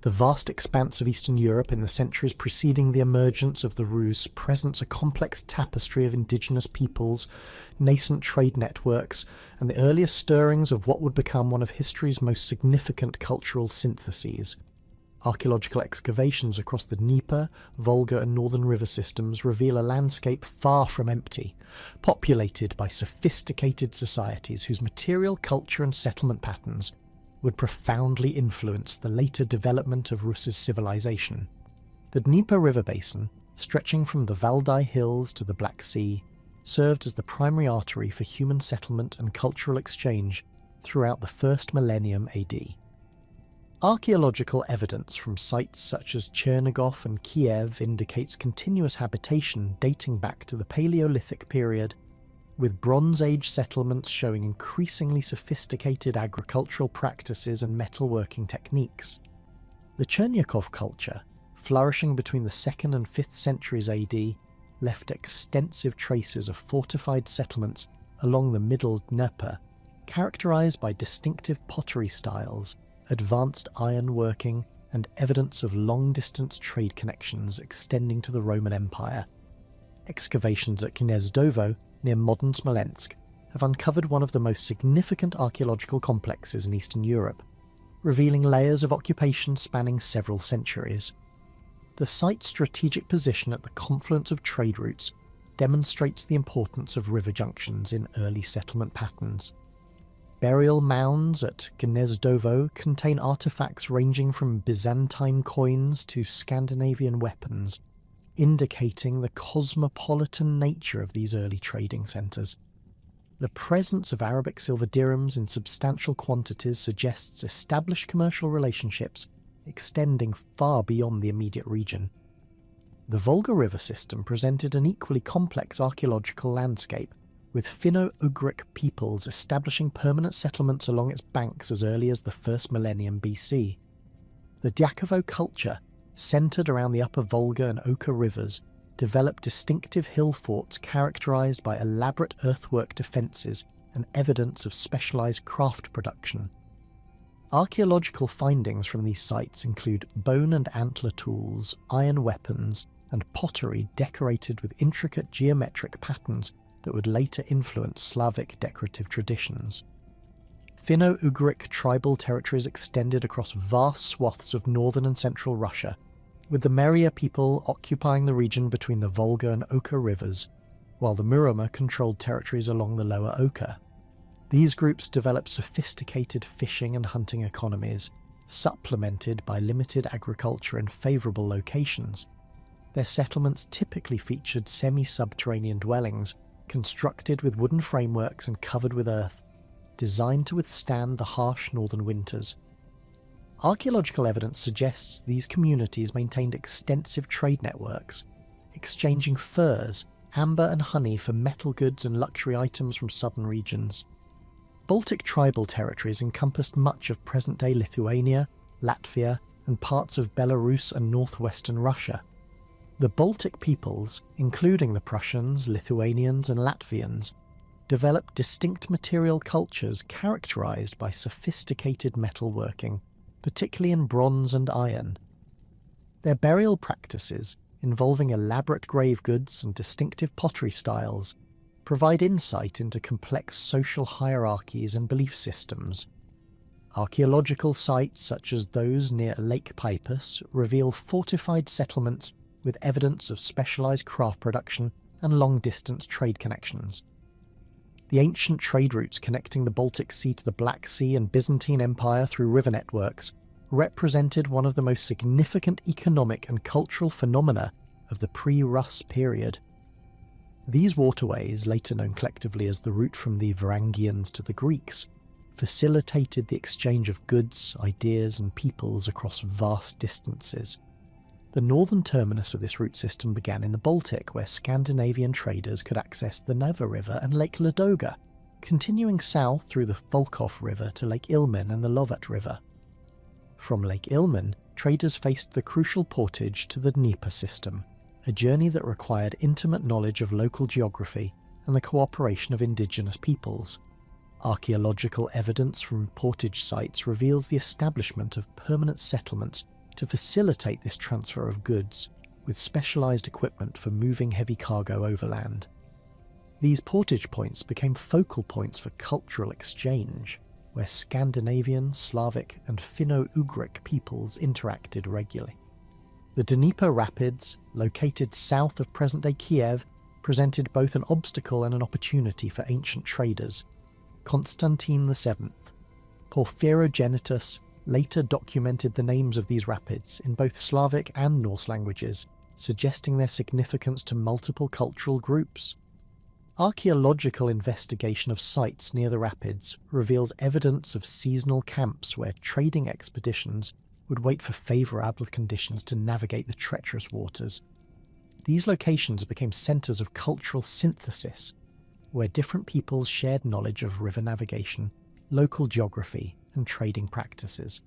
The vast expanse of Eastern Europe in the centuries preceding the emergence of the Rus presents a complex tapestry of indigenous peoples, nascent trade networks, and the earliest stirrings of what would become one of history's most significant cultural syntheses. Archaeological excavations across the Dnieper, Volga and northern river systems reveal a landscape far from empty, populated by sophisticated societies whose material culture and settlement patterns would profoundly influence the later development of Rus's civilization. The Dnieper river basin, stretching from the Valdai Hills to the Black Sea, served as the primary artery for human settlement and cultural exchange throughout the first millennium AD. Archaeological evidence from sites such as Chernigov and Kyiv indicates continuous habitation dating back to the Paleolithic period, with Bronze Age settlements showing increasingly sophisticated agricultural practices and metalworking techniques. The Chernigov culture, flourishing between the 2nd and 5th centuries AD, left extensive traces of fortified settlements along the middle Dnieper, characterized by distinctive pottery styles, advanced ironworking, and evidence of long-distance trade connections extending to the Roman Empire. Excavations at Gnezdovo, near modern Smolensk, have uncovered one of the most significant archaeological complexes in Eastern Europe, revealing layers of occupation spanning several centuries. The site's strategic position at the confluence of trade routes demonstrates the importance of river junctions in early settlement patterns. Burial mounds at Gnezdovo contain artifacts ranging from Byzantine coins to Scandinavian weapons, indicating the cosmopolitan nature of these early trading centres. The presence of Arabic silver dirhams in substantial quantities suggests established commercial relationships extending far beyond the immediate region. The Volga River system presented an equally complex archaeological landscape, with Finno-Ugric peoples establishing permanent settlements along its banks as early as the 1st millennium BC. The Dyakovo culture, centred around the upper Volga and Oka rivers, developed distinctive hill forts characterised by elaborate earthwork defences and evidence of specialised craft production. Archaeological findings from these sites include bone and antler tools, iron weapons, and pottery decorated with intricate geometric patterns that would later influence Slavic decorative traditions. Finno-Ugric tribal territories extended across vast swaths of northern and central Russia, with the Meria people occupying the region between the Volga and Oka rivers, while the Muroma controlled territories along the lower Oka. These groups developed sophisticated fishing and hunting economies, supplemented by limited agriculture in favourable locations. Their settlements typically featured semi-subterranean dwellings, constructed with wooden frameworks and covered with earth, designed to withstand the harsh northern winters. Archaeological evidence suggests these communities maintained extensive trade networks, exchanging furs, amber and honey for metal goods and luxury items from southern regions. Baltic tribal territories encompassed much of present-day Lithuania, Latvia, and parts of Belarus and northwestern Russia. The Baltic peoples, including the Prussians, Lithuanians, and Latvians, developed distinct material cultures characterized by sophisticated metalworking, particularly in bronze and iron. Their burial practices, involving elaborate grave goods and distinctive pottery styles, provide insight into complex social hierarchies and belief systems. Archaeological sites such as those near Lake Peipus reveal fortified settlements with evidence of specialized craft production and long-distance trade connections. The ancient trade routes connecting the Baltic Sea to the Black Sea and Byzantine Empire through river networks represented one of the most significant economic and cultural phenomena of the pre-Rus period. These waterways, later known collectively as the route from the Varangians to the Greeks, facilitated the exchange of goods, ideas, and peoples across vast distances. The northern terminus of this route system began in the Baltic, where Scandinavian traders could access the Neva River and Lake Ladoga, continuing south through the Volkhov River to Lake Ilmen and the Lovat River. From Lake Ilmen, traders faced the crucial portage to the Dnieper system, a journey that required intimate knowledge of local geography and the cooperation of indigenous peoples. Archaeological evidence from portage sites reveals the establishment of permanent settlements to facilitate this transfer of goods with specialised equipment for moving heavy cargo overland. These portage points became focal points for cultural exchange, where Scandinavian, Slavic and Finno-Ugric peoples interacted regularly. The Dnieper Rapids, located south of present-day Kiev, presented both an obstacle and an opportunity for ancient traders. Constantine VII, Porphyrogenitus, later documented the names of these rapids in both Slavic and Norse languages, suggesting their significance to multiple cultural groups. Archaeological investigation of sites near the rapids reveals evidence of seasonal camps where trading expeditions would wait for favourable conditions to navigate the treacherous waters. These locations became centres of cultural synthesis, where different peoples shared knowledge of river navigation, local geography, and trading practices.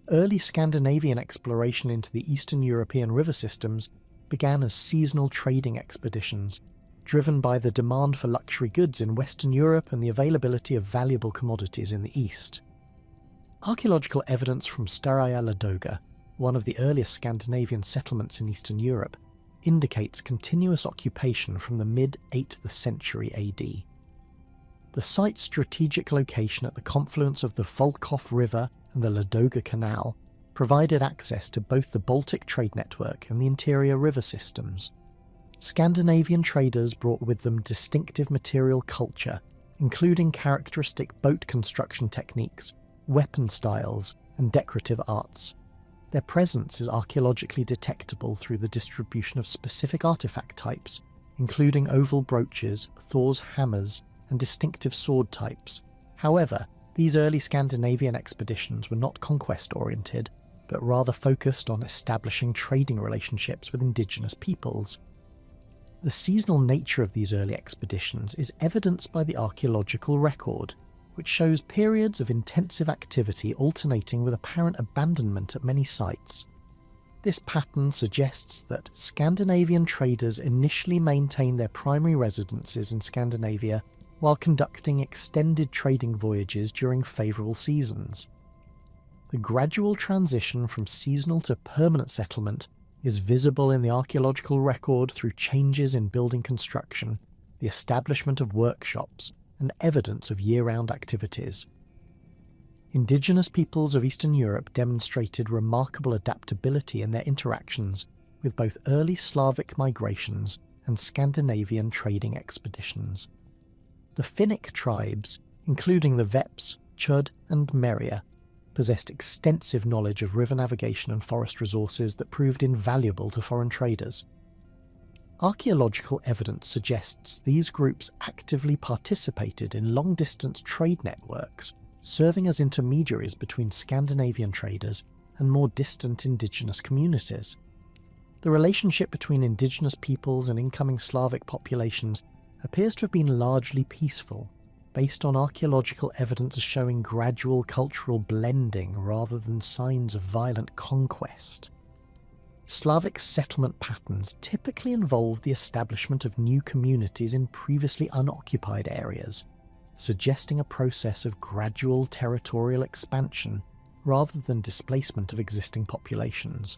Early Scandinavian exploration into the Eastern European river systems began as seasonal trading expeditions, driven by the demand for luxury goods in Western Europe and the availability of valuable commodities in the East. Archaeological evidence from Staraya Ladoga, one of the earliest Scandinavian settlements in Eastern Europe, indicates continuous occupation from the mid-8th century AD. The site's strategic location at the confluence of the Volkhov River and the Ladoga Canal provided access to both the Baltic trade network and the interior river systems. Scandinavian traders brought with them distinctive material culture, including characteristic boat construction techniques, weapon styles, and decorative arts. Their presence is archaeologically detectable through the distribution of specific artifact types, including oval brooches, Thor's hammers, and distinctive sword types. However, these early Scandinavian expeditions were not conquest-oriented, but rather focused on establishing trading relationships with indigenous peoples. The seasonal nature of these early expeditions is evidenced by the archaeological record, which shows periods of intensive activity alternating with apparent abandonment at many sites. This pattern suggests that Scandinavian traders initially maintained their primary residences in Scandinavia while conducting extended trading voyages during favourable seasons. The gradual transition from seasonal to permanent settlement is visible in the archaeological record through changes in building construction, the establishment of workshops, and evidence of year-round activities. Indigenous peoples of Eastern Europe demonstrated remarkable adaptability in their interactions with both early Slavic migrations and Scandinavian trading expeditions. The Finnic tribes, including the Veps, Chud, and Meria, possessed extensive knowledge of river navigation and forest resources that proved invaluable to foreign traders. Archaeological evidence suggests these groups actively participated in long-distance trade networks, serving as intermediaries between Scandinavian traders and more distant indigenous communities. The relationship between indigenous peoples and incoming Slavic populations appears to have been largely peaceful, based on archaeological evidence showing gradual cultural blending rather than signs of violent conquest. Slavic settlement patterns typically involve the establishment of new communities in previously unoccupied areas, suggesting a process of gradual territorial expansion rather than displacement of existing populations.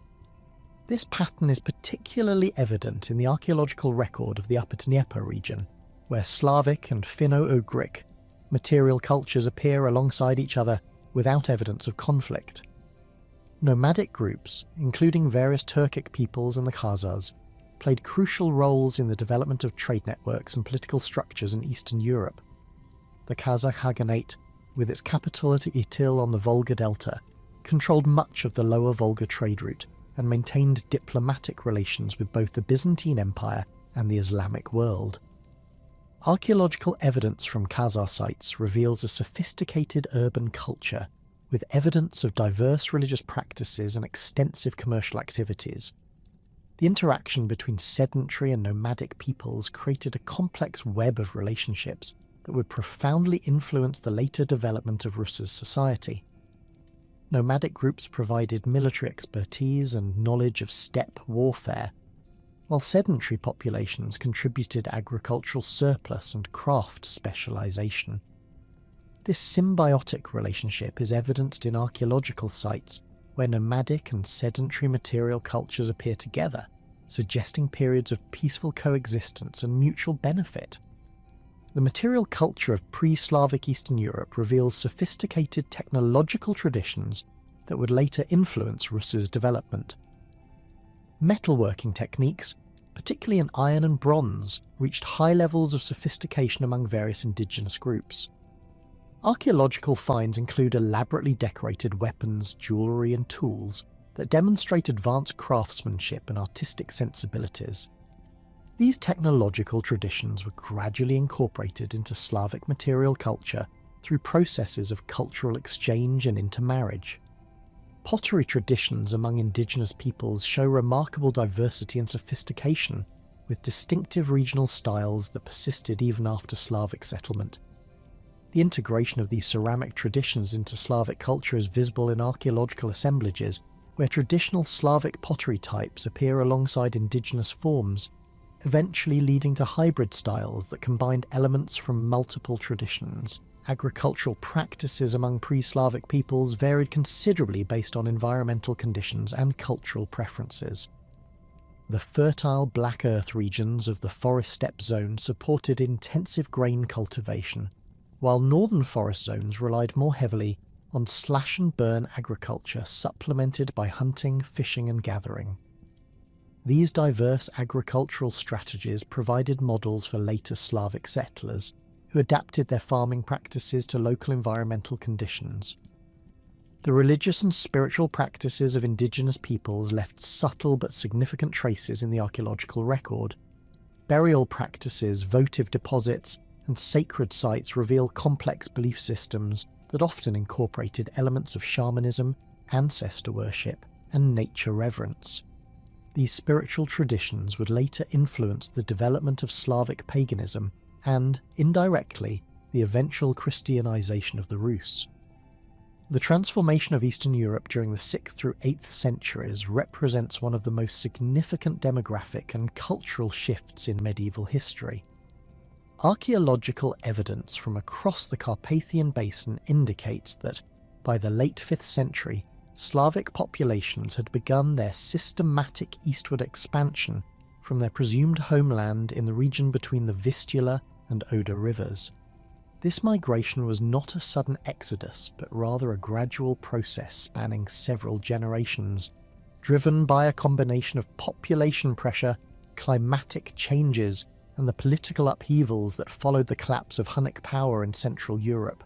This pattern is particularly evident in the archaeological record of the Upper Dnieper region, where Slavic and Finno-Ugric material cultures appear alongside each other without evidence of conflict. Nomadic groups, including various Turkic peoples and the Khazars, played crucial roles in the development of trade networks and political structures in Eastern Europe. The Kazakh Khaganate, with its capital at Itil on the Volga Delta, controlled much of the lower Volga trade route and maintained diplomatic relations with both the Byzantine Empire and the Islamic world. Archaeological evidence from Khazar sites reveals a sophisticated urban culture, with evidence of diverse religious practices and extensive commercial activities. The interaction between sedentary and nomadic peoples created a complex web of relationships that would profoundly influence the later development of Rus's society. Nomadic groups provided military expertise and knowledge of steppe warfare, while sedentary populations contributed agricultural surplus and craft specialization. This symbiotic relationship is evidenced in archaeological sites where nomadic and sedentary material cultures appear together, suggesting periods of peaceful coexistence and mutual benefit. The material culture of pre-Slavic Eastern Europe reveals sophisticated technological traditions that would later influence Rus's development. Metalworking techniques, particularly in iron and bronze, reached high levels of sophistication among various indigenous groups. Archaeological finds include elaborately decorated weapons, jewellery and tools that demonstrate advanced craftsmanship and artistic sensibilities. These technological traditions were gradually incorporated into Slavic material culture through processes of cultural exchange and intermarriage. Pottery traditions among indigenous peoples show remarkable diversity and sophistication, with distinctive regional styles that persisted even after Slavic settlement. The integration of these ceramic traditions into Slavic culture is visible in archaeological assemblages, where traditional Slavic pottery types appear alongside indigenous forms, eventually leading to hybrid styles that combined elements from multiple traditions. Agricultural practices among pre-Slavic peoples varied considerably based on environmental conditions and cultural preferences. The fertile black earth regions of the forest steppe zone supported intensive grain cultivation, while northern forest zones relied more heavily on slash-and-burn agriculture supplemented by hunting, fishing and gathering. These diverse agricultural strategies provided models for later Slavic settlers, who adapted their farming practices to local environmental conditions. The religious and spiritual practices of indigenous peoples left subtle but significant traces in the archaeological record. Burial practices, votive deposits, and sacred sites reveal complex belief systems that often incorporated elements of shamanism, ancestor worship, and nature reverence. These spiritual traditions would later influence the development of Slavic paganism and, indirectly, the eventual Christianization of the Rus. The transformation of Eastern Europe during the 6th through 8th centuries represents one of the most significant demographic and cultural shifts in medieval history. Archaeological evidence from across the Carpathian Basin indicates that, by the late 5th century, Slavic populations had begun their systematic eastward expansion from their presumed homeland in the region between the Vistula and Oder rivers. This migration was not a sudden exodus, but rather a gradual process spanning several generations, driven by a combination of population pressure, climatic changes, and the political upheavals that followed the collapse of Hunnic power in Central Europe.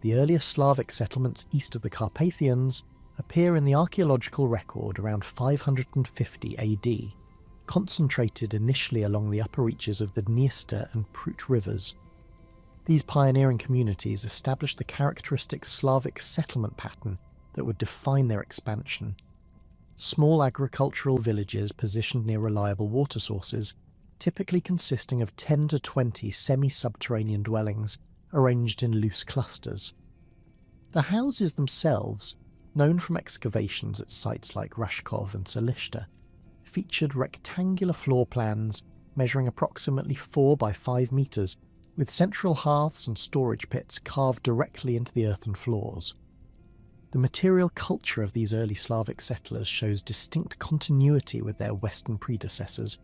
The earliest Slavic settlements east of the Carpathians appear in the archaeological record around 550 AD, concentrated initially along the upper reaches of the Dniester and Prut rivers. These pioneering communities established the characteristic Slavic settlement pattern that would define their expansion. Small agricultural villages positioned near reliable water sources, typically consisting of 10 to 20 semi-subterranean dwellings arranged in loose clusters. The houses themselves, known from excavations at sites like Rashkov and Salishta, featured rectangular floor plans measuring approximately 4 by 5 metres, with central hearths and storage pits carved directly into the earthen floors. The material culture of these early Slavic settlers shows distinct continuity with their Western predecessors,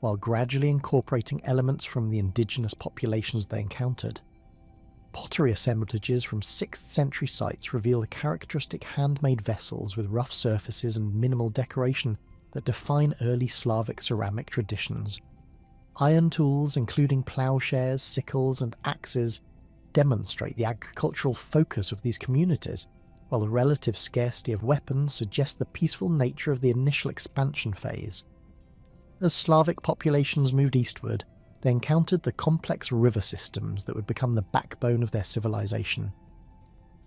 while gradually incorporating elements from the indigenous populations they encountered. Pottery assemblages from 6th century sites reveal the characteristic handmade vessels with rough surfaces and minimal decoration that define early Slavic ceramic traditions. Iron tools, including ploughshares, sickles, and axes, demonstrate the agricultural focus of these communities, while the relative scarcity of weapons suggests the peaceful nature of the initial expansion phase. As Slavic populations moved eastward, they encountered the complex river systems that would become the backbone of their civilization.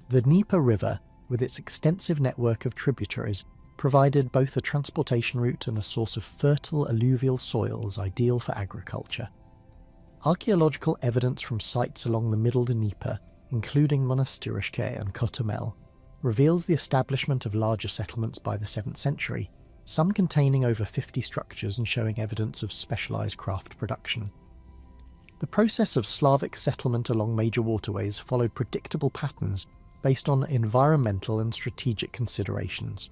The Dnieper River, with its extensive network of tributaries, provided both a transportation route and a source of fertile alluvial soils ideal for agriculture. Archaeological evidence from sites along the middle Dnieper, including Monastyrishke and Kotomel, reveals the establishment of larger settlements by the 7th century, some containing over 50 structures and showing evidence of specialised craft production. The process of Slavic settlement along major waterways followed predictable patterns based on environmental and strategic considerations.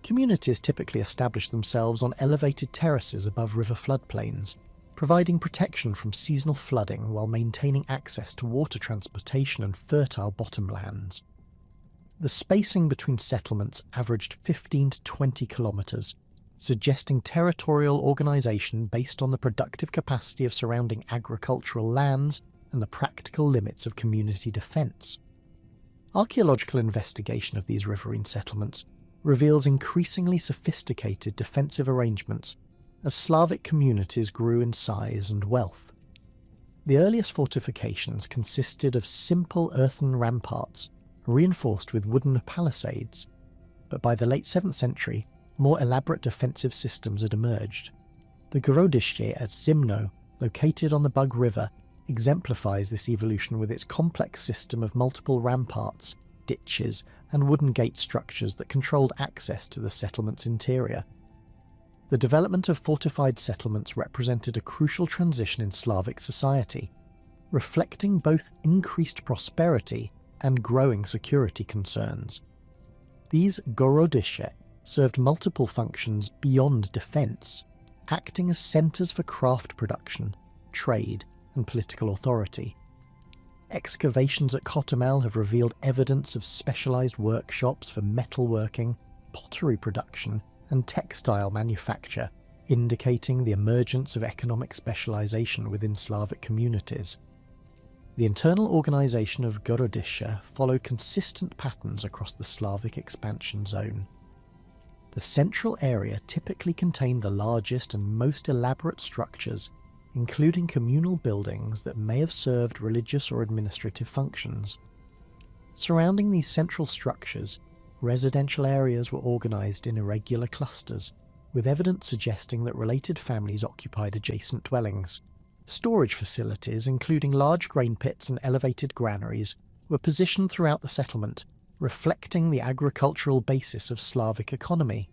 Communities typically establish themselves on elevated terraces above river floodplains, providing protection from seasonal flooding while maintaining access to water transportation and fertile bottomlands. The spacing between settlements averaged 15 to 20 kilometres, suggesting territorial organisation based on the productive capacity of surrounding agricultural lands and the practical limits of community defence. Archaeological investigation of these riverine settlements reveals increasingly sophisticated defensive arrangements as Slavic communities grew in size and wealth. The earliest fortifications consisted of simple earthen ramparts reinforced with wooden palisades, but by the late 7th century, more elaborate defensive systems had emerged. The Gorodiще at Zimno, located on the Bug River, exemplifies this evolution with its complex system of multiple ramparts, ditches, and wooden gate structures that controlled access to the settlement's interior. The development of fortified settlements represented a crucial transition in Slavic society, reflecting both increased prosperity and growing security concerns. These Gorodiště served multiple functions beyond defence, acting as centres for craft production, trade, and political authority. Excavations at Kotomel have revealed evidence of specialised workshops for metalworking, pottery production, and textile manufacture, indicating the emergence of economic specialisation within Slavic communities. The internal organisation of Gorodiště followed consistent patterns across the Slavic expansion zone. The central area typically contained the largest and most elaborate structures, including communal buildings that may have served religious or administrative functions. Surrounding these central structures, residential areas were organised in irregular clusters, with evidence suggesting that related families occupied adjacent dwellings. Storage facilities, including large grain pits and elevated granaries, were positioned throughout the settlement, reflecting the agricultural basis of Slavic economy.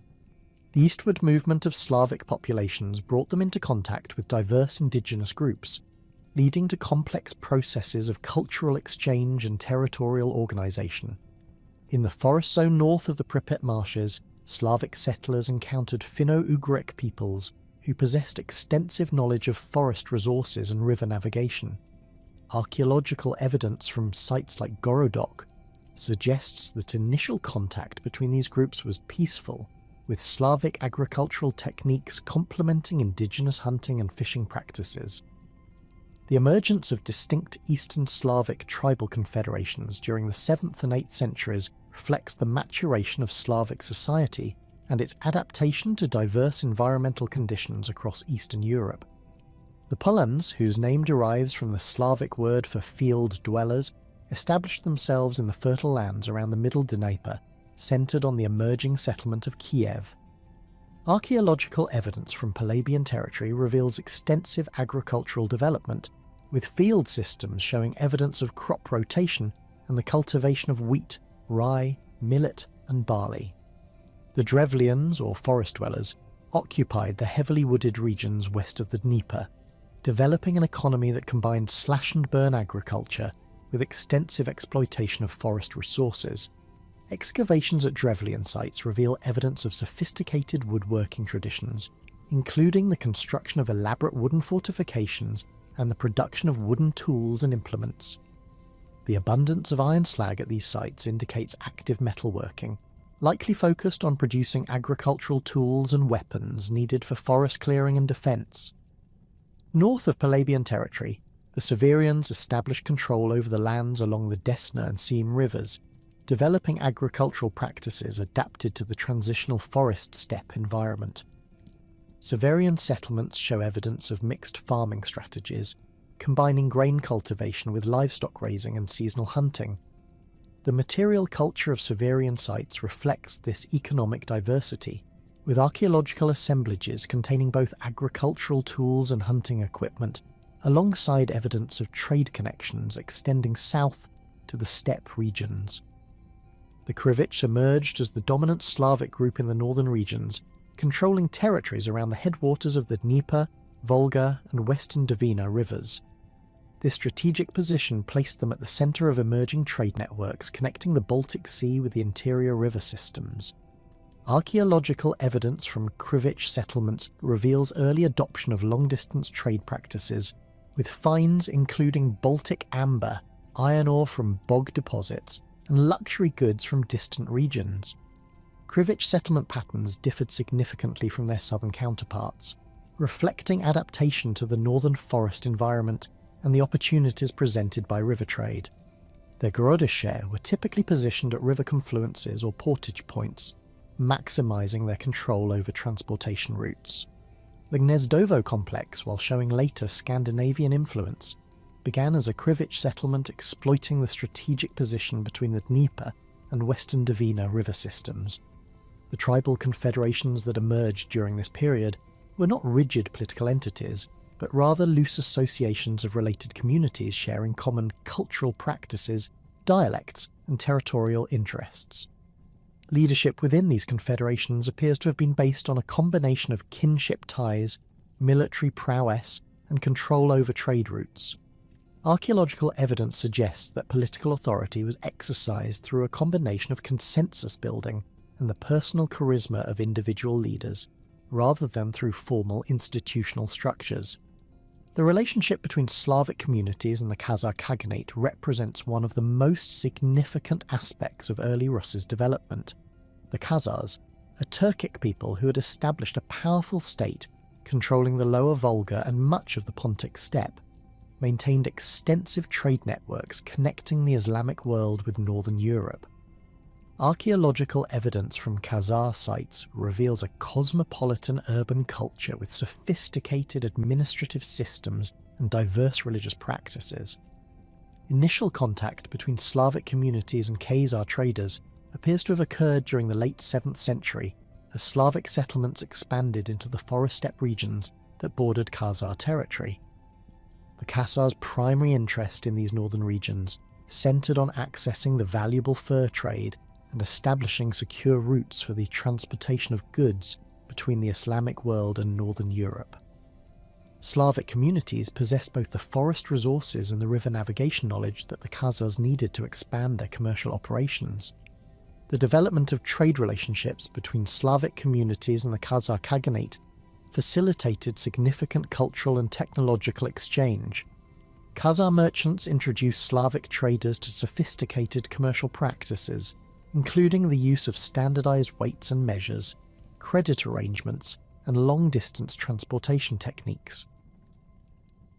The eastward movement of Slavic populations brought them into contact with diverse indigenous groups, leading to complex processes of cultural exchange and territorial organisation. In the forest zone north of the Pripyat marshes, Slavic settlers encountered Finno-Ugric peoples who possessed extensive knowledge of forest resources and river navigation. Archaeological evidence from sites like Gorodok suggests that initial contact between these groups was peaceful, with Slavic agricultural techniques complementing indigenous hunting and fishing practices. The emergence of distinct Eastern Slavic tribal confederations during the 7th and 8th centuries reflects the maturation of Slavic society and its adaptation to diverse environmental conditions across Eastern Europe. The Polans, whose name derives from the Slavic word for field dwellers, established themselves in the fertile lands around the Middle Dnieper, centred on the emerging settlement of Kyiv. Archaeological evidence from Palabian territory reveals extensive agricultural development, with field systems showing evidence of crop rotation and the cultivation of wheat, rye, millet, and barley. The Drevlians, or forest dwellers, occupied the heavily wooded regions west of the Dnieper, developing an economy that combined slash-and-burn agriculture with extensive exploitation of forest resources. Excavations at Drevlian sites reveal evidence of sophisticated woodworking traditions, including the construction of elaborate wooden fortifications and the production of wooden tools and implements. The abundance of iron slag at these sites indicates active metalworking, likely focused on producing agricultural tools and weapons needed for forest clearing and defence. North of Palabian territory, the Severians established control over the lands along the Desna and Siem rivers, developing agricultural practices adapted to the transitional forest steppe environment. Severian settlements show evidence of mixed farming strategies, combining grain cultivation with livestock raising and seasonal hunting. The material culture of Severian sites reflects this economic diversity, with archaeological assemblages containing both agricultural tools and hunting equipment, alongside evidence of trade connections extending south to the steppe regions. The Krivichs emerged as the dominant Slavic group in the northern regions, controlling territories around the headwaters of the Dnieper, Volga, and western Dvina rivers. This strategic position placed them at the centre of emerging trade networks connecting the Baltic Sea with the interior river systems. Archaeological evidence from Krivic settlements reveals early adoption of long-distance trade practices, with finds including Baltic amber, iron ore from bog deposits, and luxury goods from distant regions. Krivic settlement patterns differed significantly from their southern counterparts, reflecting adaptation to the northern forest environment and the opportunities presented by river trade. Their Gorodishche were typically positioned at river confluences or portage points, maximising their control over transportation routes. The Gnezdovo complex, while showing later Scandinavian influence, began as a Krivic settlement exploiting the strategic position between the Dnieper and western Dvina river systems. The tribal confederations that emerged during this period were not rigid political entities, but rather loose associations of related communities sharing common cultural practices, dialects, and territorial interests. Leadership within these confederations appears to have been based on a combination of kinship ties, military prowess, and control over trade routes. Archaeological evidence suggests that political authority was exercised through a combination of consensus building and the personal charisma of individual leaders, rather than through formal institutional structures. The relationship between Slavic communities and the Khazar Khaganate represents one of the most significant aspects of early Rus's development. The Khazars, a Turkic people who had established a powerful state controlling the lower Volga and much of the Pontic steppe, maintained extensive trade networks connecting the Islamic world with northern Europe. Archaeological evidence from Khazar sites reveals a cosmopolitan urban culture with sophisticated administrative systems and diverse religious practices. Initial contact between Slavic communities and Khazar traders appears to have occurred during the late 7th century as Slavic settlements expanded into the forest steppe regions that bordered Khazar territory. The Khazars' primary interest in these northern regions centred on accessing the valuable fur trade and establishing secure routes for the transportation of goods between the Islamic world and northern Europe. Slavic communities possessed both the forest resources and the river navigation knowledge that the Khazars needed to expand their commercial operations. The development of trade relationships between Slavic communities and the Khazar Khaganate facilitated significant cultural and technological exchange. Khazar merchants introduced Slavic traders to sophisticated commercial practices, including the use of standardized weights and measures, credit arrangements, and long-distance transportation techniques.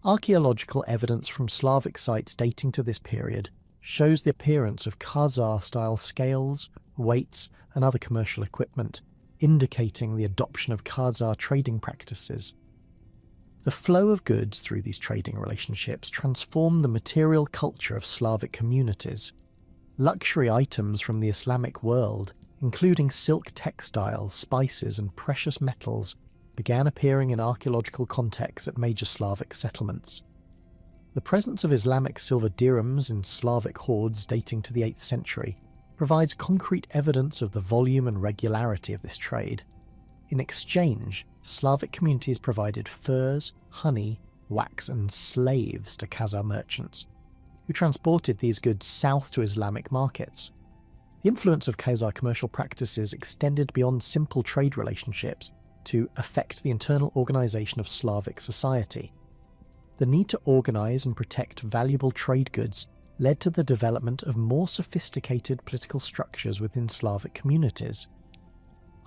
Archaeological evidence from Slavic sites dating to this period shows the appearance of Khazar-style scales, weights, and other commercial equipment, indicating the adoption of Khazar trading practices. The flow of goods through these trading relationships transformed the material culture of Slavic communities. Luxury items from the Islamic world, including silk textiles, spices, and precious metals, began appearing in archaeological contexts at major Slavic settlements. The presence of Islamic silver dirhams in Slavic hoards dating to the 8th century provides concrete evidence of the volume and regularity of this trade. In exchange, Slavic communities provided furs, honey, wax, and slaves to Khazar merchants, who transported these goods south to Islamic markets. The influence of Khazar commercial practices extended beyond simple trade relationships to affect the internal organisation of Slavic society. The need to organise and protect valuable trade goods led to the development of more sophisticated political structures within Slavic communities.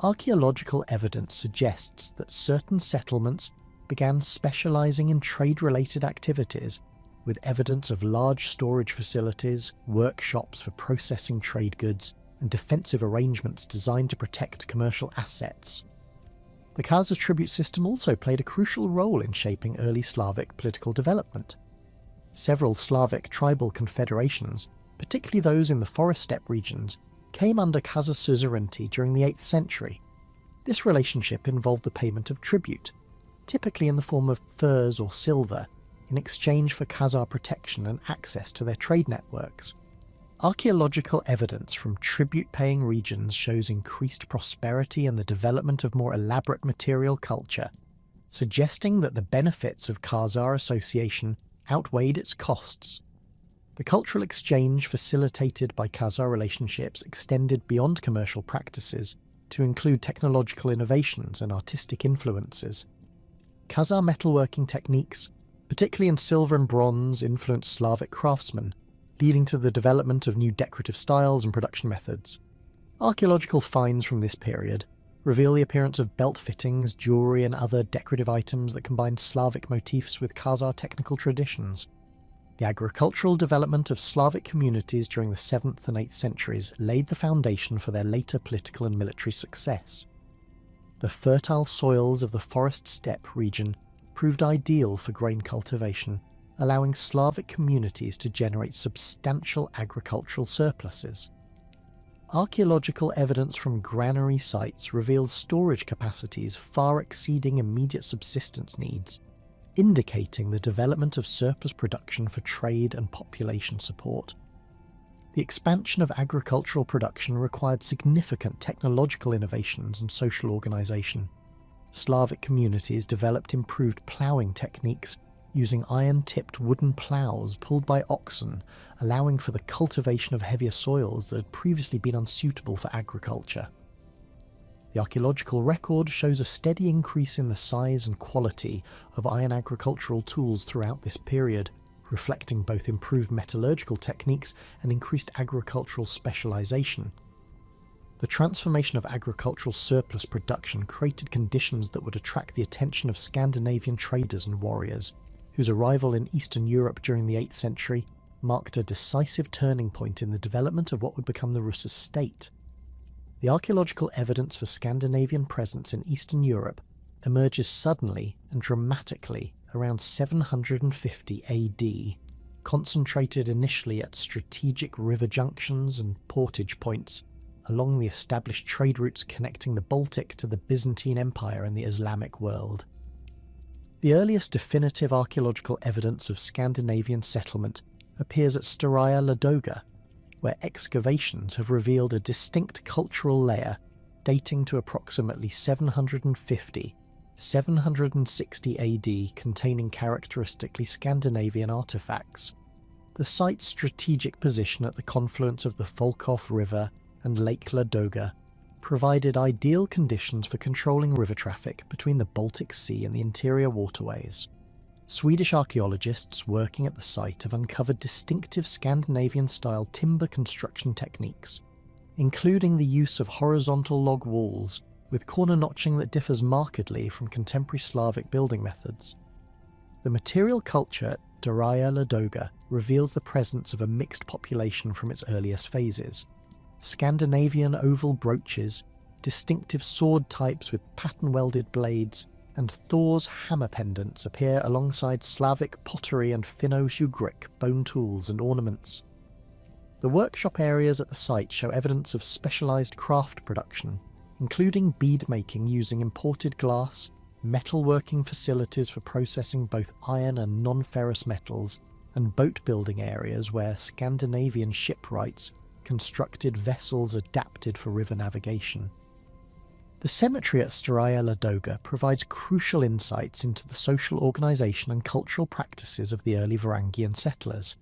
Archaeological evidence suggests that certain settlements began specialising in trade-related activities, with evidence of large storage facilities, workshops for processing trade goods, and defensive arrangements designed to protect commercial assets. The Khazar tribute system also played a crucial role in shaping early Slavic political development. Several Slavic tribal confederations, particularly those in the forest steppe regions, came under Khazar suzerainty during the 8th century. This relationship involved the payment of tribute, typically in the form of furs or silver, in exchange for Khazar protection and access to their trade networks. Archaeological evidence from tribute-paying regions shows increased prosperity and the development of more elaborate material culture, suggesting that the benefits of Khazar association outweighed its costs. The cultural exchange facilitated by Khazar relationships extended beyond commercial practices to include technological innovations and artistic influences. Khazar metalworking techniques, particularly in silver and bronze, influenced Slavic craftsmen, leading to the development of new decorative styles and production methods. Archaeological finds from this period reveal the appearance of belt fittings, jewellery and other decorative items that combine Slavic motifs with Khazar technical traditions. The agricultural development of Slavic communities during the 7th and 8th centuries laid the foundation for their later political and military success. The fertile soils of the forest steppe region proved ideal for grain cultivation, allowing Slavic communities to generate substantial agricultural surpluses. Archaeological evidence from granary sites reveals storage capacities far exceeding immediate subsistence needs, indicating the development of surplus production for trade and population support. The expansion of agricultural production required significant technological innovations and social organisation. Slavic communities developed improved ploughing techniques using iron-tipped wooden ploughs pulled by oxen, allowing for the cultivation of heavier soils that had previously been unsuitable for agriculture. The archaeological record shows a steady increase in the size and quality of iron agricultural tools throughout this period, reflecting both improved metallurgical techniques and increased agricultural specialisation. The transformation of agricultural surplus production created conditions that would attract the attention of Scandinavian traders and warriors, whose arrival in Eastern Europe during the 8th century marked a decisive turning point in the development of what would become the Rus state. The archaeological evidence for Scandinavian presence in Eastern Europe emerges suddenly and dramatically around 750 AD, concentrated initially at strategic river junctions and portage points along the established trade routes connecting the Baltic to the Byzantine Empire and the Islamic world. The earliest definitive archaeological evidence of Scandinavian settlement appears at Staraya Ladoga, where excavations have revealed a distinct cultural layer dating to approximately 750–760 AD containing characteristically Scandinavian artefacts. The site's strategic position at the confluence of the Folkov River and Lake Ladoga provided ideal conditions for controlling river traffic between the Baltic Sea and the interior waterways. Swedish archaeologists working at the site have uncovered distinctive Scandinavian-style timber construction techniques, including the use of horizontal log walls with corner notching that differs markedly from contemporary Slavic building methods. The material culture at Staraya Ladoga reveals the presence of a mixed population from its earliest phases. Scandinavian oval brooches, distinctive sword types with pattern-welded blades, and Thor's hammer pendants appear alongside Slavic pottery and Finno-Ugric bone tools and ornaments. The workshop areas at the site show evidence of specialised craft production, including bead making using imported glass, metalworking facilities for processing both iron and non-ferrous metals, and boat building areas where Scandinavian shipwrights constructed vessels adapted for river navigation. The cemetery at Staraya Ladoga provides crucial insights into the social organisation and cultural practices of the early Varangian settlers.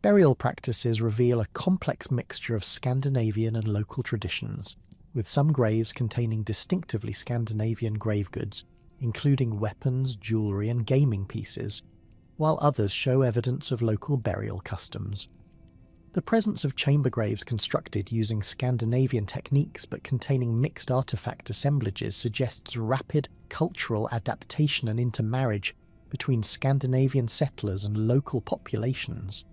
Burial practices reveal a complex mixture of Scandinavian and local traditions, with some graves containing distinctively Scandinavian grave goods, including weapons, jewellery and gaming pieces, while others show evidence of local burial customs. The presence of chamber graves constructed using Scandinavian techniques but containing mixed artefact assemblages suggests rapid cultural adaptation and intermarriage between Scandinavian settlers and local populations.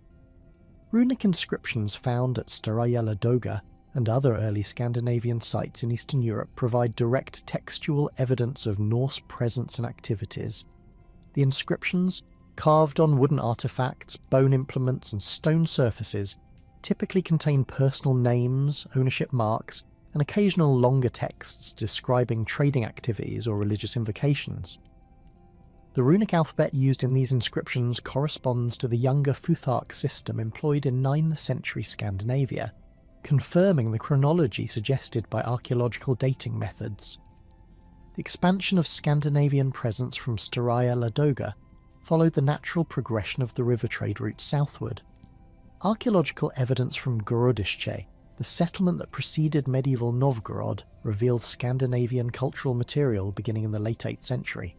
Runic inscriptions found at Staraya Ladoga and other early Scandinavian sites in Eastern Europe provide direct textual evidence of Norse presence and activities. The inscriptions, carved on wooden artefacts, bone implements and stone surfaces, typically contain personal names, ownership marks, and occasional longer texts describing trading activities or religious invocations. The runic alphabet used in these inscriptions corresponds to the younger Futhark system employed in 9th century Scandinavia, confirming the chronology suggested by archaeological dating methods. The expansion of Scandinavian presence from Staraya Ladoga followed the natural progression of the river trade route southward. Archaeological evidence from Gorodische, the settlement that preceded medieval Novgorod, revealed Scandinavian cultural material beginning in the late 8th century.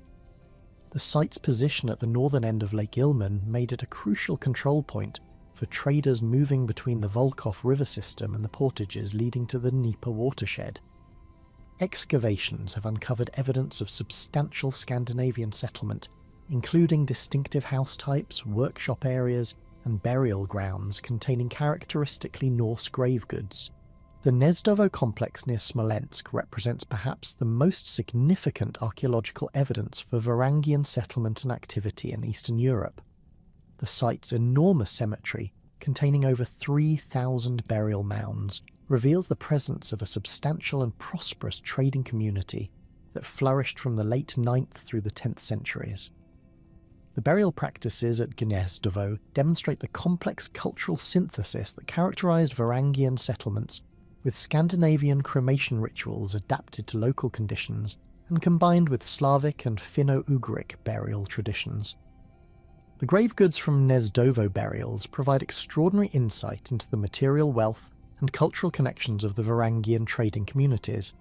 The site's position at the northern end of Lake Ilmen made it a crucial control point for traders moving between the Volkhov river system and the portages leading to the Dnieper watershed. Excavations have uncovered evidence of substantial Scandinavian settlement, including distinctive house types, workshop areas, and burial grounds containing characteristically Norse grave goods. The Gnezdovo complex near Smolensk represents perhaps the most significant archaeological evidence for Varangian settlement and activity in Eastern Europe. The site's enormous cemetery, containing over 3,000 burial mounds, reveals the presence of a substantial and prosperous trading community that flourished from the late 9th through the 10th centuries. The burial practices at Gnezdovo demonstrate the complex cultural synthesis that characterized Varangian settlements, with Scandinavian cremation rituals adapted to local conditions and combined with Slavic and Finno-Ugric burial traditions. The grave goods from Gnezdovo burials provide extraordinary insight into the material wealth and cultural connections of the Varangian trading communities.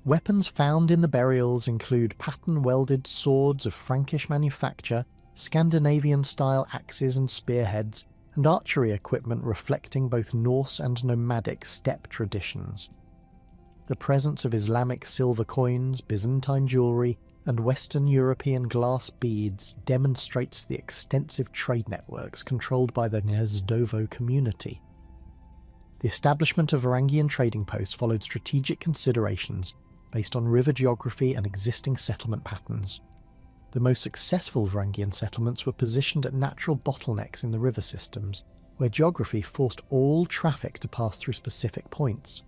Weapons found in the burials include pattern-welded swords of Frankish manufacture, Scandinavian-style axes and spearheads, and archery equipment reflecting both Norse and nomadic steppe traditions. The presence of Islamic silver coins, Byzantine jewellery, and Western European glass beads demonstrates the extensive trade networks controlled by the Gnezdovo community. The establishment of Varangian trading posts followed strategic considerations based on river geography and existing settlement patterns. The most successful Varangian settlements were positioned at natural bottlenecks in the river systems, where geography forced all traffic to pass through specific points.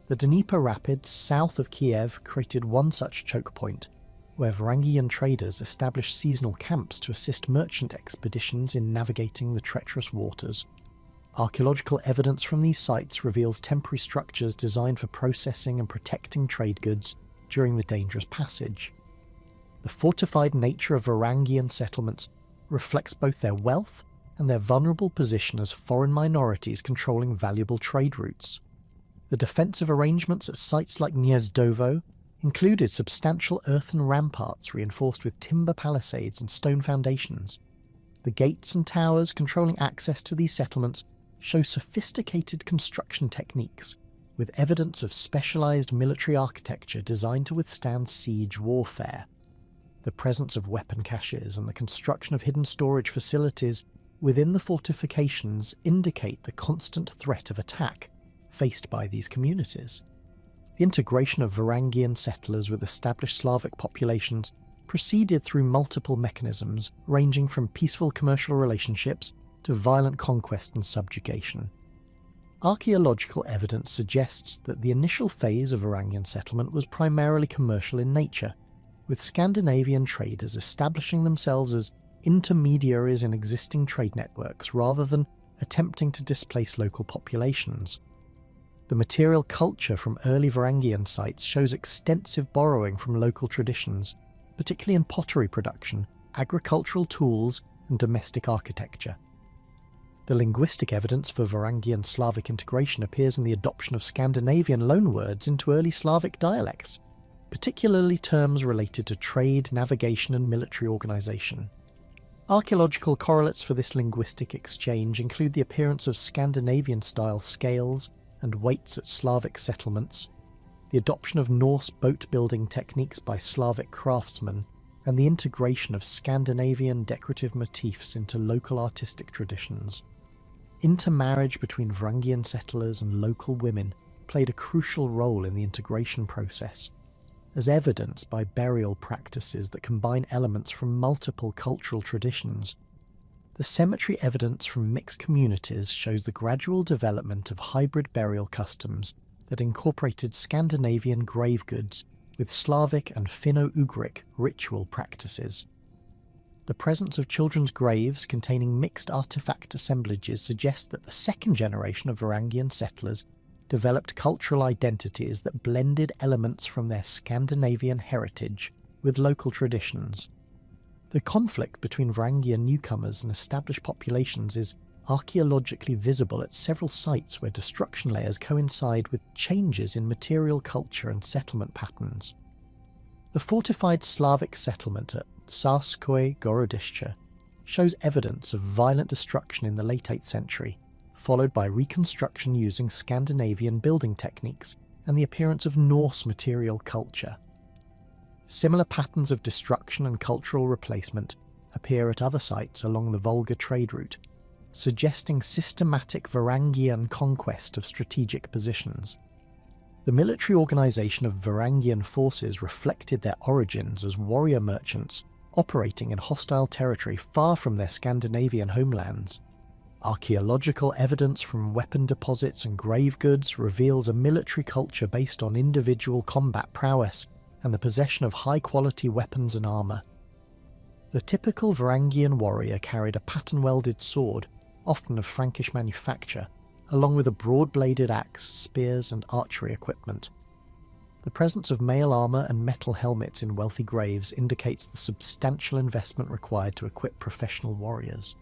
The Dnieper Rapids south of Kyiv created one such choke point, where Varangian traders established seasonal camps to assist merchant expeditions in navigating the treacherous waters. Archaeological evidence from these sites reveals temporary structures designed for processing and protecting trade goods during the dangerous passage. The fortified nature of Varangian settlements reflects both their wealth and their vulnerable position as foreign minorities controlling valuable trade routes. The defensive arrangements at sites like Gnezdovo included substantial earthen ramparts reinforced with timber palisades and stone foundations. The gates and towers controlling access to these settlements show sophisticated construction techniques, with evidence of specialized military architecture designed to withstand siege warfare. The presence of weapon caches and the construction of hidden storage facilities within the fortifications indicate the constant threat of attack faced by these communities. The integration of Varangian settlers with established Slavic populations proceeded through multiple mechanisms ranging from peaceful commercial relationships to violent conquest and subjugation. Archaeological evidence suggests that the initial phase of Varangian settlement was primarily commercial in nature, with Scandinavian traders establishing themselves as intermediaries in existing trade networks rather than attempting to displace local populations. The material culture from early Varangian sites shows extensive borrowing from local traditions, particularly in pottery production, agricultural tools, and domestic architecture. The linguistic evidence for Varangian Slavic integration appears in the adoption of Scandinavian loanwords into early Slavic dialects, particularly terms related to trade, navigation, and military organisation. Archaeological correlates for this linguistic exchange include the appearance of Scandinavian-style scales and weights at Slavic settlements, the adoption of Norse boat-building techniques by Slavic craftsmen, and the integration of Scandinavian decorative motifs into local artistic traditions. Intermarriage between Varangian settlers and local women played a crucial role in the integration process, as evidenced by burial practices that combine elements from multiple cultural traditions. The cemetery evidence from mixed communities shows the gradual development of hybrid burial customs that incorporated Scandinavian grave goods with Slavic and Finno-Ugric ritual practices. The presence of children's graves containing mixed artifact assemblages suggests that the second generation of Varangian settlers developed cultural identities that blended elements from their Scandinavian heritage with local traditions. The conflict between Varangian newcomers and established populations is archaeologically visible at several sites where destruction layers coincide with changes in material culture and settlement patterns. The fortified Slavic settlement at Tsarskoye Gorodishche shows evidence of violent destruction in the late 8th century, followed by reconstruction using Scandinavian building techniques and the appearance of Norse material culture. Similar patterns of destruction and cultural replacement appear at other sites along the Volga trade route, suggesting systematic Varangian conquest of strategic positions. The military organisation of Varangian forces reflected their origins as warrior merchants operating in hostile territory far from their Scandinavian homelands. Archaeological evidence from weapon deposits and grave goods reveals a military culture based on individual combat prowess and the possession of high-quality weapons and armour. The typical Varangian warrior carried a pattern-welded sword, often of Frankish manufacture, along with a broad-bladed axe, spears and archery equipment. The presence of mail armour and metal helmets in wealthy graves indicates the substantial investment required to equip professional warriors.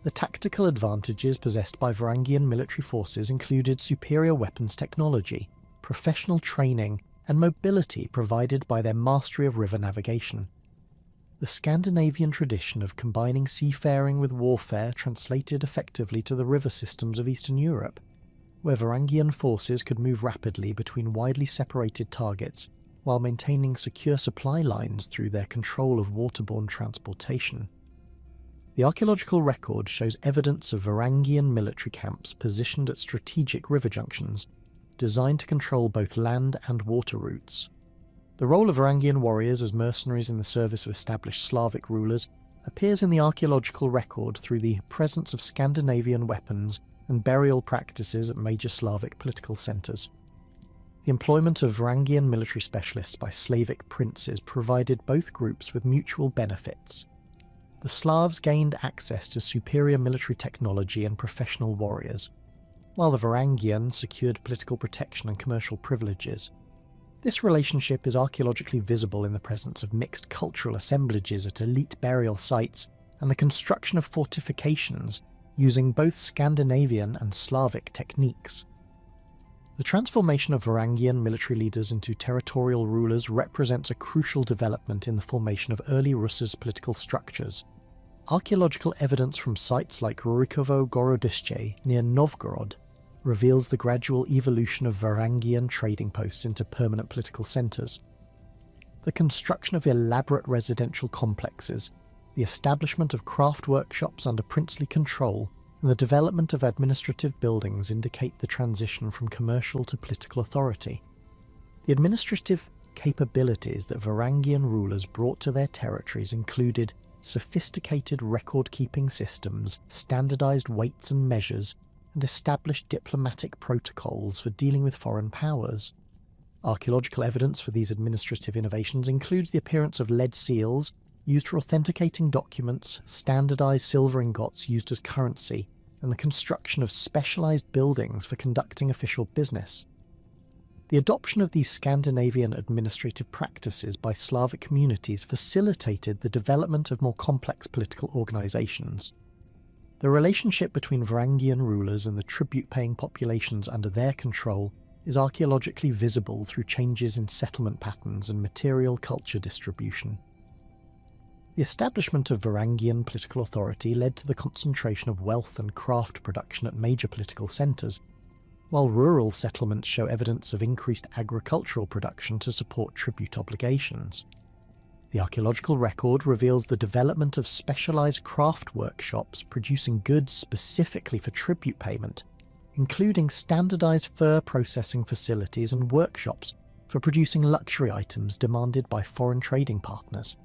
The tactical advantages possessed by Varangian military forces included superior weapons technology, professional training, and mobility provided by their mastery of river navigation. The Scandinavian tradition of combining seafaring with warfare translated effectively to the river systems of Eastern Europe, where Varangian forces could move rapidly between widely separated targets while maintaining secure supply lines through their control of waterborne transportation. The archaeological record shows evidence of Varangian military camps positioned at strategic river junctions, designed to control both land and water routes. The role of Varangian warriors as mercenaries in the service of established Slavic rulers appears in the archaeological record through the presence of Scandinavian weapons and burial practices at major Slavic political centres. The employment of Varangian military specialists by Slavic princes provided both groups with mutual benefits. The Slavs gained access to superior military technology and professional warriors, while the Varangian secured political protection and commercial privileges. This relationship is archaeologically visible in the presence of mixed cultural assemblages at elite burial sites and the construction of fortifications using both Scandinavian and Slavic techniques. The transformation of Varangian military leaders into territorial rulers represents a crucial development in the formation of early Rus's political structures. Archaeological evidence from sites like Rurikovo Gorodishche near Novgorod reveals the gradual evolution of Varangian trading posts into permanent political centres. The construction of elaborate residential complexes, the establishment of craft workshops under princely control, and the development of administrative buildings indicate the transition from commercial to political authority. The administrative capabilities that Varangian rulers brought to their territories included sophisticated record-keeping systems, standardized weights and measures, and established diplomatic protocols for dealing with foreign powers. Archaeological evidence for these administrative innovations includes the appearance of lead seals used for authenticating documents, standardized silver ingots used as currency, and the construction of specialized buildings for conducting official business. The adoption of these Scandinavian administrative practices by Slavic communities facilitated the development of more complex political organizations. The relationship between Varangian rulers and the tribute-paying populations under their control is archaeologically visible through changes in settlement patterns and material culture distribution. The establishment of Varangian political authority led to the concentration of wealth and craft production at major political centres, while rural settlements show evidence of increased agricultural production to support tribute obligations. The archaeological record reveals the development of specialised craft workshops producing goods specifically for tribute payment, including standardised fur processing facilities and workshops for producing luxury items demanded by foreign trading partners.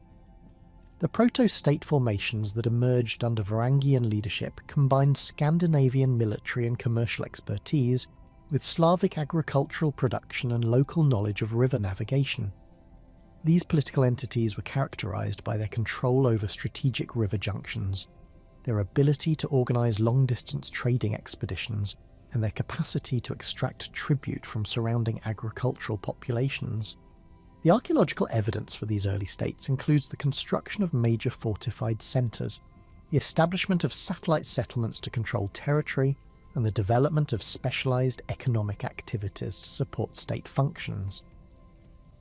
The proto-state formations that emerged under Varangian leadership combined Scandinavian military and commercial expertise with Slavic agricultural production and local knowledge of river navigation. These political entities were characterised by their control over strategic river junctions, their ability to organise long-distance trading expeditions, and their capacity to extract tribute from surrounding agricultural populations. The archaeological evidence for these early states includes the construction of major fortified centres, the establishment of satellite settlements to control territory, and the development of specialised economic activities to support state functions.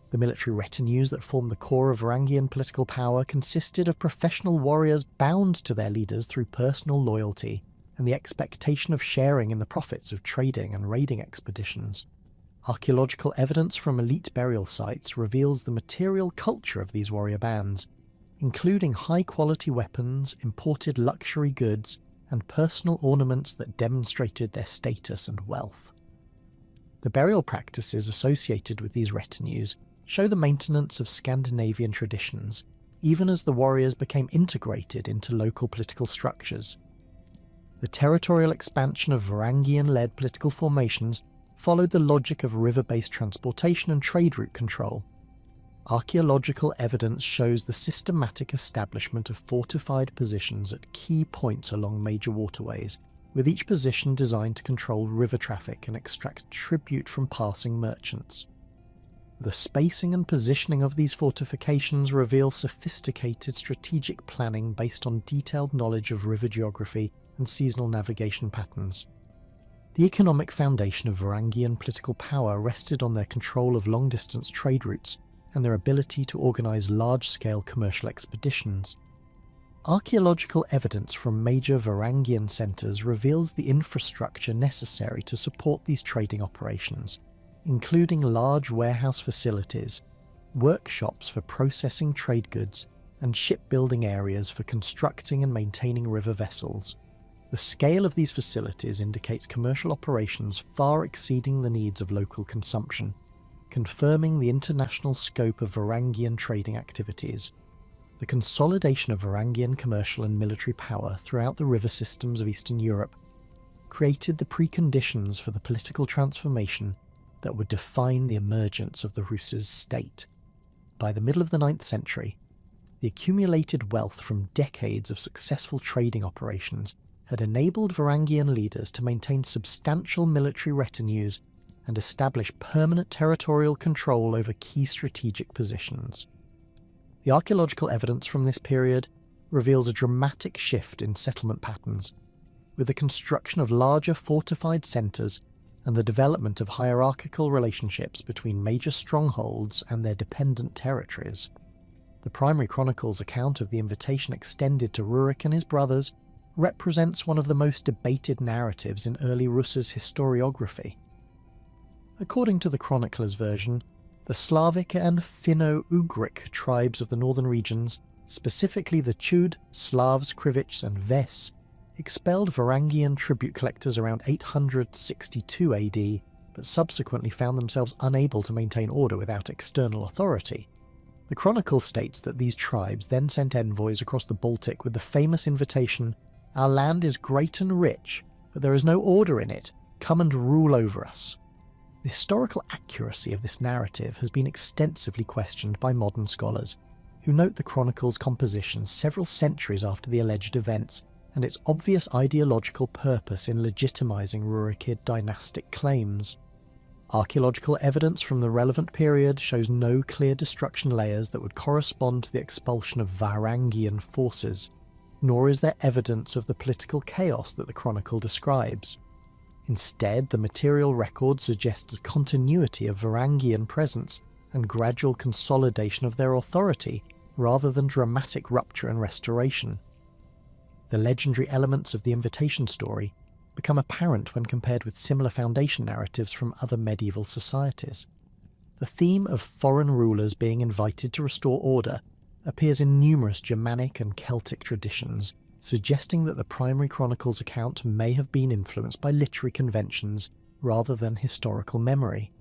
The military retinues that formed the core of Varangian political power consisted of professional warriors bound to their leaders through personal loyalty and the expectation of sharing in the profits of trading and raiding expeditions. Archaeological evidence from elite burial sites reveals the material culture of these warrior bands, including high-quality weapons, imported luxury goods, and personal ornaments that demonstrated their status and wealth. The burial practices associated with these retinues show the maintenance of Scandinavian traditions, even as the warriors became integrated into local political structures. The territorial expansion of Varangian-led political formations followed the logic of river-based transportation and trade route control. Archaeological evidence shows the systematic establishment of fortified positions at key points along major waterways, with each position designed to control river traffic and extract tribute from passing merchants. The spacing and positioning of these fortifications reveal sophisticated strategic planning based on detailed knowledge of river geography and seasonal navigation patterns. The economic foundation of Varangian political power rested on their control of long-distance trade routes and their ability to organise large-scale commercial expeditions. Archaeological evidence from major Varangian centres reveals the infrastructure necessary to support these trading operations, including large warehouse facilities, workshops for processing trade goods, and shipbuilding areas for constructing and maintaining river vessels. The scale of these facilities indicates commercial operations far exceeding the needs of local consumption, confirming the international scope of Varangian trading activities. The consolidation of Varangian commercial and military power throughout the river systems of Eastern Europe created the preconditions for the political transformation that would define the emergence of the Rus' state. By the middle of the 9th century, the accumulated wealth from decades of successful trading operations had enabled Varangian leaders to maintain substantial military retinues and establish permanent territorial control over key strategic positions. The archaeological evidence from this period reveals a dramatic shift in settlement patterns, with the construction of larger fortified centres and the development of hierarchical relationships between major strongholds and their dependent territories. The primary chronicle's account of the invitation extended to Rurik and his brothers represents one of the most debated narratives in early Rus' historiography. According to the chronicler's version, the Slavic and Finno-Ugric tribes of the northern regions, specifically the Chud, Slavs, Krivichs and Ves, expelled Varangian tribute collectors around 862 AD, but subsequently found themselves unable to maintain order without external authority. The chronicle states that these tribes then sent envoys across the Baltic with the famous invitation, "Our land is great and rich, but there is no order in it. Come and rule over us." The historical accuracy of this narrative has been extensively questioned by modern scholars, who note the chronicle's composition several centuries after the alleged events and its obvious ideological purpose in legitimising Rurikid dynastic claims. Archaeological evidence from the relevant period shows no clear destruction layers that would correspond to the expulsion of Varangian forces, nor is there evidence of the political chaos that the chronicle describes. Instead, the material record suggests a continuity of Varangian presence and gradual consolidation of their authority, rather than dramatic rupture and restoration. The legendary elements of the invitation story become apparent when compared with similar foundation narratives from other medieval societies. The theme of foreign rulers being invited to restore order appears in numerous Germanic and Celtic traditions, suggesting that the primary chronicle's account may have been influenced by literary conventions rather than historical memory.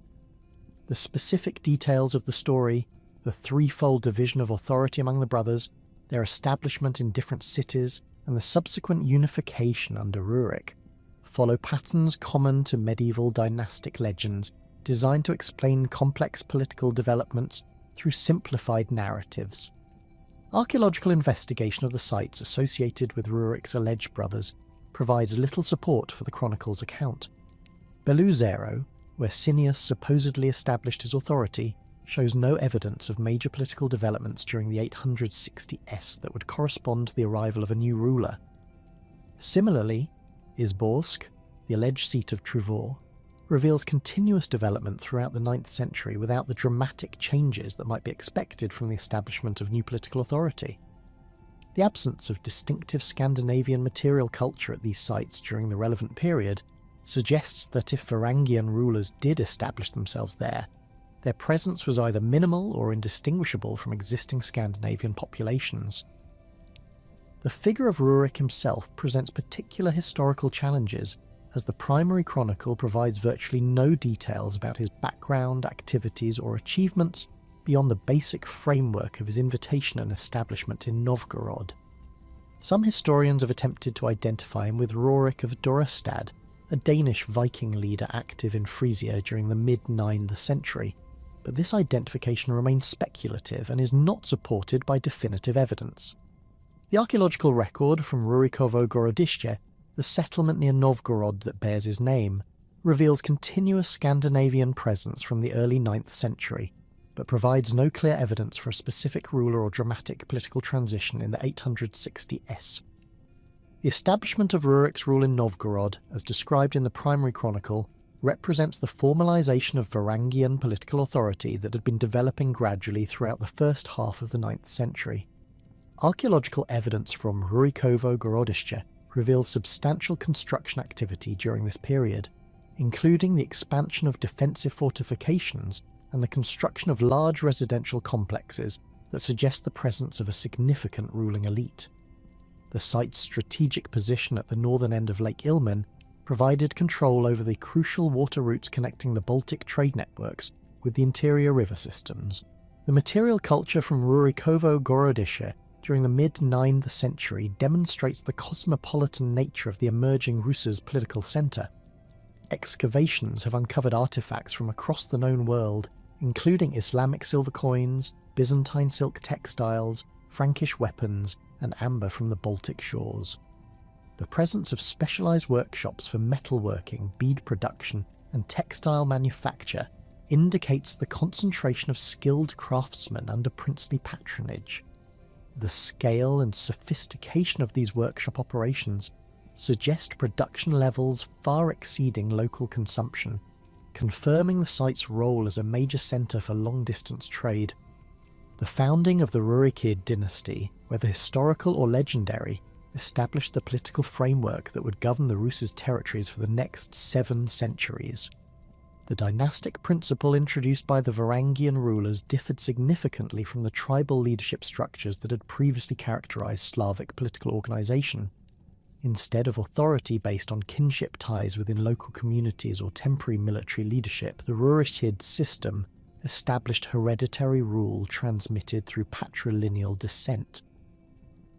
The specific details of the story, the threefold division of authority among the brothers, their establishment in different cities, and the subsequent unification under Rurik, follow patterns common to medieval dynastic legends designed to explain complex political developments through simplified narratives. Archaeological investigation of the sites associated with Rurik's alleged brothers provides little support for the chronicle's account. Beluzero, where Cineas supposedly established his authority, shows no evidence of major political developments during the 860s that would correspond to the arrival of a new ruler. Similarly, Izborsk, the alleged seat of Truvor, reveals continuous development throughout the 9th century without the dramatic changes that might be expected from the establishment of new political authority. The absence of distinctive Scandinavian material culture at these sites during the relevant period suggests that if Varangian rulers did establish themselves there, their presence was either minimal or indistinguishable from existing Scandinavian populations. The figure of Rurik himself presents particular historical challenges, as the primary chronicle provides virtually no details about his background, activities, or achievements beyond the basic framework of his invitation and establishment in Novgorod. Some historians have attempted to identify him with Rorik of Dorestad, a Danish Viking leader active in Frisia during the mid-9th century, but this identification remains speculative and is not supported by definitive evidence. The archaeological record from Rurikovo Gorodishche, the settlement near Novgorod that bears his name, reveals continuous Scandinavian presence from the early 9th century, but provides no clear evidence for a specific ruler or dramatic political transition in the 860s. The establishment of Rurik's rule in Novgorod, as described in the primary chronicle, represents the formalisation of Varangian political authority that had been developing gradually throughout the first half of the 9th century. Archaeological evidence from Rurikovo Gorodishche reveals substantial construction activity during this period, including the expansion of defensive fortifications and the construction of large residential complexes that suggest the presence of a significant ruling elite. The site's strategic position at the northern end of Lake Ilmen provided control over the crucial water routes connecting the Baltic trade networks with the interior river systems. The material culture from Rurikovo Gorodishche during the mid-9th century demonstrates the cosmopolitan nature of the emerging Rus's political centre. Excavations have uncovered artefacts from across the known world, including Islamic silver coins, Byzantine silk textiles, Frankish weapons, and amber from the Baltic shores. The presence of specialised workshops for metalworking, bead production, and textile manufacture indicates the concentration of skilled craftsmen under princely patronage. The scale and sophistication of these workshop operations suggest production levels far exceeding local consumption, confirming the site's role as a major centre for long-distance trade. The founding of the Rurikid dynasty, whether historical or legendary, established the political framework that would govern the Rus's territories for the next 7 centuries. The dynastic principle introduced by the Varangian rulers differed significantly from the tribal leadership structures that had previously characterized Slavic political organization. Instead of authority based on kinship ties within local communities or temporary military leadership, the Rurikid system established hereditary rule transmitted through patrilineal descent.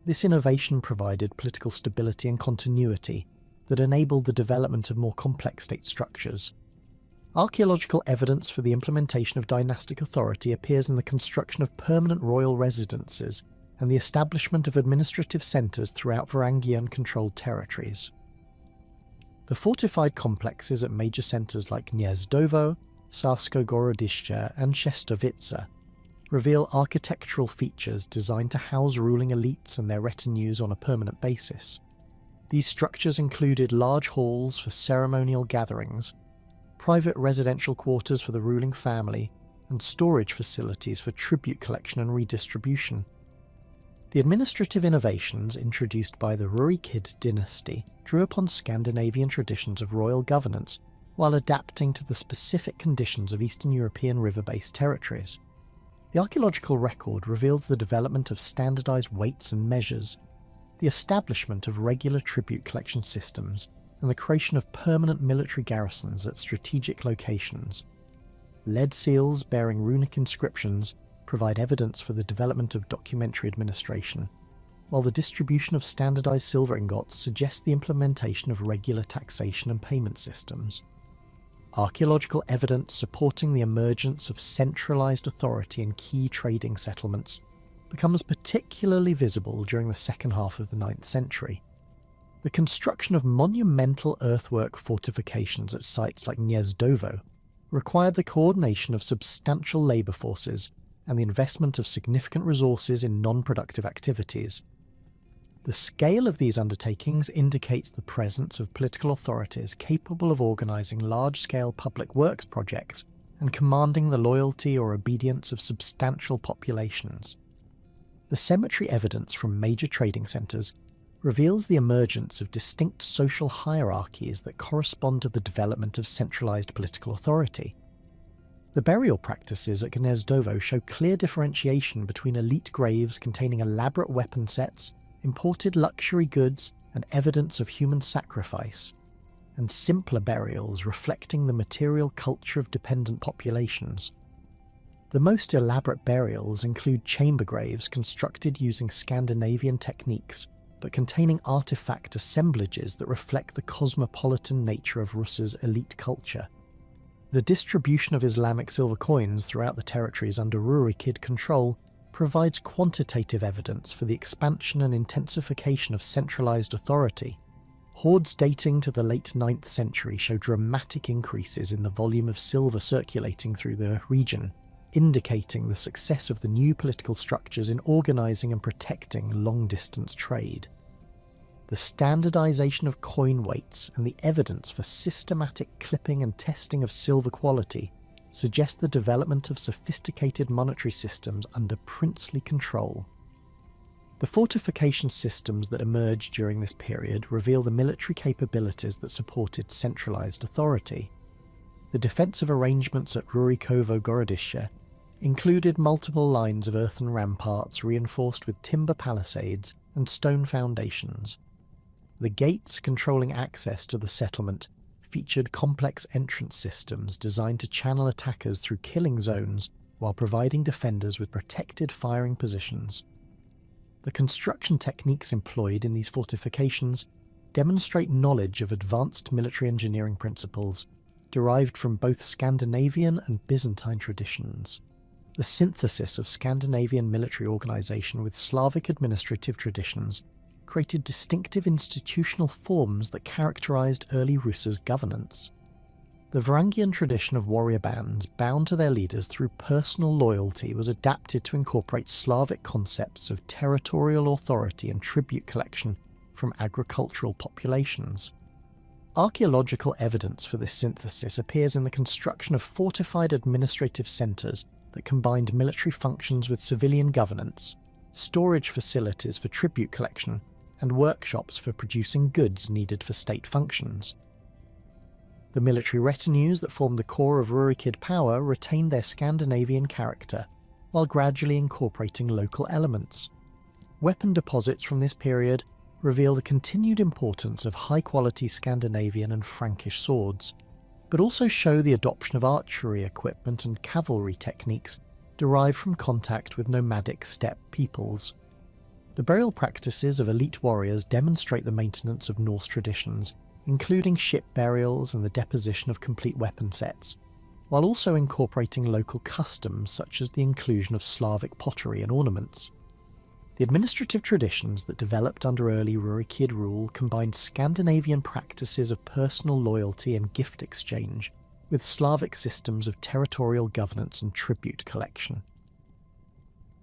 This innovation provided political stability and continuity that enabled the development of more complex state structures. Archaeological evidence for the implementation of dynastic authority appears in the construction of permanent royal residences and the establishment of administrative centres throughout Varangian-controlled territories. The fortified complexes at major centres like Gniezdovo, Sarsko-Gorodishche and Shestovitsa reveal architectural features designed to house ruling elites and their retinues on a permanent basis. These structures included large halls for ceremonial gatherings, private residential quarters for the ruling family, and storage facilities for tribute collection and redistribution. The administrative innovations introduced by the Rurikid dynasty drew upon Scandinavian traditions of royal governance while adapting to the specific conditions of Eastern European river-based territories. The archaeological record reveals the development of standardized weights and measures, the establishment of regular tribute collection systems, and the creation of permanent military garrisons at strategic locations. Lead seals bearing runic inscriptions provide evidence for the development of documentary administration, while the distribution of standardized silver ingots suggests the implementation of regular taxation and payment systems. Archaeological evidence supporting the emergence of centralized authority in key trading settlements becomes particularly visible during the second half of the 9th century. The construction of monumental earthwork fortifications at sites like Gniezdovo required the coordination of substantial labour forces and the investment of significant resources in non-productive activities. The scale of these undertakings indicates the presence of political authorities capable of organising large-scale public works projects and commanding the loyalty or obedience of substantial populations. The cemetery evidence from major trading centres reveals the emergence of distinct social hierarchies that correspond to the development of centralised political authority. The burial practices at Gnezdovo show clear differentiation between elite graves containing elaborate weapon sets, imported luxury goods, and evidence of human sacrifice, and simpler burials reflecting the material culture of dependent populations. The most elaborate burials include chamber graves constructed using Scandinavian techniques, but containing artifact assemblages that reflect the cosmopolitan nature of Rus's elite culture. The distribution of Islamic silver coins throughout the territories under Rurikid control provides quantitative evidence for the expansion and intensification of centralised authority. Hoards dating to the late 9th century show dramatic increases in the volume of silver circulating through the region, indicating the success of the new political structures in organising and protecting long-distance trade. The standardisation of coin weights and the evidence for systematic clipping and testing of silver quality suggest the development of sophisticated monetary systems under princely control. The fortification systems that emerged during this period reveal the military capabilities that supported centralised authority. The defensive arrangements at Rurikovo-Gorodische included multiple lines of earthen ramparts reinforced with timber palisades and stone foundations. The gates controlling access to the settlement featured complex entrance systems designed to channel attackers through killing zones while providing defenders with protected firing positions. The construction techniques employed in these fortifications demonstrate knowledge of advanced military engineering principles derived from both Scandinavian and Byzantine traditions. The synthesis of Scandinavian military organisation with Slavic administrative traditions created distinctive institutional forms that characterised early Rus's governance. The Varangian tradition of warrior bands bound to their leaders through personal loyalty was adapted to incorporate Slavic concepts of territorial authority and tribute collection from agricultural populations. Archaeological evidence for this synthesis appears in the construction of fortified administrative centres that combined military functions with civilian governance, storage facilities for tribute collection, and workshops for producing goods needed for state functions. The military retinues that formed the core of Rurikid power retained their Scandinavian character, while gradually incorporating local elements. Weapon deposits from this period reveal the continued importance of high-quality Scandinavian and Frankish swords, but also show the adoption of archery equipment and cavalry techniques derived from contact with nomadic steppe peoples. The burial practices of elite warriors demonstrate the maintenance of Norse traditions, including ship burials and the deposition of complete weapon sets, while also incorporating local customs such as the inclusion of Slavic pottery and ornaments. The administrative traditions that developed under early Rurikid rule combined Scandinavian practices of personal loyalty and gift exchange with Slavic systems of territorial governance and tribute collection.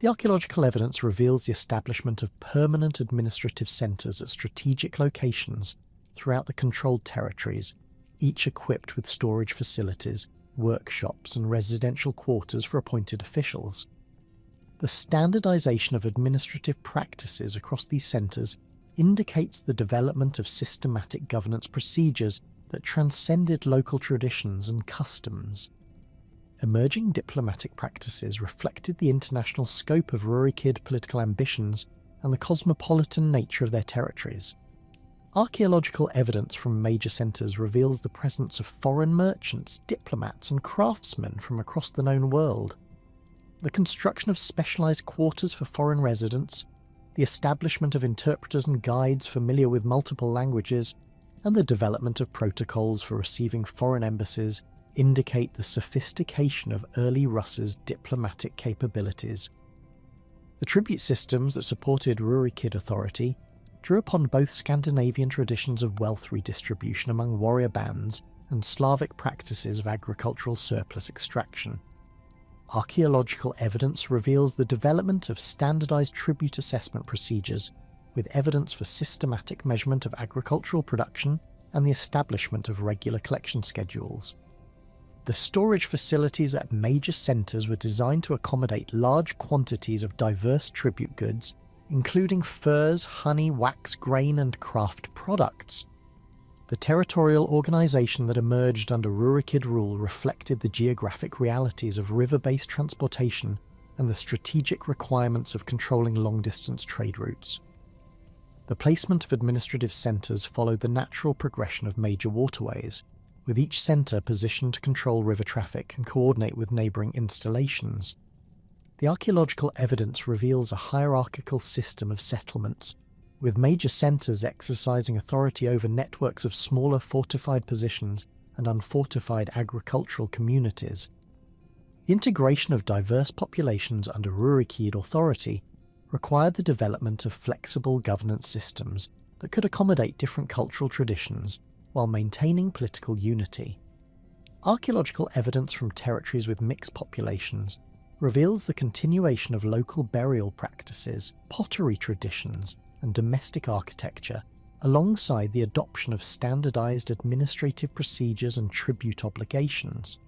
The archaeological evidence reveals the establishment of permanent administrative centres at strategic locations throughout the controlled territories, each equipped with storage facilities, workshops and residential quarters for appointed officials. The standardisation of administrative practices across these centres indicates the development of systematic governance procedures that transcended local traditions and customs. Emerging diplomatic practices reflected the international scope of Rurikid political ambitions and the cosmopolitan nature of their territories. Archaeological evidence from major centres reveals the presence of foreign merchants, diplomats and craftsmen from across the known world. The construction of specialised quarters for foreign residents, the establishment of interpreters and guides familiar with multiple languages, and the development of protocols for receiving foreign embassies indicate the sophistication of early Rus's diplomatic capabilities. The tribute systems that supported Rurikid authority drew upon both Scandinavian traditions of wealth redistribution among warrior bands and Slavic practices of agricultural surplus extraction. Archaeological evidence reveals the development of standardized tribute assessment procedures, with evidence for systematic measurement of agricultural production and the establishment of regular collection schedules. The storage facilities at major centres were designed to accommodate large quantities of diverse tribute goods, including furs, honey, wax, grain, and craft products. The territorial organisation that emerged under Rurikid rule reflected the geographic realities of river-based transportation and the strategic requirements of controlling long-distance trade routes. The placement of administrative centres followed the natural progression of major waterways, with each centre positioned to control river traffic and coordinate with neighbouring installations. The archaeological evidence reveals a hierarchical system of settlements, with major centres exercising authority over networks of smaller fortified positions and unfortified agricultural communities. The integration of diverse populations under Rurikid authority required the development of flexible governance systems that could accommodate different cultural traditions while maintaining political unity. Archaeological evidence from territories with mixed populations reveals the continuation of local burial practices, pottery traditions, and domestic architecture, alongside the adoption of standardized administrative procedures and tribute obligations.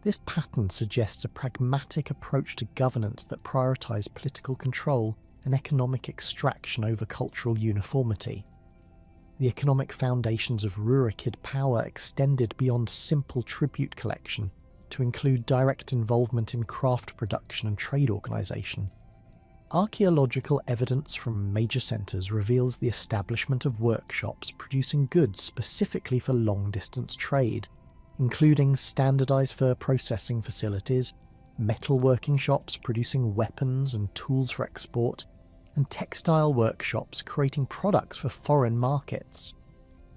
This pattern suggests a pragmatic approach to governance that prioritized political control and economic extraction over cultural uniformity. The economic foundations of Rurikid power extended beyond simple tribute collection to include direct involvement in craft production and trade organisation. Archaeological evidence from major centres reveals the establishment of workshops producing goods specifically for long-distance trade, including standardised fur processing facilities, metalworking shops producing weapons and tools for export, and textile workshops creating products for foreign markets.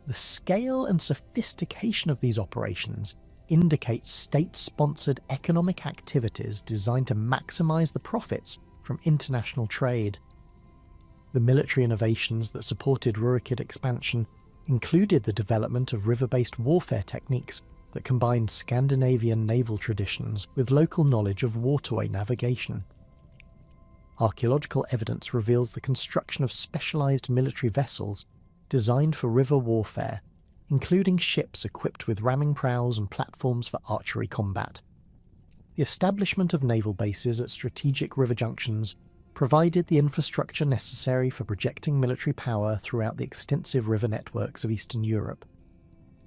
The scale and sophistication of these operations indicates state-sponsored economic activities designed to maximise the profits from international trade. The military innovations that supported Rurikid expansion included the development of river-based warfare techniques that combined Scandinavian naval traditions with local knowledge of waterway navigation. Archaeological evidence reveals the construction of specialised military vessels designed for river warfare, including ships equipped with ramming prows and platforms for archery combat. The establishment of naval bases at strategic river junctions provided the infrastructure necessary for projecting military power throughout the extensive river networks of Eastern Europe.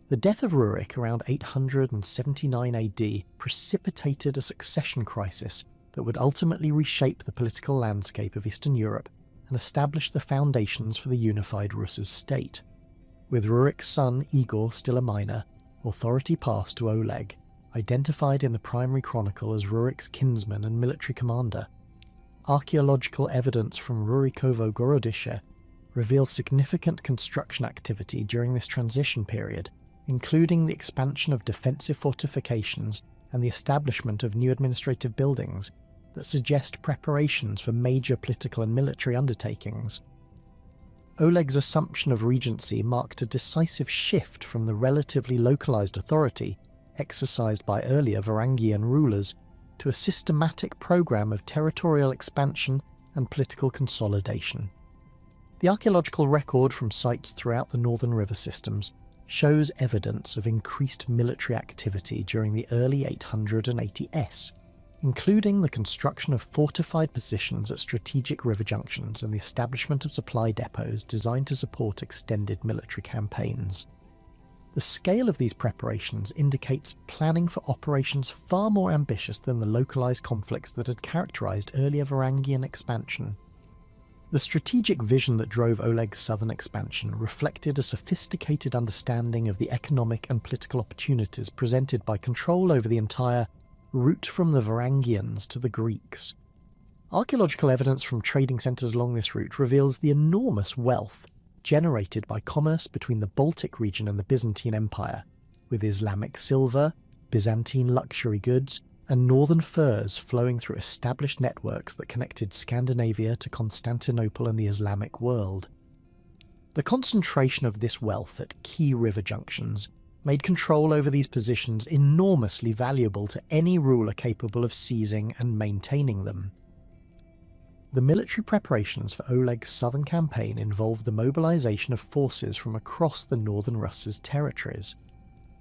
The death of Rurik around 879 AD precipitated a succession crisis that would ultimately reshape the political landscape of Eastern Europe and establish the foundations for the unified Rus' state. With Rurik's son Igor still a minor, authority passed to Oleg, identified in the primary chronicle as Rurik's kinsman and military commander. Archaeological evidence from Rurikovo Gorodische reveals significant construction activity during this transition period, including the expansion of defensive fortifications and the establishment of new administrative buildings that suggest preparations for major political and military undertakings. Oleg's assumption of regency marked a decisive shift from the relatively localised authority exercised by earlier Varangian rulers to a systematic programme of territorial expansion and political consolidation. The archaeological record from sites throughout the northern river systems shows evidence of increased military activity during the early 880s, including the construction of fortified positions at strategic river junctions and the establishment of supply depots designed to support extended military campaigns. The scale of these preparations indicates planning for operations far more ambitious than the localised conflicts that had characterised earlier Varangian expansion. The strategic vision that drove Oleg's southern expansion reflected a sophisticated understanding of the economic and political opportunities presented by control over the entire route from the Varangians to the Greeks. Archaeological evidence from trading centres along this route reveals the enormous wealth generated by commerce between the Baltic region and the Byzantine Empire, with Islamic silver, Byzantine luxury goods, and northern furs flowing through established networks that connected Scandinavia to Constantinople and the Islamic world. The concentration of this wealth at key river junctions made control over these positions enormously valuable to any ruler capable of seizing and maintaining them. The military preparations for Oleg's southern campaign involved the mobilization of forces from across the northern Rus' territories.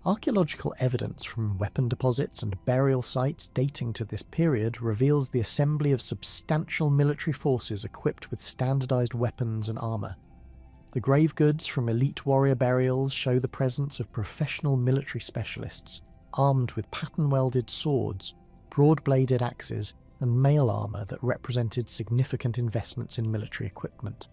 Archaeological evidence from weapon deposits and burial sites dating to this period reveals the assembly of substantial military forces equipped with standardized weapons and armor. The grave goods from elite warrior burials show the presence of professional military specialists, armed with pattern-welded swords, broad-bladed axes, and mail armor that represented significant investments in military equipment.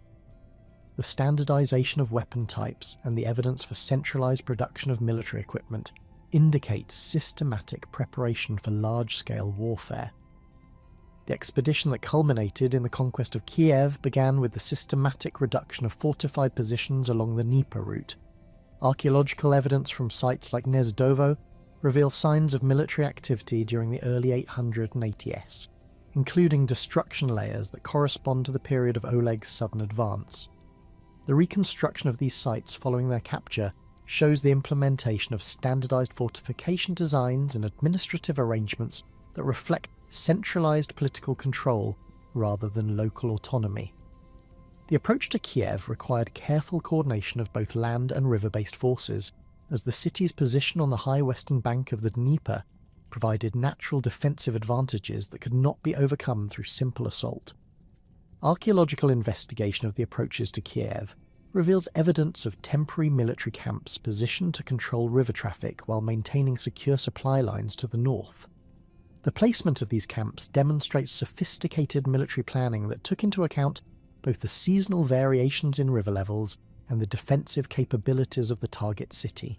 The standardization of weapon types and the evidence for centralized production of military equipment indicate systematic preparation for large-scale warfare. The expedition that culminated in the conquest of Kyiv began with the systematic reduction of fortified positions along the Dnieper route. Archaeological evidence from sites like Gnezdovo reveals signs of military activity during the early 880s, including destruction layers that correspond to the period of Oleg's southern advance. The reconstruction of these sites following their capture shows the implementation of standardized fortification designs and administrative arrangements that reflect centralized political control rather than local autonomy. The approach to Kiev required careful coordination of both land and river-based forces, as the city's position on the high western bank of the Dnieper provided natural defensive advantages that could not be overcome through simple assault. Archaeological investigation of the approaches to Kiev reveals evidence of temporary military camps positioned to control river traffic while maintaining secure supply lines to the north. The placement of these camps demonstrates sophisticated military planning that took into account both the seasonal variations in river levels and the defensive capabilities of the target city.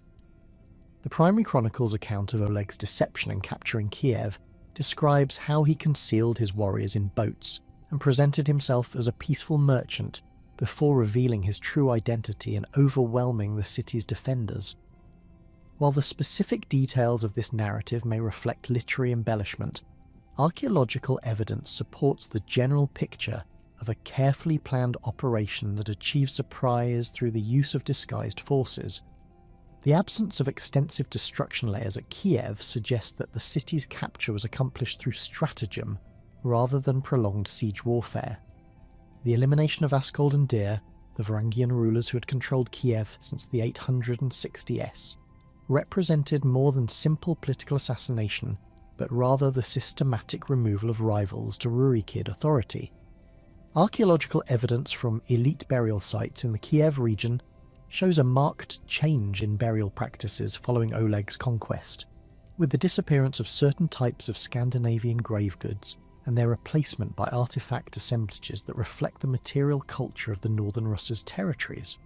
The Primary Chronicle's account of Oleg's deception in capturing Kiev describes how he concealed his warriors in boats and presented himself as a peaceful merchant before revealing his true identity and overwhelming the city's defenders. While the specific details of this narrative may reflect literary embellishment, archaeological evidence supports the general picture of a carefully planned operation that achieves surprise through the use of disguised forces. The absence of extensive destruction layers at Kiev suggests that the city's capture was accomplished through stratagem rather than prolonged siege warfare. The elimination of Askold and Dir, the Varangian rulers who had controlled Kiev since the 860s, represented more than simple political assassination, but rather the systematic removal of rivals to Rurikid authority. Archaeological evidence from elite burial sites in the Kiev region shows a marked change in burial practices following Oleg's conquest, with the disappearance of certain types of Scandinavian grave goods and their replacement by artifact assemblages that reflect the material culture of the northern Rus' territories.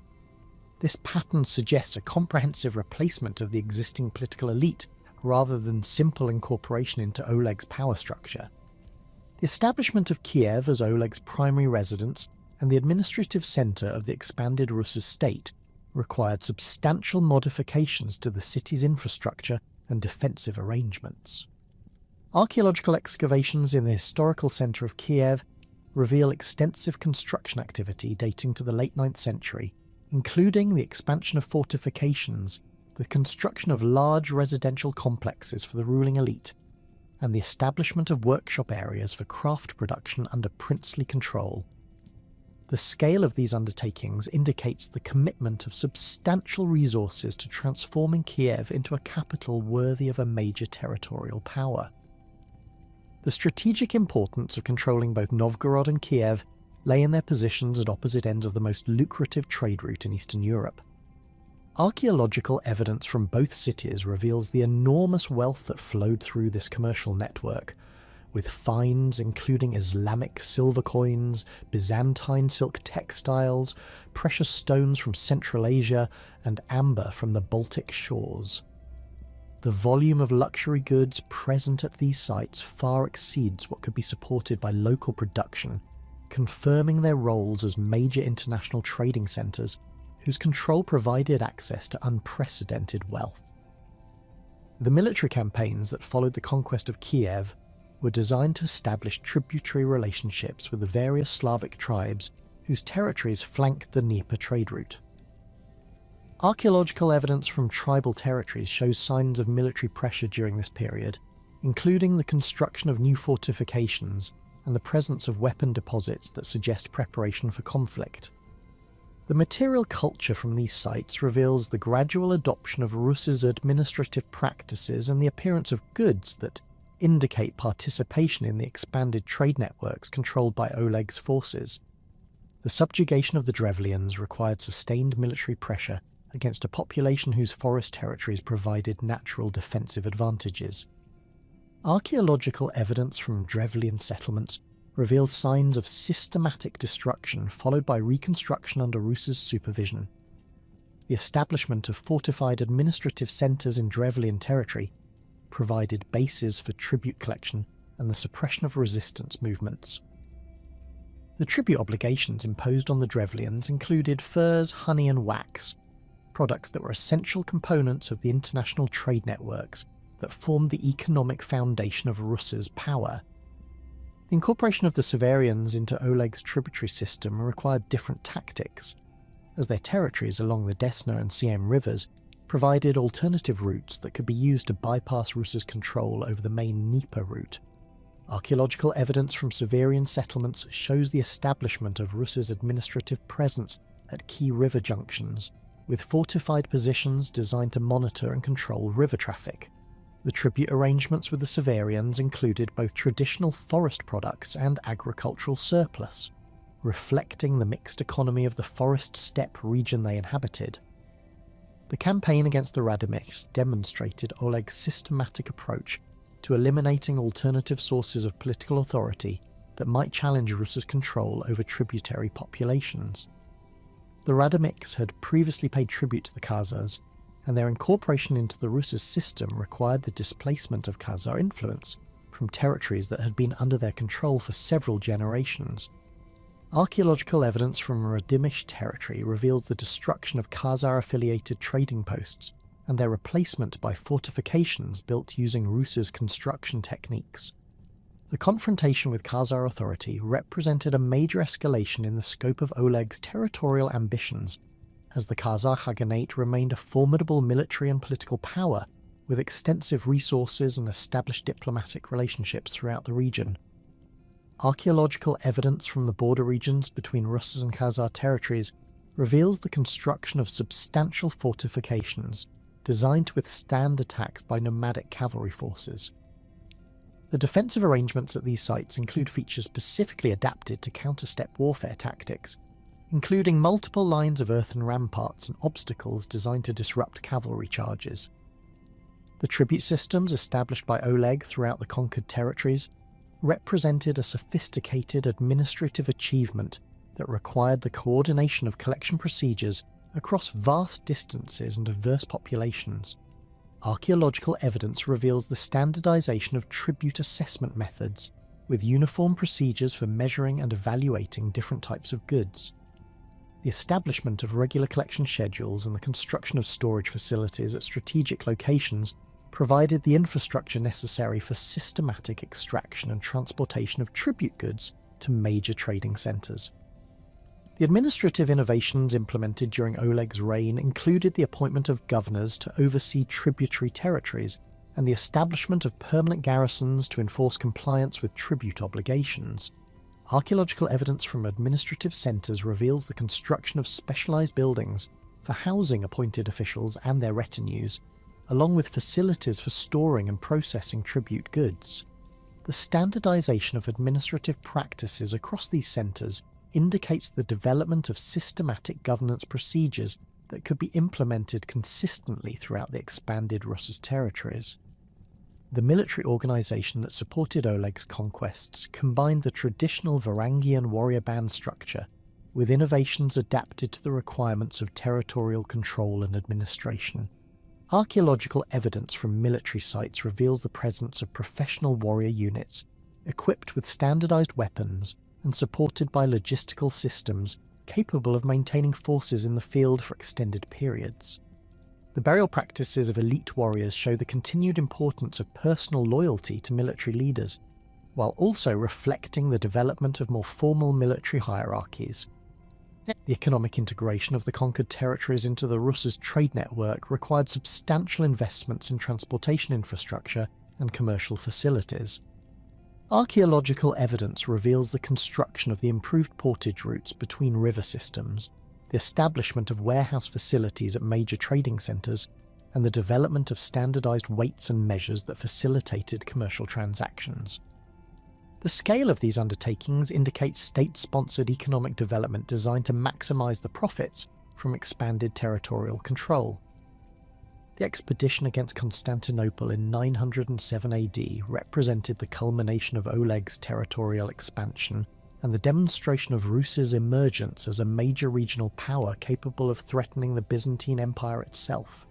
This pattern suggests a comprehensive replacement of the existing political elite rather than simple incorporation into Oleg's power structure. The establishment of Kiev as Oleg's primary residence and the administrative centre of the expanded Rus' state required substantial modifications to the city's infrastructure and defensive arrangements. Archaeological excavations in the historical centre of Kiev reveal extensive construction activity dating to the late 9th century, including the expansion of fortifications, the construction of large residential complexes for the ruling elite, and the establishment of workshop areas for craft production under princely control. The scale of these undertakings indicates the commitment of substantial resources to transforming Kiev into a capital worthy of a major territorial power. The strategic importance of controlling both Novgorod and Kyiv lay in their positions at opposite ends of the most lucrative trade route in Eastern Europe. Archaeological evidence from both cities reveals the enormous wealth that flowed through this commercial network, with finds including Islamic silver coins, Byzantine silk textiles, precious stones from Central Asia, and amber from the Baltic shores. The volume of luxury goods present at these sites far exceeds what could be supported by local production, confirming their roles as major international trading centres whose control provided access to unprecedented wealth. The military campaigns that followed the conquest of Kiev were designed to establish tributary relationships with the various Slavic tribes whose territories flanked the Dnieper trade route. Archaeological evidence from tribal territories shows signs of military pressure during this period, including the construction of new fortifications and the presence of weapon deposits that suggest preparation for conflict. The material culture from these sites reveals the gradual adoption of Rus' administrative practices and the appearance of goods that indicate participation in the expanded trade networks controlled by Oleg's forces. The subjugation of the Drevlians required sustained military pressure against a population whose forest territories provided natural defensive advantages. Archaeological evidence from Drevlian settlements reveals signs of systematic destruction followed by reconstruction under Rus' supervision. The establishment of fortified administrative centres in Drevlian territory provided bases for tribute collection and the suppression of resistance movements. The tribute obligations imposed on the Drevlians included furs, honey and wax, products that were essential components of the international trade networks that formed the economic foundation of Rus' power. The incorporation of the Severians into Oleg's tributary system required different tactics, as their territories along the Desna and Siem rivers provided alternative routes that could be used to bypass Rus' control over the main Dnieper route. Archaeological evidence from Severian settlements shows the establishment of Rus' administrative presence at key river junctions, with fortified positions designed to monitor and control river traffic. The tribute arrangements with the Severians included both traditional forest products and agricultural surplus, reflecting the mixed economy of the forest-steppe region they inhabited. The campaign against the Radomichs demonstrated Oleg's systematic approach to eliminating alternative sources of political authority that might challenge Rus' control over tributary populations. The Radomichs had previously paid tribute to the Khazars, and their incorporation into the Rus' system required the displacement of Khazar influence from territories that had been under their control for several generations. Archaeological evidence from Radomich territory reveals the destruction of Khazar-affiliated trading posts and their replacement by fortifications built using Rus' construction techniques. The confrontation with Khazar authority represented a major escalation in the scope of Oleg's territorial ambitions, as the Khazar Khaganate remained a formidable military and political power with extensive resources and established diplomatic relationships throughout the region. Archaeological evidence from the border regions between Rus' and Khazar territories reveals the construction of substantial fortifications designed to withstand attacks by nomadic cavalry forces. The defensive arrangements at these sites include features specifically adapted to counter-steppe warfare tactics, including multiple lines of earthen ramparts and obstacles designed to disrupt cavalry charges. The tribute systems established by Oleg throughout the conquered territories represented a sophisticated administrative achievement that required the coordination of collection procedures across vast distances and diverse populations. Archaeological evidence reveals the standardization of tribute assessment methods, with uniform procedures for measuring and evaluating different types of goods. The establishment of regular collection schedules and the construction of storage facilities at strategic locations provided the infrastructure necessary for systematic extraction and transportation of tribute goods to major trading centres. The administrative innovations implemented during Oleg's reign included the appointment of governors to oversee tributary territories and the establishment of permanent garrisons to enforce compliance with tribute obligations. Archaeological evidence from administrative centres reveals the construction of specialised buildings for housing appointed officials and their retinues, along with facilities for storing and processing tribute goods. The standardisation of administrative practices across these centres indicates the development of systematic governance procedures that could be implemented consistently throughout the expanded Rus' territories. The military organisation that supported Oleg's conquests combined the traditional Varangian warrior band structure with innovations adapted to the requirements of territorial control and administration. Archaeological evidence from military sites reveals the presence of professional warrior units equipped with standardised weapons and supported by logistical systems capable of maintaining forces in the field for extended periods. The burial practices of elite warriors show the continued importance of personal loyalty to military leaders, while also reflecting the development of more formal military hierarchies. The economic integration of the conquered territories into the Rus' trade network required substantial investments in transportation infrastructure and commercial facilities. Archaeological evidence reveals the construction of the improved portage routes between river systems, the establishment of warehouse facilities at major trading centres, and the development of standardised weights and measures that facilitated commercial transactions. The scale of these undertakings indicates state-sponsored economic development designed to maximise the profits from expanded territorial control. The expedition against Constantinople in 907 AD represented the culmination of Oleg's territorial expansion and the demonstration of Rus' emergence as a major regional power capable of threatening the Byzantine Empire itself.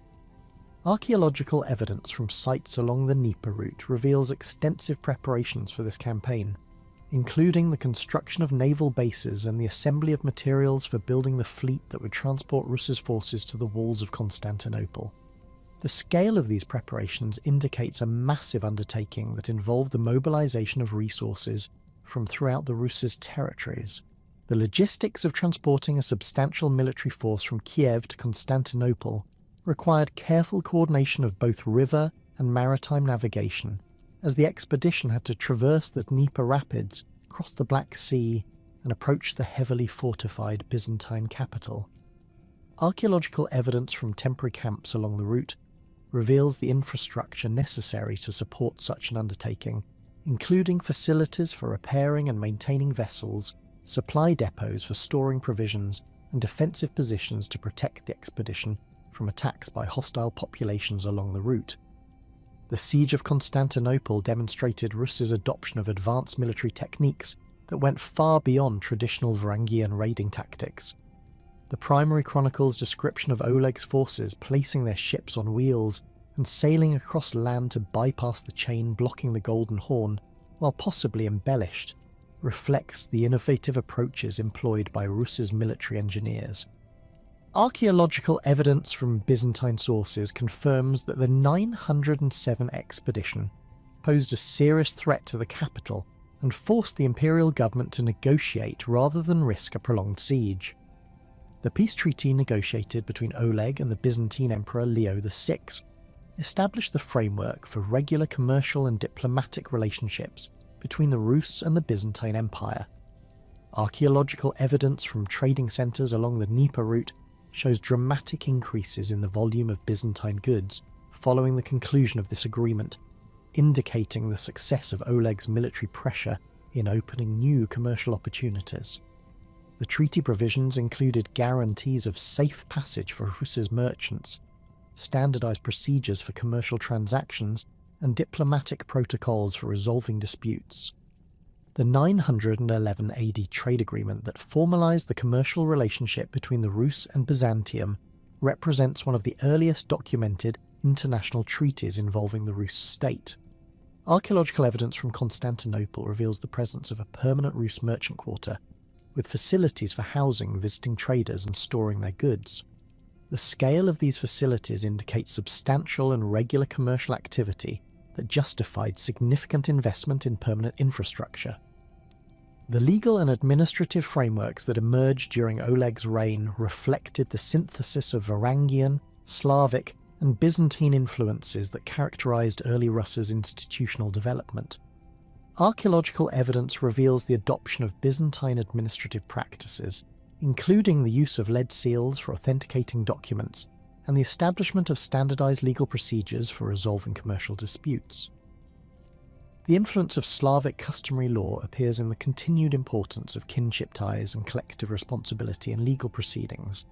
Archaeological evidence from sites along the Dnieper route reveals extensive preparations for this campaign, including the construction of naval bases and the assembly of materials for building the fleet that would transport Rus' forces to the walls of Constantinople. The scale of these preparations indicates a massive undertaking that involved the mobilization of resources from throughout the Rus' territories. The logistics of transporting a substantial military force from Kiev to Constantinople required careful coordination of both river and maritime navigation, as the expedition had to traverse the Dnieper rapids, cross the Black Sea, and approach the heavily fortified Byzantine capital. Archaeological evidence from temporary camps along the route reveals the infrastructure necessary to support such an undertaking, including facilities for repairing and maintaining vessels, supply depots for storing provisions, and defensive positions to protect the expedition from attacks by hostile populations along the route. The siege of Constantinople demonstrated Rus' adoption of advanced military techniques that went far beyond traditional Varangian raiding tactics. The primary chronicle's description of Oleg's forces placing their ships on wheels and sailing across land to bypass the chain blocking the Golden Horn, while possibly embellished, reflects the innovative approaches employed by Rus' military engineers. Archaeological evidence from Byzantine sources confirms that the 907 expedition posed a serious threat to the capital and forced the imperial government to negotiate rather than risk a prolonged siege. The peace treaty negotiated between Oleg and the Byzantine Emperor Leo VI established the framework for regular commercial and diplomatic relationships between the Rus and the Byzantine Empire. Archaeological evidence from trading centres along the Dnieper route shows dramatic increases in the volume of Byzantine goods following the conclusion of this agreement, indicating the success of Oleg's military pressure in opening new commercial opportunities. The treaty provisions included guarantees of safe passage for Rus' merchants, standardised procedures for commercial transactions, and diplomatic protocols for resolving disputes. The 911 AD trade agreement that formalised the commercial relationship between the Rus and Byzantium represents one of the earliest documented international treaties involving the Rus state. Archaeological evidence from Constantinople reveals the presence of a permanent Rus merchant quarter, with facilities for housing visiting traders and storing their goods. The scale of these facilities indicates substantial and regular commercial activity that justified significant investment in permanent infrastructure. The legal and administrative frameworks that emerged during Oleg's reign reflected the synthesis of Varangian, Slavic, and Byzantine influences that characterized early Rus' institutional development. Archaeological evidence reveals the adoption of Byzantine administrative practices, including the use of lead seals for authenticating documents and the establishment of standardized legal procedures for resolving commercial disputes. The influence of Slavic customary law appears in the continued importance of kinship ties and collective responsibility in legal proceedings,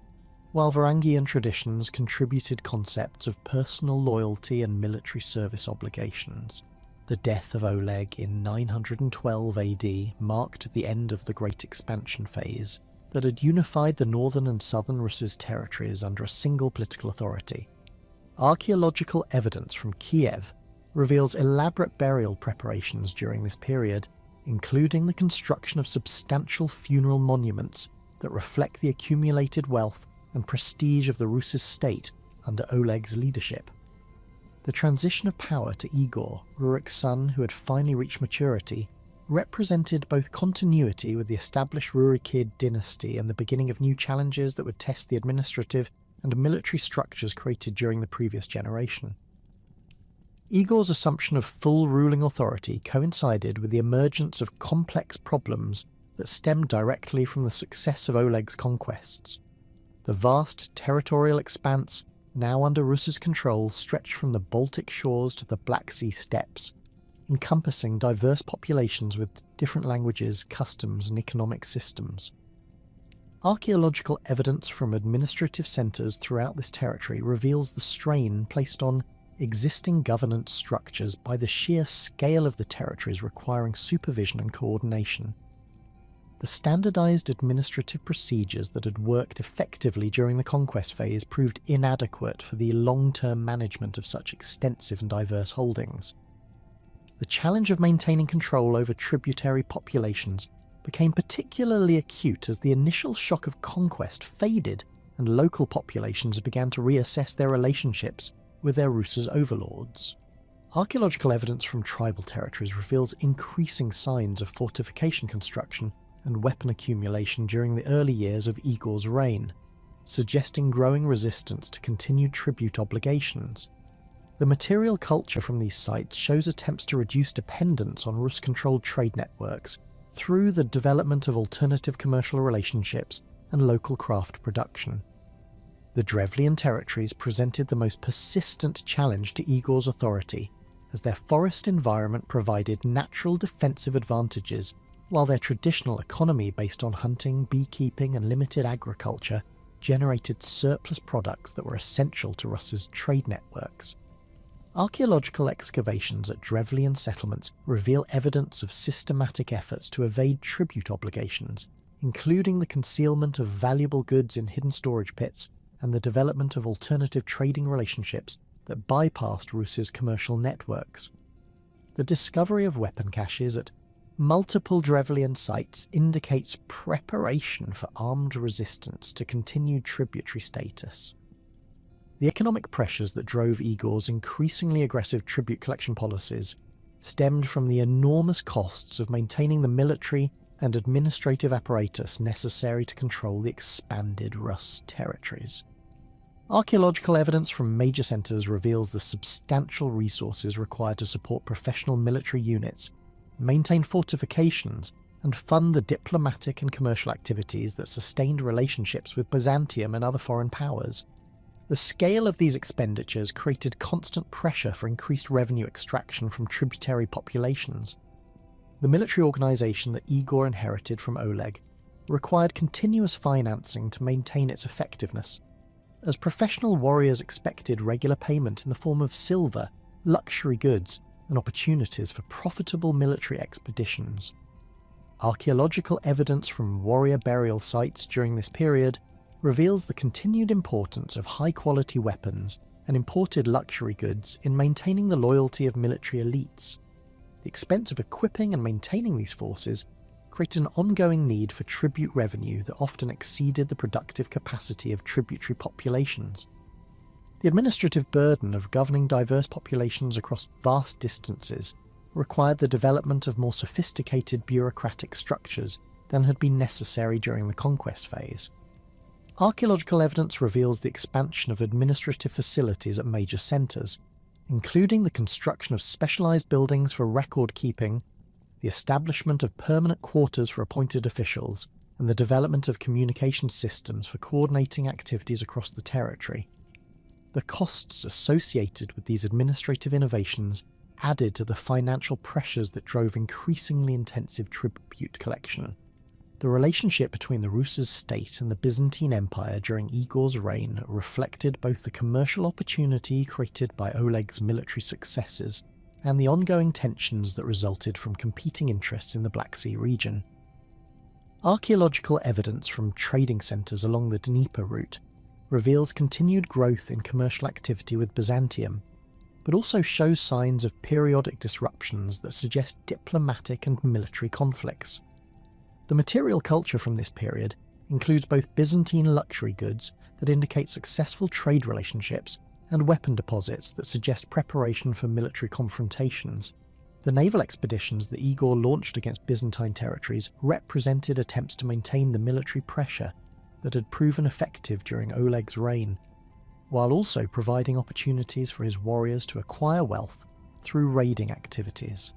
while Varangian traditions contributed concepts of personal loyalty and military service obligations. The death of Oleg in 912 AD marked the end of the Great Expansion phase that had unified the northern and southern Rus' territories under a single political authority. Archaeological evidence from Kiev reveals elaborate burial preparations during this period, including the construction of substantial funeral monuments that reflect the accumulated wealth and prestige of the Rus' state under Oleg's leadership. The transition of power to Igor, Rurik's son who had finally reached maturity, represented both continuity with the established Rurikid dynasty and the beginning of new challenges that would test the administrative and military structures created during the previous generation. Igor's assumption of full ruling authority coincided with the emergence of complex problems that stemmed directly from the success of Oleg's conquests. The vast territorial expanse, now under Rus's control, stretched from the Baltic shores to the Black Sea steppes, encompassing diverse populations with different languages, customs, and economic systems. Archaeological evidence from administrative centres throughout this territory reveals the strain placed on existing governance structures by the sheer scale of the territories requiring supervision and coordination. The standardised administrative procedures that had worked effectively during the conquest phase proved inadequate for the long-term management of such extensive and diverse holdings. The challenge of maintaining control over tributary populations became particularly acute as the initial shock of conquest faded and local populations began to reassess their relationships with their Rus's overlords. Archaeological evidence from tribal territories reveals increasing signs of fortification construction and weapon accumulation during the early years of Igor's reign, suggesting growing resistance to continued tribute obligations. The material culture from these sites shows attempts to reduce dependence on Rus-controlled trade networks through the development of alternative commercial relationships and local craft production. The Drevlian territories presented the most persistent challenge to Igor's authority, as their forest environment provided natural defensive advantages, while their traditional economy based on hunting, beekeeping and limited agriculture generated surplus products that were essential to Rus's trade networks. Archaeological excavations at Drevlian settlements reveal evidence of systematic efforts to evade tribute obligations, including the concealment of valuable goods in hidden storage pits and the development of alternative trading relationships that bypassed Rus's commercial networks. The discovery of weapon caches at multiple Drevlian sites indicates preparation for armed resistance to continued tributary status. The economic pressures that drove Igor's increasingly aggressive tribute collection policies stemmed from the enormous costs of maintaining the military and administrative apparatus necessary to control the expanded Rus territories. Archaeological evidence from major centres reveals the substantial resources required to support professional military units, maintain fortifications, and fund the diplomatic and commercial activities that sustained relationships with Byzantium and other foreign powers. The scale of these expenditures created constant pressure for increased revenue extraction from tributary populations. The military organisation that Igor inherited from Oleg required continuous financing to maintain its effectiveness, as professional warriors expected regular payment in the form of silver, luxury goods, and opportunities for profitable military expeditions. Archaeological evidence from warrior burial sites during this period reveals the continued importance of high-quality weapons and imported luxury goods in maintaining the loyalty of military elites. The expense of equipping and maintaining these forces created an ongoing need for tribute revenue that often exceeded the productive capacity of tributary populations. The administrative burden of governing diverse populations across vast distances required the development of more sophisticated bureaucratic structures than had been necessary during the conquest phase. Archaeological evidence reveals the expansion of administrative facilities at major centres, including the construction of specialised buildings for record keeping, the establishment of permanent quarters for appointed officials, and the development of communication systems for coordinating activities across the territory. The costs associated with these administrative innovations added to the financial pressures that drove increasingly intensive tribute collection. The relationship between the Rus' state and the Byzantine Empire during Igor's reign reflected both the commercial opportunity created by Oleg's military successes and the ongoing tensions that resulted from competing interests in the Black Sea region. Archaeological evidence from trading centres along the Dnieper route reveals continued growth in commercial activity with Byzantium, but also shows signs of periodic disruptions that suggest diplomatic and military conflicts. The material culture from this period includes both Byzantine luxury goods that indicate successful trade relationships and weapon deposits that suggest preparation for military confrontations. The naval expeditions that Igor launched against Byzantine territories represented attempts to maintain the military pressure that had proven effective during Oleg's reign, while also providing opportunities for his warriors to acquire wealth through raiding activities.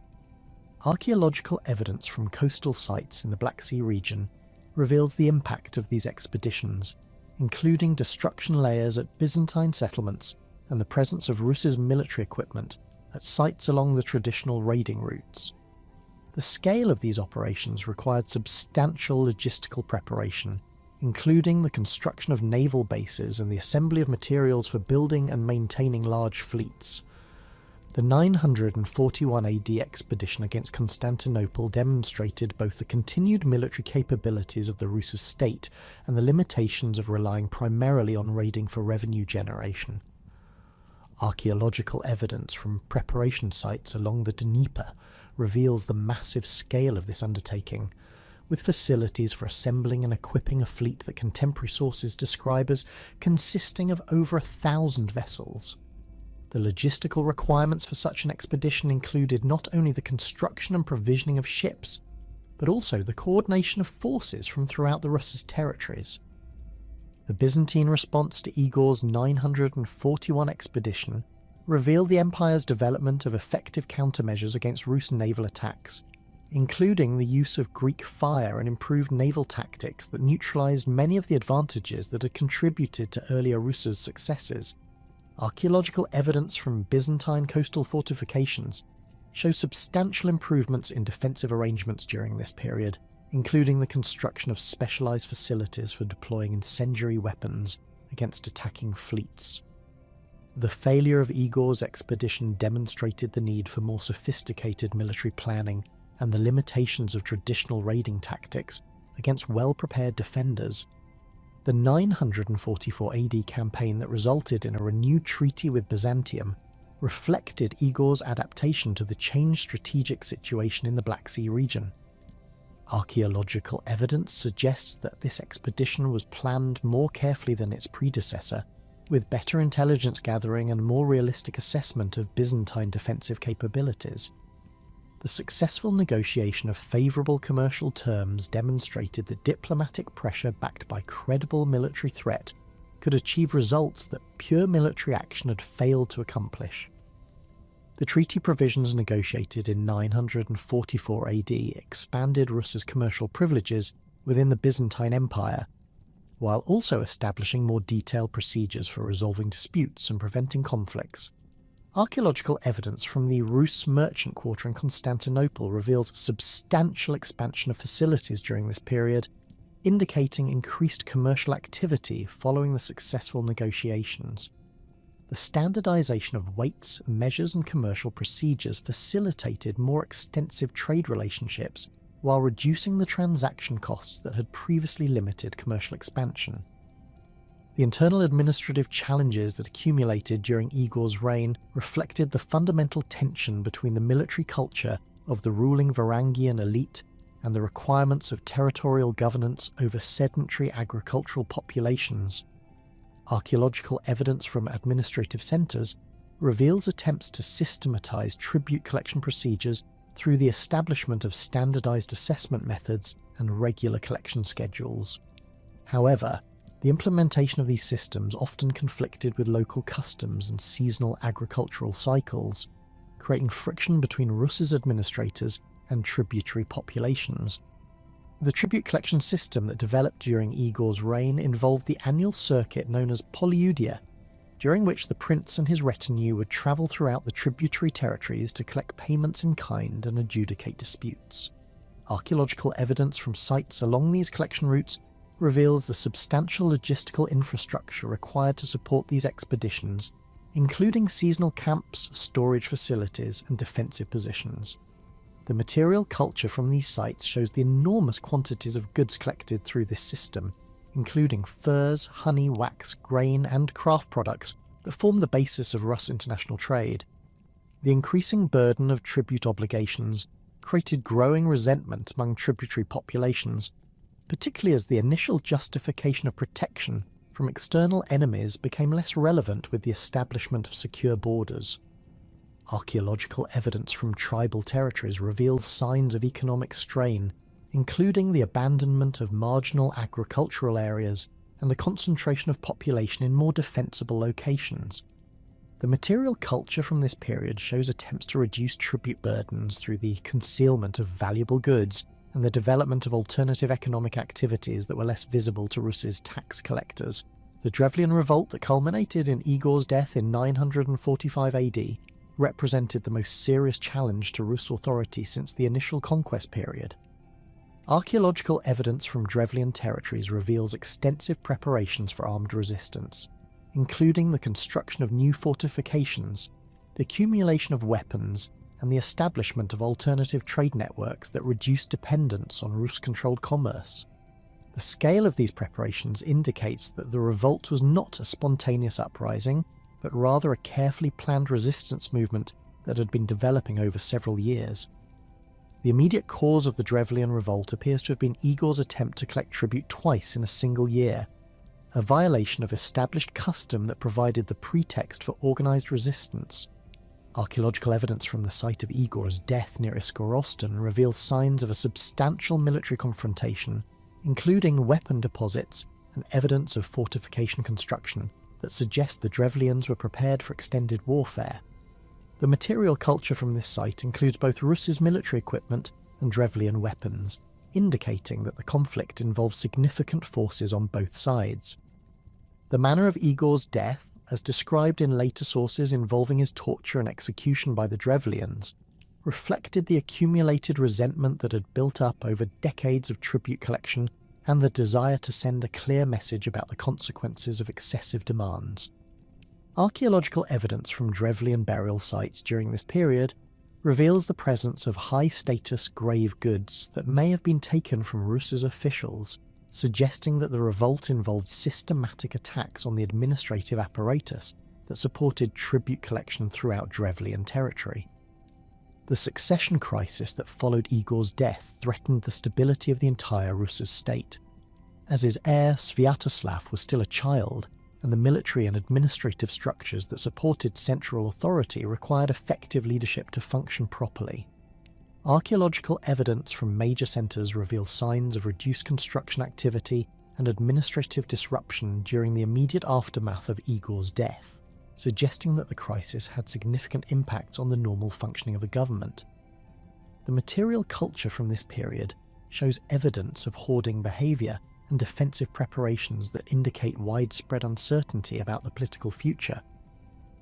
Archaeological evidence from coastal sites in the Black Sea region reveals the impact of these expeditions, including destruction layers at Byzantine settlements and the presence of Rus's military equipment at sites along the traditional raiding routes. The scale of these operations required substantial logistical preparation, including the construction of naval bases and the assembly of materials for building and maintaining large fleets. The 941 AD expedition against Constantinople demonstrated both the continued military capabilities of the Rus state and the limitations of relying primarily on raiding for revenue generation. Archaeological evidence from preparation sites along the Dnieper reveals the massive scale of this undertaking, with facilities for assembling and equipping a fleet that contemporary sources describe as consisting of over 1,000 vessels. The logistical requirements for such an expedition included not only the construction and provisioning of ships, but also the coordination of forces from throughout the Rus' territories. The Byzantine response to Igor's 941 expedition revealed the empire's development of effective countermeasures against Rus naval attacks, including the use of Greek fire and improved naval tactics that neutralized many of the advantages that had contributed to earlier Rus' successes. Archaeological evidence from Byzantine coastal fortifications shows substantial improvements in defensive arrangements during this period, including the construction of specialized facilities for deploying incendiary weapons against attacking fleets. The failure of Igor's expedition demonstrated the need for more sophisticated military planning and the limitations of traditional raiding tactics against well-prepared defenders. The 944 AD campaign that resulted in a renewed treaty with Byzantium reflected Igor's adaptation to the changed strategic situation in the Black Sea region. Archaeological evidence suggests that this expedition was planned more carefully than its predecessor, with better intelligence gathering and more realistic assessment of Byzantine defensive capabilities. The successful negotiation of favourable commercial terms demonstrated that diplomatic pressure backed by credible military threat could achieve results that pure military action had failed to accomplish. The treaty provisions negotiated in 944 AD expanded Rus's commercial privileges within the Byzantine Empire, while also establishing more detailed procedures for resolving disputes and preventing conflicts. Archaeological evidence from the Rus merchant quarter in Constantinople reveals substantial expansion of facilities during this period, indicating increased commercial activity following the successful negotiations. The standardization of weights, measures and commercial procedures facilitated more extensive trade relationships while reducing the transaction costs that had previously limited commercial expansion. The internal administrative challenges that accumulated during Igor's reign reflected the fundamental tension between the military culture of the ruling Varangian elite and the requirements of territorial governance over sedentary agricultural populations. Archaeological evidence from administrative centres reveals attempts to systematize tribute collection procedures through the establishment of standardized assessment methods and regular collection schedules. However, the implementation of these systems often conflicted with local customs and seasonal agricultural cycles, creating friction between Rus's administrators and tributary populations. The tribute collection system that developed during Igor's reign involved the annual circuit known as Polyudia, during which the prince and his retinue would travel throughout the tributary territories to collect payments in kind and adjudicate disputes. Archaeological evidence from sites along these collection routes reveals the substantial logistical infrastructure required to support these expeditions, including seasonal camps, storage facilities, and defensive positions. The material culture from these sites shows the enormous quantities of goods collected through this system, including furs, honey, wax, grain, and craft products that form the basis of Rus international trade. The increasing burden of tribute obligations created growing resentment among tributary populations, particularly as the initial justification of protection from external enemies became less relevant with the establishment of secure borders. Archaeological evidence from tribal territories reveals signs of economic strain, including the abandonment of marginal agricultural areas and the concentration of population in more defensible locations. The material culture from this period shows attempts to reduce tribute burdens through the concealment of valuable goods and the development of alternative economic activities that were less visible to Rus's tax collectors. The Drevlian revolt that culminated in Igor's death in 945 AD represented the most serious challenge to Rus authority since the initial conquest period. Archaeological evidence from Drevlian territories reveals extensive preparations for armed resistance, including the construction of new fortifications, the accumulation of weapons, and the establishment of alternative trade networks that reduce dependence on Rus-controlled commerce. The scale of these preparations indicates that the revolt was not a spontaneous uprising, but rather a carefully planned resistance movement that had been developing over several years. The immediate cause of the Drevlian revolt appears to have been Igor's attempt to collect tribute twice in a single year, a violation of established custom that provided the pretext for organised resistance. Archaeological evidence from the site of Igor's death near Iskorostan reveals signs of a substantial military confrontation, including weapon deposits and evidence of fortification construction that suggest the Drevlians were prepared for extended warfare. The material culture from this site includes both Rus's military equipment and Drevlian weapons, indicating that the conflict involves significant forces on both sides. The manner of Igor's death, as described in later sources involving his torture and execution by the Drevlians, reflected the accumulated resentment that had built up over decades of tribute collection and the desire to send a clear message about the consequences of excessive demands. Archaeological evidence from Drevlian burial sites during this period reveals the presence of high-status grave goods that may have been taken from Rus's officials, suggesting that the revolt involved systematic attacks on the administrative apparatus that supported tribute collection throughout Drevlian territory. The succession crisis that followed Igor's death threatened the stability of the entire Rus' state. As his heir Sviatoslav was still a child, and the military and administrative structures that supported central authority required effective leadership to function properly. Archaeological evidence from major centres reveals signs of reduced construction activity and administrative disruption during the immediate aftermath of Igor's death, suggesting that the crisis had significant impacts on the normal functioning of the government. The material culture from this period shows evidence of hoarding behaviour and defensive preparations that indicate widespread uncertainty about the political future.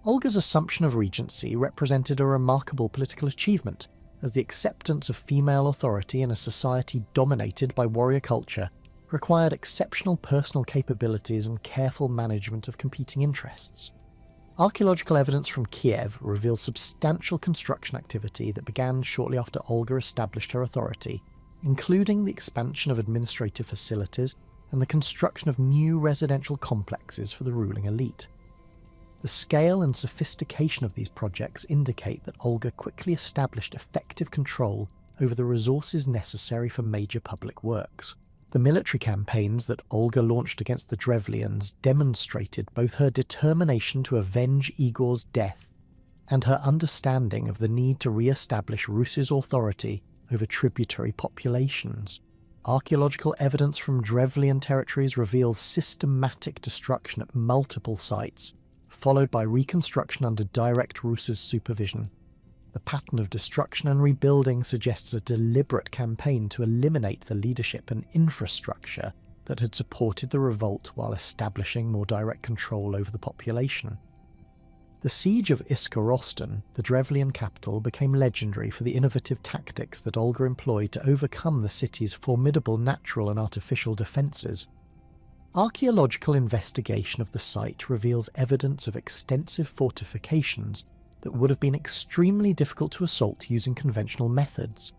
Olga's assumption of regency represented a remarkable political achievement, as the acceptance of female authority in a society dominated by warrior culture required exceptional personal capabilities and careful management of competing interests. Archaeological evidence from Kyiv reveals substantial construction activity that began shortly after Olga established her authority, including the expansion of administrative facilities and the construction of new residential complexes for the ruling elite. The scale and sophistication of these projects indicate that Olga quickly established effective control over the resources necessary for major public works. The military campaigns that Olga launched against the Drevlians demonstrated both her determination to avenge Igor's death and her understanding of the need to re-establish Rus's authority over tributary populations. Archaeological evidence from Drevlian territories reveals systematic destruction at multiple sites, followed by reconstruction under direct Rus's supervision. The pattern of destruction and rebuilding suggests a deliberate campaign to eliminate the leadership and infrastructure that had supported the revolt while establishing more direct control over the population. The siege of Iskorostan, the Drevlian capital, became legendary for the innovative tactics that Olga employed to overcome the city's formidable natural and artificial defences. Archaeological investigation of the site reveals evidence of extensive fortifications that would have been extremely difficult to assault using conventional methods.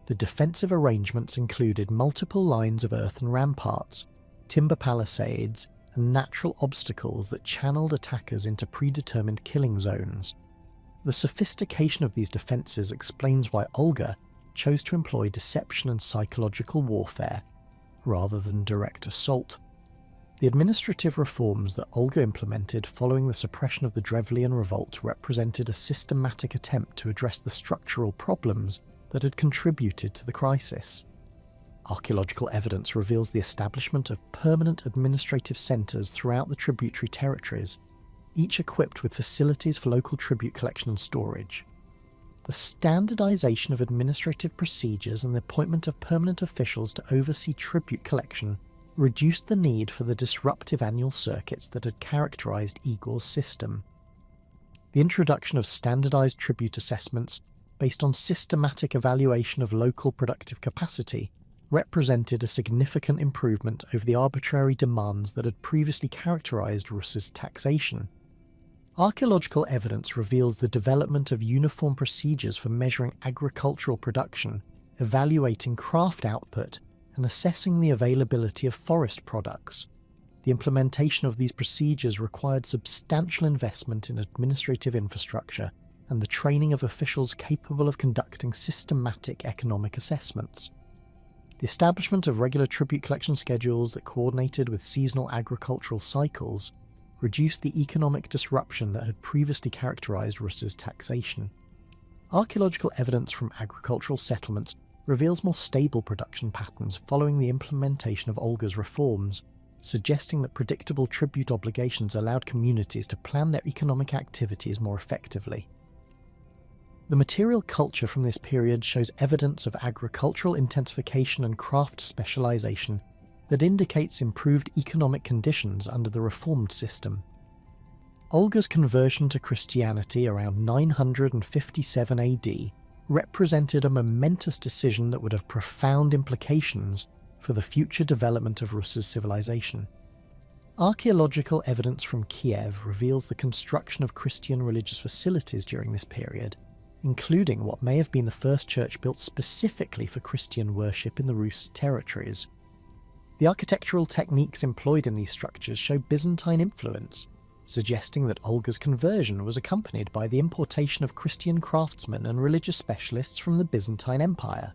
The defensive arrangements included multiple lines of earthen ramparts, timber palisades, and natural obstacles that channeled attackers into predetermined killing zones. The sophistication of these defences explains why Olga chose to employ deception and psychological warfare rather than direct assault. The administrative reforms that Olga implemented following the suppression of the Drevlian revolt represented a systematic attempt to address the structural problems that had contributed to the crisis. Archaeological evidence reveals the establishment of permanent administrative centres throughout the tributary territories, each equipped with facilities for local tribute collection and storage. The standardisation of administrative procedures and the appointment of permanent officials to oversee tribute collection reduced the need for the disruptive annual circuits that had characterised Igor's system. The introduction of standardised tribute assessments based on systematic evaluation of local productive capacity represented a significant improvement over the arbitrary demands that had previously characterised Rus's taxation. Archaeological evidence reveals the development of uniform procedures for measuring agricultural production, evaluating craft output, and assessing the availability of forest products. The implementation of these procedures required substantial investment in administrative infrastructure and the training of officials capable of conducting systematic economic assessments. The establishment of regular tribute collection schedules that coordinated with seasonal agricultural cycles reduced the economic disruption that had previously characterised Rus's taxation. Archaeological evidence from agricultural settlements reveals more stable production patterns following the implementation of Olga's reforms, suggesting that predictable tribute obligations allowed communities to plan their economic activities more effectively. The material culture from this period shows evidence of agricultural intensification and craft specialisation that indicates improved economic conditions under the reformed system. Olga's conversion to Christianity around 957 AD represented a momentous decision that would have profound implications for the future development of Rus's civilization. Archaeological evidence from Kyiv reveals the construction of Christian religious facilities during this period, including what may have been the first church built specifically for Christian worship in the Rus territories. The architectural techniques employed in these structures show Byzantine influence, suggesting that Olga's conversion was accompanied by the importation of Christian craftsmen and religious specialists from the Byzantine Empire.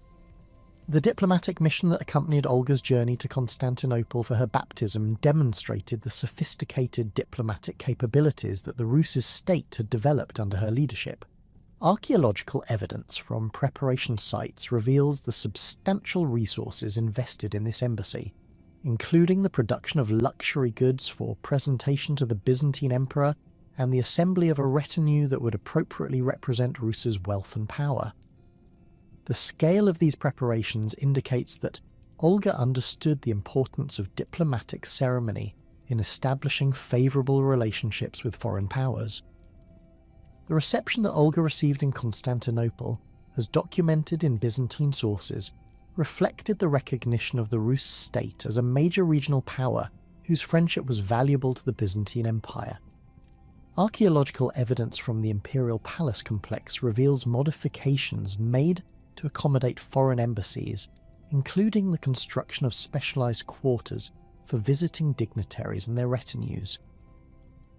The diplomatic mission that accompanied Olga's journey to Constantinople for her baptism demonstrated the sophisticated diplomatic capabilities that the Rus' state had developed under her leadership. Archaeological evidence from preparation sites reveals the substantial resources invested in this embassy, including the production of luxury goods for presentation to the Byzantine emperor and the assembly of a retinue that would appropriately represent Rus's wealth and power. The scale of these preparations indicates that Olga understood the importance of diplomatic ceremony in establishing favourable relationships with foreign powers. The reception that Olga received in Constantinople, as documented in Byzantine sources, reflected the recognition of the Rus state as a major regional power whose friendship was valuable to the Byzantine Empire. Archaeological evidence from the imperial palace complex reveals modifications made to accommodate foreign embassies, including the construction of specialised quarters for visiting dignitaries and their retinues.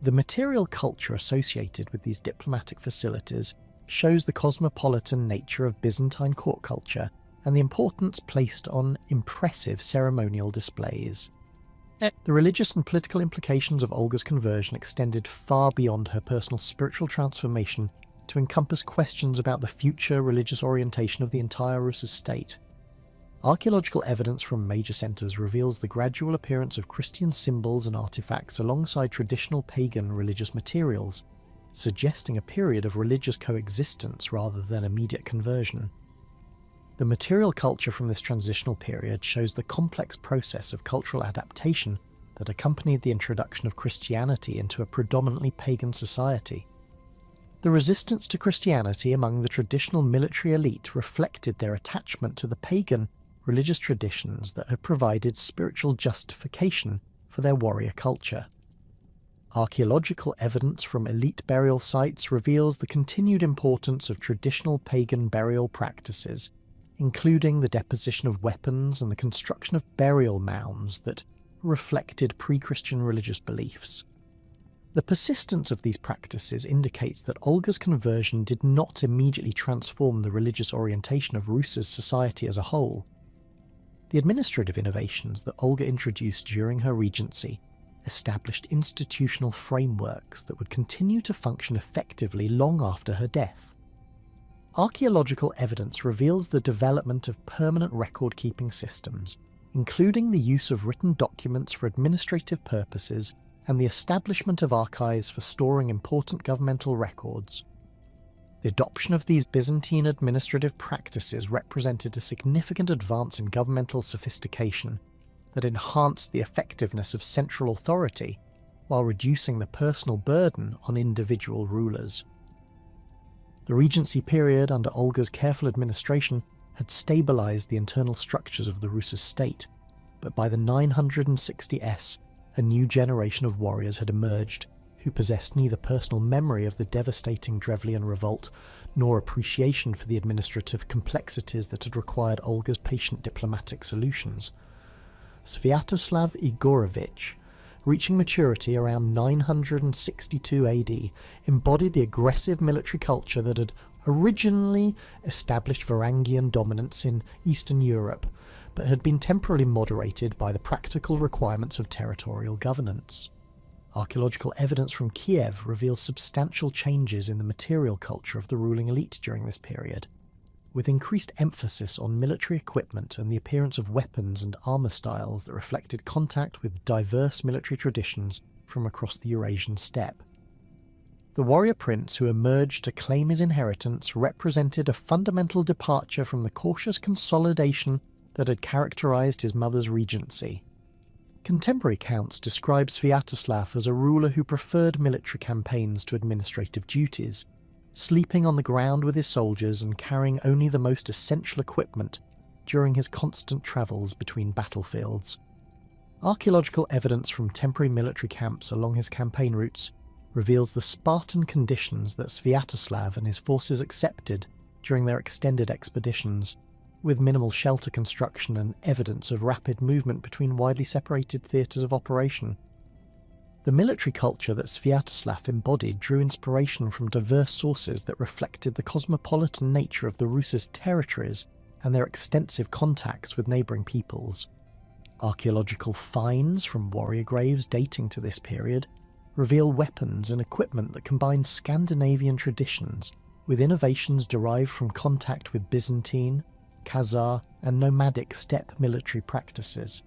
The material culture associated with these diplomatic facilities shows the cosmopolitan nature of Byzantine court culture and the importance placed on impressive ceremonial displays. The religious and political implications of Olga's conversion extended far beyond her personal spiritual transformation to encompass questions about the future religious orientation of the entire Rus state. Archaeological evidence from major centres reveals the gradual appearance of Christian symbols and artefacts alongside traditional pagan religious materials, suggesting a period of religious coexistence rather than immediate conversion. The material culture from this transitional period shows the complex process of cultural adaptation that accompanied the introduction of Christianity into a predominantly pagan society. The resistance to Christianity among the traditional military elite reflected their attachment to the pagan religious traditions that had provided spiritual justification for their warrior culture. Archaeological evidence from elite burial sites reveals the continued importance of traditional pagan burial practices, including the deposition of weapons and the construction of burial mounds that reflected pre-Christian religious beliefs. The persistence of these practices indicates that Olga's conversion did not immediately transform the religious orientation of Rus's society as a whole. The administrative innovations that Olga introduced during her regency established institutional frameworks that would continue to function effectively long after her death. Archaeological evidence reveals the development of permanent record-keeping systems, including the use of written documents for administrative purposes and the establishment of archives for storing important governmental records. The adoption of these Byzantine administrative practices represented a significant advance in governmental sophistication that enhanced the effectiveness of central authority while reducing the personal burden on individual rulers. The regency period under Olga's careful administration had stabilised the internal structures of the Rus' state, but by the 960s, a new generation of warriors had emerged who possessed neither personal memory of the devastating Drevlian revolt nor appreciation for the administrative complexities that had required Olga's patient diplomatic solutions. Sviatoslav Igorovich, reaching maturity around 962 AD, embodied the aggressive military culture that had originally established Varangian dominance in Eastern Europe, but had been temporarily moderated by the practical requirements of territorial governance. Archaeological evidence from Kiev reveals substantial changes in the material culture of the ruling elite during this period, with increased emphasis on military equipment and the appearance of weapons and armour styles that reflected contact with diverse military traditions from across the Eurasian steppe. The warrior prince who emerged to claim his inheritance represented a fundamental departure from the cautious consolidation that had characterised his mother's regency. Contemporary accounts describe Sviatoslav as a ruler who preferred military campaigns to administrative duties, sleeping on the ground with his soldiers and carrying only the most essential equipment during his constant travels between battlefields. Archaeological evidence from temporary military camps along his campaign routes reveals the Spartan conditions that Sviatoslav and his forces accepted during their extended expeditions, with minimal shelter construction and evidence of rapid movement between widely separated theatres of operation. The military culture that Sviatoslav embodied drew inspiration from diverse sources that reflected the cosmopolitan nature of the Rus' territories and their extensive contacts with neighbouring peoples. Archaeological finds from warrior graves dating to this period reveal weapons and equipment that combine Scandinavian traditions with innovations derived from contact with Byzantine, Khazar and nomadic steppe military practices.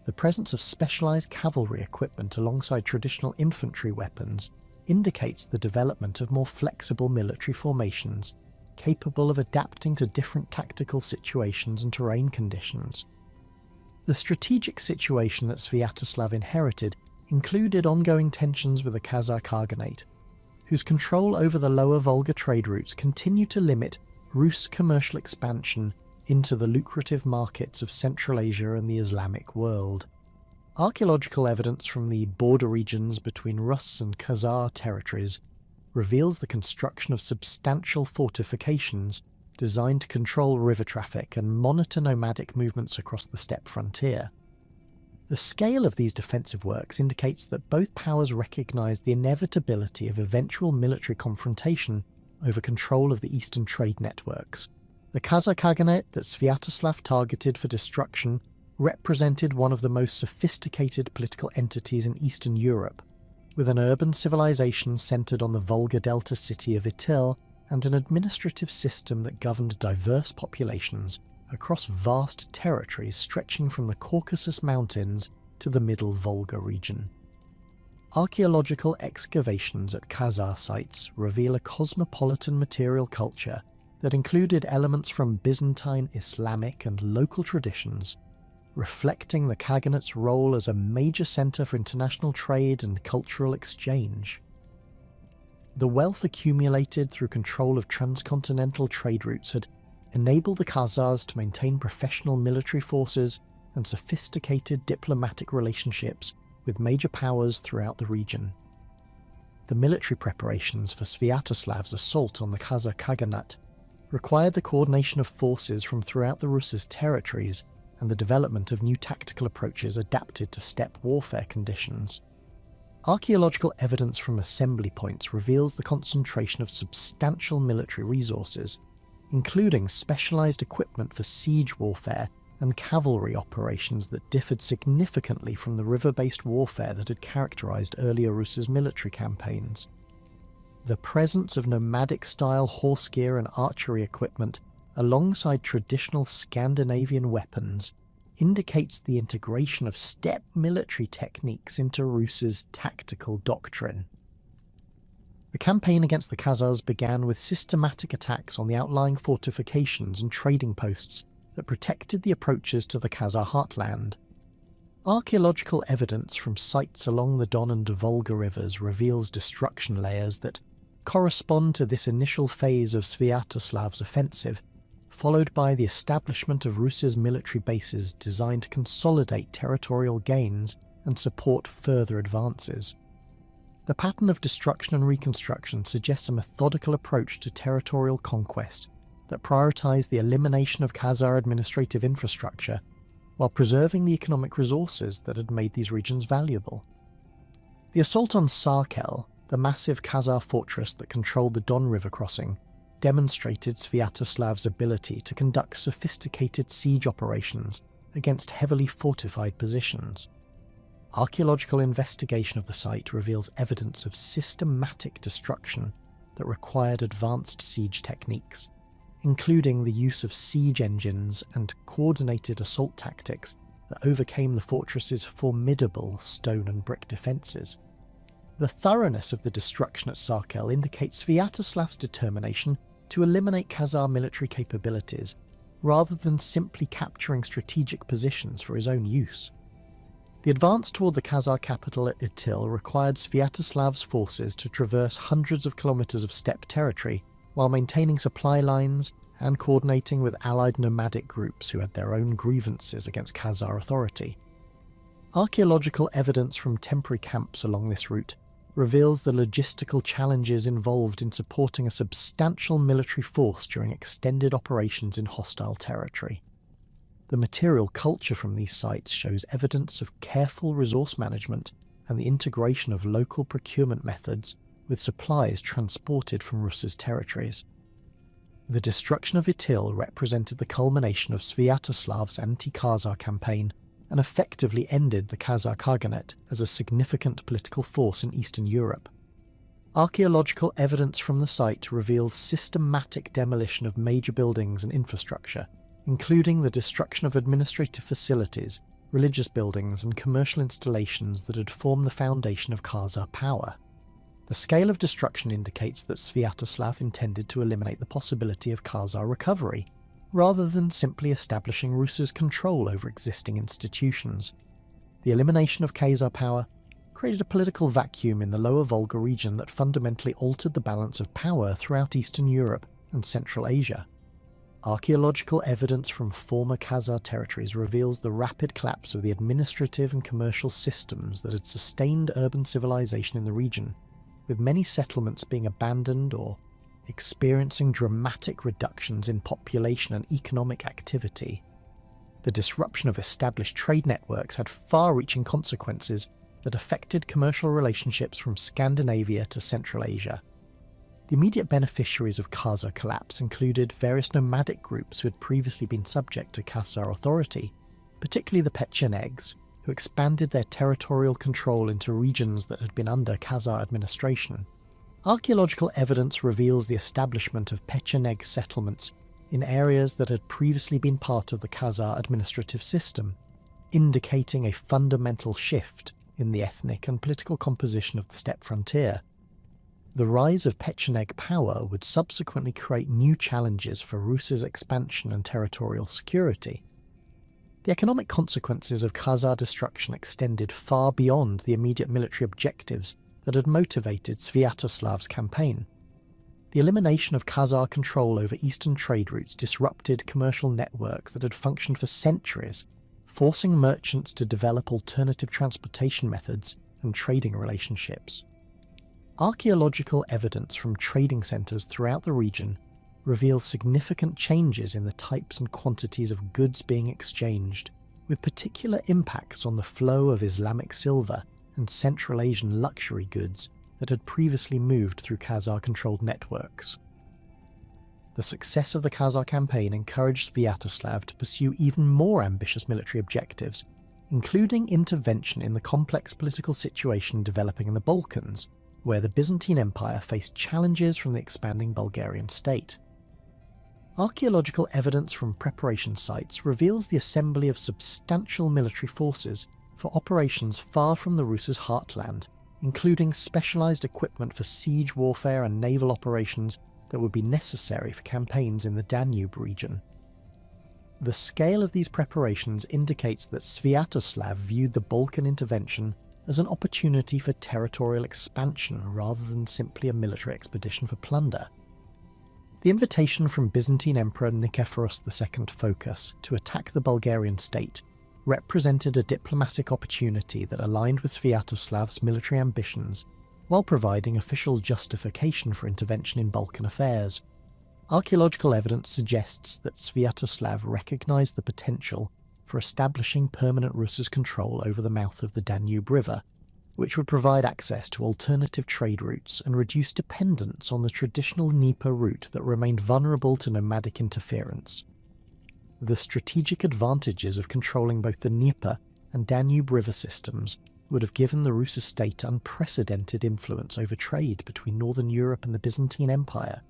The presence of specialised cavalry equipment alongside traditional infantry weapons indicates the development of more flexible military formations, capable of adapting to different tactical situations and terrain conditions. The strategic situation that Sviatoslav inherited included ongoing tensions with the Khazar Khaganate, whose control over the lower Volga trade routes continued to limit Rus commercial expansion into the lucrative markets of Central Asia and the Islamic world. Archaeological evidence from the border regions between Rus and Khazar territories reveals the construction of substantial fortifications designed to control river traffic and monitor nomadic movements across the steppe frontier. The scale of these defensive works indicates that both powers recognised the inevitability of eventual military confrontation over control of the eastern trade networks. The Khazar Khaganate that Sviatoslav targeted for destruction represented one of the most sophisticated political entities in Eastern Europe, with an urban civilization centred on the Volga Delta city of Itil and an administrative system that governed diverse populations across vast territories stretching from the Caucasus Mountains to the Middle Volga region. Archaeological excavations at Khazar sites reveal a cosmopolitan material culture that included elements from Byzantine, Islamic and local traditions, reflecting the Khaganate's role as a major centre for international trade and cultural exchange. The wealth accumulated through control of transcontinental trade routes had enabled the Khazars to maintain professional military forces and sophisticated diplomatic relationships with major powers throughout the region. The military preparations for Sviatoslav's assault on the Khazar Khaganate required the coordination of forces from throughout the Rus' territories and the development of new tactical approaches adapted to steppe warfare conditions. Archaeological evidence from assembly points reveals the concentration of substantial military resources, including specialised equipment for siege warfare and cavalry operations that differed significantly from the river-based warfare that had characterized earlier Rus's military campaigns. The presence of nomadic-style horse gear and archery equipment alongside traditional Scandinavian weapons indicates the integration of steppe military techniques into Rus's tactical doctrine. The campaign against the Khazars began with systematic attacks on the outlying fortifications and trading posts that protected the approaches to the Khazar heartland. Archaeological evidence from sites along the Don and Volga rivers reveals destruction layers that correspond to this initial phase of Sviatoslav's offensive, followed by the establishment of Rus's military bases designed to consolidate territorial gains and support further advances. The pattern of destruction and reconstruction suggests a methodical approach to territorial conquest that prioritised the elimination of Khazar administrative infrastructure while preserving the economic resources that had made these regions valuable. The assault on Sarkel, the massive Khazar fortress that controlled the Don River crossing, demonstrated Sviatoslav's ability to conduct sophisticated siege operations against heavily fortified positions. Archaeological investigation of the site reveals evidence of systematic destruction that required advanced siege techniques, including the use of siege engines and coordinated assault tactics that overcame the fortress's formidable stone and brick defences. The thoroughness of the destruction at Sarkel indicates Sviatoslav's determination to eliminate Khazar military capabilities rather than simply capturing strategic positions for his own use. The advance toward the Khazar capital at Itil required Sviatoslav's forces to traverse hundreds of kilometres of steppe territory while maintaining supply lines and coordinating with allied nomadic groups who had their own grievances against Khazar authority. Archaeological evidence from temporary camps along this route reveals the logistical challenges involved in supporting a substantial military force during extended operations in hostile territory. The material culture from these sites shows evidence of careful resource management and the integration of local procurement methods with supplies transported from Rus's territories. The destruction of Itil represented the culmination of Sviatoslav's anti-Khazar campaign and effectively ended the Khazar Khaganate as a significant political force in Eastern Europe. Archaeological evidence from the site reveals systematic demolition of major buildings and infrastructure, including the destruction of administrative facilities, religious buildings and commercial installations that had formed the foundation of Khazar power. The scale of destruction indicates that Sviatoslav intended to eliminate the possibility of Khazar recovery, rather than simply establishing Rus's control over existing institutions. The elimination of Khazar power created a political vacuum in the lower Volga region that fundamentally altered the balance of power throughout Eastern Europe and Central Asia. Archaeological evidence from former Khazar territories reveals the rapid collapse of the administrative and commercial systems that had sustained urban civilization in the region, with many settlements being abandoned or experiencing dramatic reductions in population and economic activity. The disruption of established trade networks had far-reaching consequences that affected commercial relationships from Scandinavia to Central Asia. The immediate beneficiaries of Khazar collapse included various nomadic groups who had previously been subject to Khazar authority, particularly the Pechenegs, who expanded their territorial control into regions that had been under Khazar administration. Archaeological evidence reveals the establishment of Pecheneg settlements in areas that had previously been part of the Khazar administrative system, indicating a fundamental shift in the ethnic and political composition of the steppe frontier. The rise of Pecheneg power would subsequently create new challenges for Rus's expansion and territorial security. The economic consequences of Khazar destruction extended far beyond the immediate military objectives that had motivated Sviatoslav's campaign. The elimination of Khazar control over eastern trade routes disrupted commercial networks that had functioned for centuries, forcing merchants to develop alternative transportation methods and trading relationships. Archaeological evidence from trading centres throughout the region reveals significant changes in the types and quantities of goods being exchanged, with particular impacts on the flow of Islamic silver and Central Asian luxury goods that had previously moved through Khazar-controlled networks. The success of the Khazar campaign encouraged Sviatoslav to pursue even more ambitious military objectives, including intervention in the complex political situation developing in the Balkans, where the Byzantine Empire faced challenges from the expanding Bulgarian state. Archaeological evidence from preparation sites reveals the assembly of substantial military forces for operations far from the Rus' heartland, including specialised equipment for siege warfare and naval operations that would be necessary for campaigns in the Danube region. The scale of these preparations indicates that Sviatoslav viewed the Balkan intervention as an opportunity for territorial expansion rather than simply a military expedition for plunder. The invitation from Byzantine Emperor Nicephorus II Phocas to attack the Bulgarian state represented a diplomatic opportunity that aligned with Sviatoslav's military ambitions, while providing official justification for intervention in Balkan affairs. Archaeological evidence suggests that Sviatoslav recognised the potential for establishing permanent Rus' control over the mouth of the Danube River, which would provide access to alternative trade routes and reduce dependence on the traditional Dnieper route that remained vulnerable to nomadic interference. The strategic advantages of controlling both the Dnieper and Danube river systems would have given the Rus state unprecedented influence over trade between Northern Europe and the Byzantine Empire.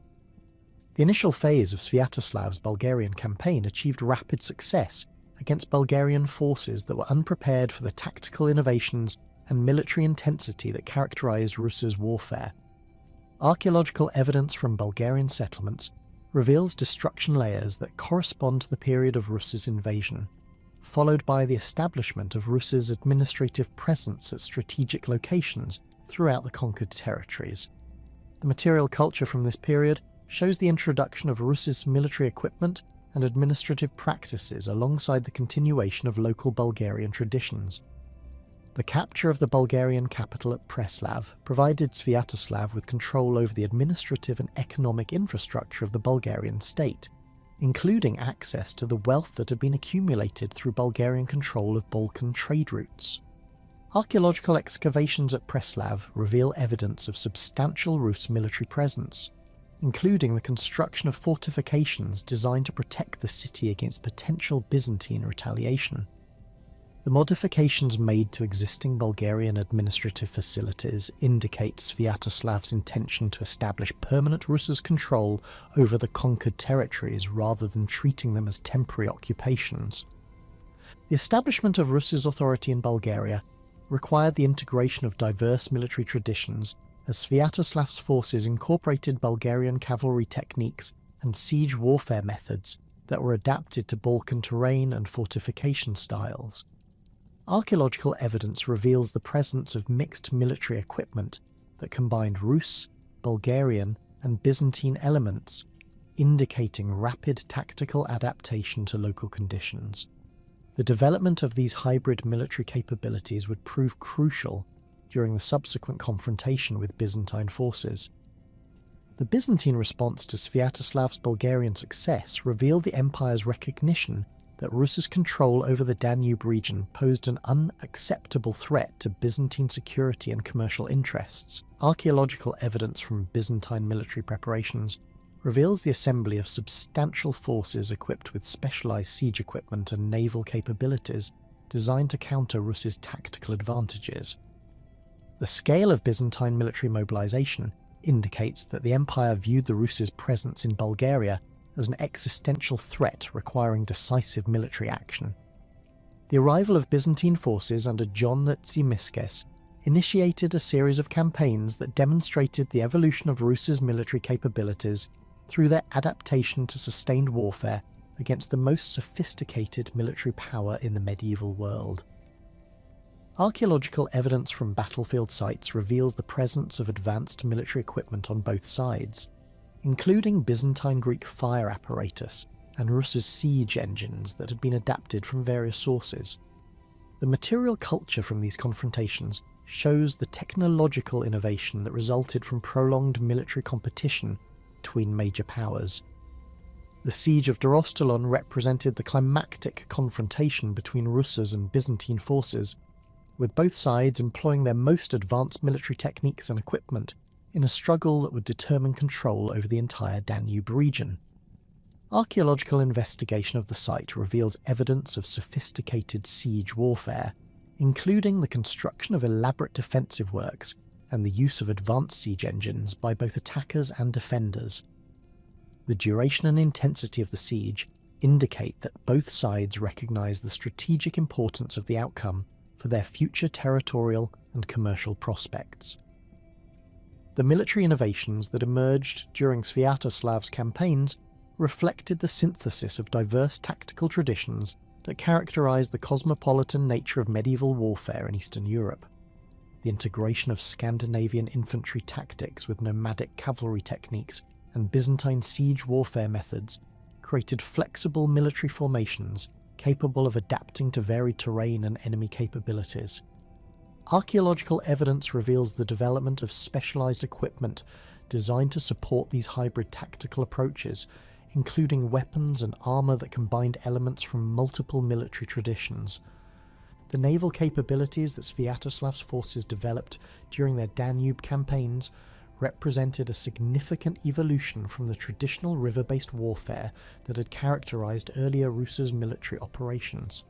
The initial phase of Sviatoslav's Bulgarian campaign achieved rapid success against Bulgarian forces that were unprepared for the tactical innovations and military intensity that characterised Rus' warfare. Archaeological evidence from Bulgarian settlements reveals destruction layers that correspond to the period of Rus' invasion, followed by the establishment of Rus' administrative presence at strategic locations throughout the conquered territories. The material culture from this period shows the introduction of Rus' military equipment and administrative practices alongside the continuation of local Bulgarian traditions. The capture of the Bulgarian capital at Preslav provided Sviatoslav with control over the administrative and economic infrastructure of the Bulgarian state, including access to the wealth that had been accumulated through Bulgarian control of Balkan trade routes. Archaeological excavations at Preslav reveal evidence of substantial Rus military presence, including the construction of fortifications designed to protect the city against potential Byzantine retaliation. The modifications made to existing Bulgarian administrative facilities indicate Sviatoslav's intention to establish permanent Rus' control over the conquered territories rather than treating them as temporary occupations. The establishment of Rus' authority in Bulgaria required the integration of diverse military traditions, as Sviatoslav's forces incorporated Bulgarian cavalry techniques and siege warfare methods that were adapted to Balkan terrain and fortification styles. Archaeological evidence reveals the presence of mixed military equipment that combined Rus, Bulgarian, and Byzantine elements, indicating rapid tactical adaptation to local conditions. The development of these hybrid military capabilities would prove crucial during the subsequent confrontation with Byzantine forces. The Byzantine response to Sviatoslav's Bulgarian success revealed the empire's recognition that Rus' control over the Danube region posed an unacceptable threat to Byzantine security and commercial interests. Archaeological evidence from Byzantine military preparations reveals the assembly of substantial forces equipped with specialised siege equipment and naval capabilities designed to counter Rus' tactical advantages. The scale of Byzantine military mobilisation indicates that the empire viewed the Rus' presence in Bulgaria as an existential threat requiring decisive military action. The arrival of Byzantine forces under John Tzimiskes initiated a series of campaigns that demonstrated the evolution of Rus' military capabilities through their adaptation to sustained warfare against the most sophisticated military power in the medieval world. Archaeological evidence from battlefield sites reveals the presence of advanced military equipment on both sides, including Byzantine Greek fire apparatus and Rus' siege engines that had been adapted from various sources. The material culture from these confrontations shows the technological innovation that resulted from prolonged military competition between major powers. The siege of Dorostelon represented the climactic confrontation between Rus' and Byzantine forces, with both sides employing their most advanced military techniques and equipment in a struggle that would determine control over the entire Danube region. Archaeological investigation of the site reveals evidence of sophisticated siege warfare, including the construction of elaborate defensive works and the use of advanced siege engines by both attackers and defenders. The duration and intensity of the siege indicate that both sides recognise the strategic importance of the outcome for their future territorial and commercial prospects. The military innovations that emerged during Sviatoslav's campaigns reflected the synthesis of diverse tactical traditions that characterised the cosmopolitan nature of medieval warfare in Eastern Europe. The integration of Scandinavian infantry tactics with nomadic cavalry techniques and Byzantine siege warfare methods created flexible military formations capable of adapting to varied terrain and enemy capabilities. Archaeological evidence reveals the development of specialised equipment designed to support these hybrid tactical approaches, including weapons and armour that combined elements from multiple military traditions. The naval capabilities that Sviatoslav's forces developed during their Danube campaigns represented a significant evolution from the traditional river-based warfare that had characterised earlier Rus' military operations.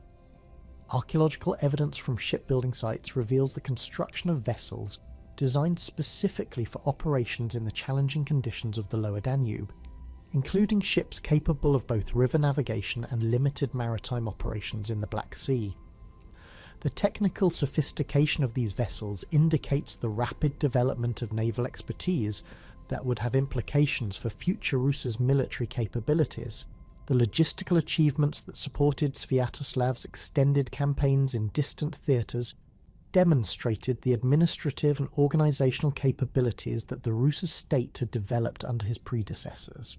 Archaeological evidence from shipbuilding sites reveals the construction of vessels designed specifically for operations in the challenging conditions of the lower Danube, including ships capable of both river navigation and limited maritime operations in the Black Sea. The technical sophistication of these vessels indicates the rapid development of naval expertise that would have implications for future Rus' military capabilities. The logistical achievements that supported Sviatoslav's extended campaigns in distant theatres demonstrated the administrative and organisational capabilities that the Rus' state had developed under his predecessors.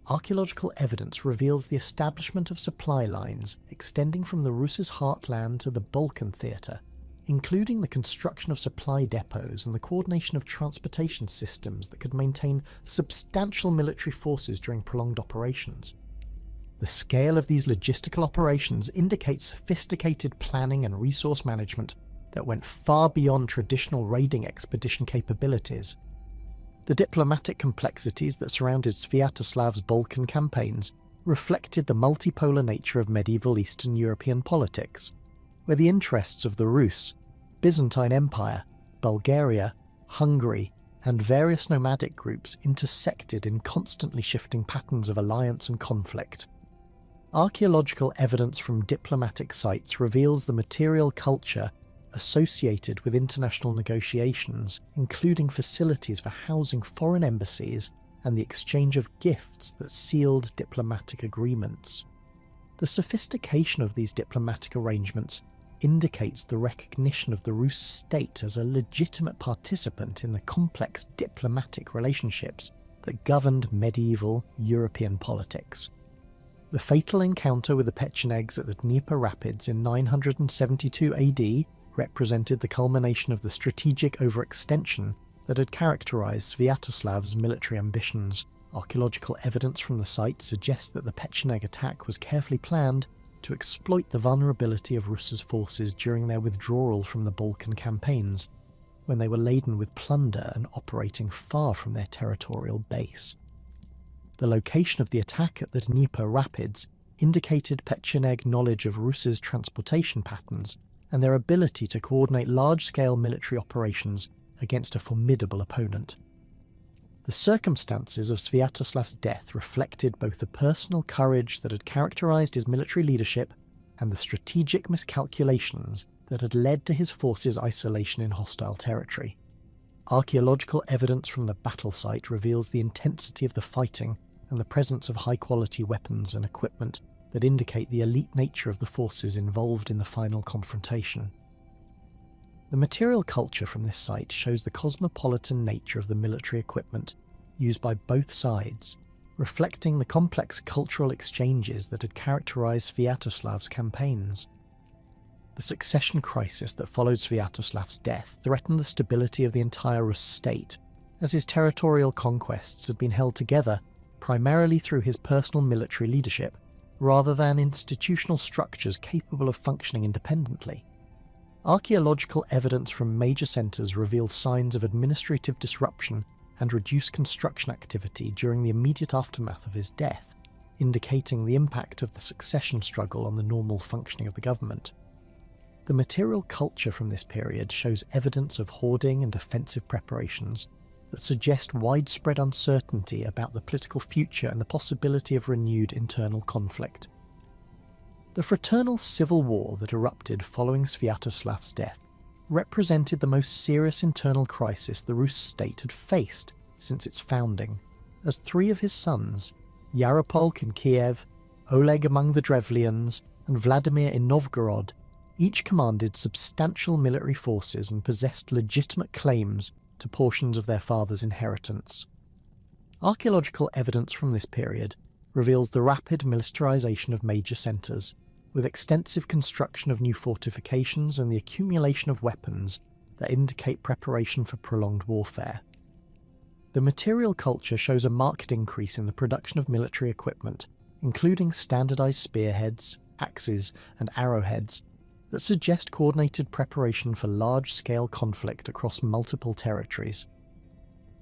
Archaeological evidence reveals the establishment of supply lines extending from the Rus' heartland to the Balkan theatre, including the construction of supply depots and the coordination of transportation systems that could maintain substantial military forces during prolonged operations. The scale of these logistical operations indicates sophisticated planning and resource management that went far beyond traditional raiding expedition capabilities. The diplomatic complexities that surrounded Sviatoslav's Balkan campaigns reflected the multipolar nature of medieval Eastern European politics, where the interests of the Rus, Byzantine Empire, Bulgaria, Hungary, and various nomadic groups intersected in constantly shifting patterns of alliance and conflict. Archaeological evidence from diplomatic sites reveals the material culture associated with international negotiations, including facilities for housing foreign embassies and the exchange of gifts that sealed diplomatic agreements. The sophistication of these diplomatic arrangements indicates the recognition of the Rus state as a legitimate participant in the complex diplomatic relationships that governed medieval European politics. The fatal encounter with the Pechenegs at the Dnieper Rapids in 972 AD represented the culmination of the strategic overextension that had characterised Sviatoslav's military ambitions. Archaeological evidence from the site suggests that the Pecheneg attack was carefully planned to exploit the vulnerability of Rus' forces during their withdrawal from the Balkan campaigns, when they were laden with plunder and operating far from their territorial base. The location of the attack at the Dnieper Rapids indicated Pecheneg knowledge of Rus' transportation patterns and their ability to coordinate large-scale military operations against a formidable opponent. The circumstances of Sviatoslav's death reflected both the personal courage that had characterised his military leadership and the strategic miscalculations that had led to his forces' isolation in hostile territory. Archaeological evidence from the battle site reveals the intensity of the fighting and the presence of high-quality weapons and equipment that indicate the elite nature of the forces involved in the final confrontation. The material culture from this site shows the cosmopolitan nature of the military equipment used by both sides, reflecting the complex cultural exchanges that had characterised Sviatoslav's campaigns. The succession crisis that followed Sviatoslav's death threatened the stability of the entire Rus state, as his territorial conquests had been held together primarily through his personal military leadership, rather than institutional structures capable of functioning independently. Archaeological evidence from major centres reveals signs of administrative disruption and reduced construction activity during the immediate aftermath of his death, indicating the impact of the succession struggle on the normal functioning of the government. The material culture from this period shows evidence of hoarding and defensive preparations that suggest widespread uncertainty about the political future and the possibility of renewed internal conflict. The fraternal civil war that erupted following Sviatoslav's death represented the most serious internal crisis the Rus state had faced since its founding, as 3 of his sons, Yaropolk in Kiev, Oleg among the Drevlians, and Vladimir in Novgorod, each commanded substantial military forces and possessed legitimate claims to portions of their father's inheritance. Archaeological evidence from this period reveals the rapid militarization of major centres, with extensive construction of new fortifications and the accumulation of weapons that indicate preparation for prolonged warfare. The material culture shows a marked increase in the production of military equipment, including standardized spearheads, axes, and arrowheads, that suggest coordinated preparation for large-scale conflict across multiple territories.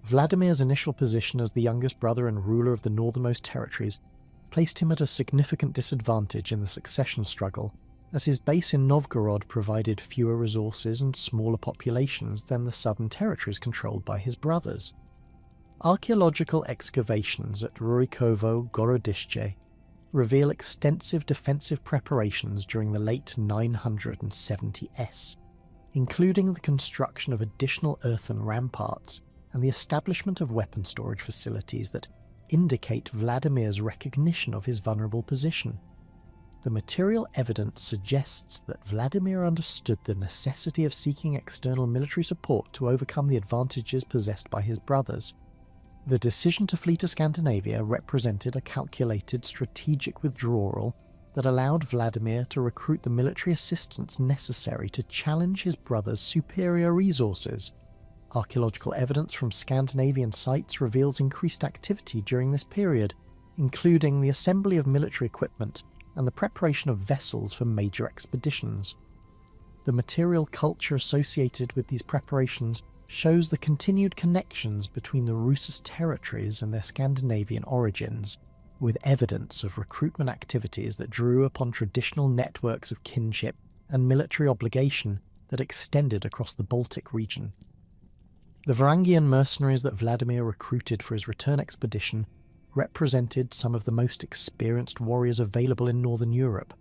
Vladimir's initial position as the youngest brother and ruler of the northernmost territories placed him at a significant disadvantage in the succession struggle, as his base in Novgorod provided fewer resources and smaller populations than the southern territories controlled by his brothers. Archaeological excavations at Rurikovo Gorodishche reveal extensive defensive preparations during the late 970s, including the construction of additional earthen ramparts and the establishment of weapon storage facilities that indicate Vladimir's recognition of his vulnerable position. The material evidence suggests that Vladimir understood the necessity of seeking external military support to overcome the advantages possessed by his brothers. The decision to flee to Scandinavia represented a calculated strategic withdrawal that allowed Vladimir to recruit the military assistance necessary to challenge his brother's superior resources. Archaeological evidence from Scandinavian sites reveals increased activity during this period, including the assembly of military equipment and the preparation of vessels for major expeditions. The material culture associated with these preparations shows the continued connections between the Rus' territories and their Scandinavian origins, with evidence of recruitment activities that drew upon traditional networks of kinship and military obligation that extended across the Baltic region. The Varangian mercenaries that Vladimir recruited for his return expedition represented some of the most experienced warriors available in northern Europe,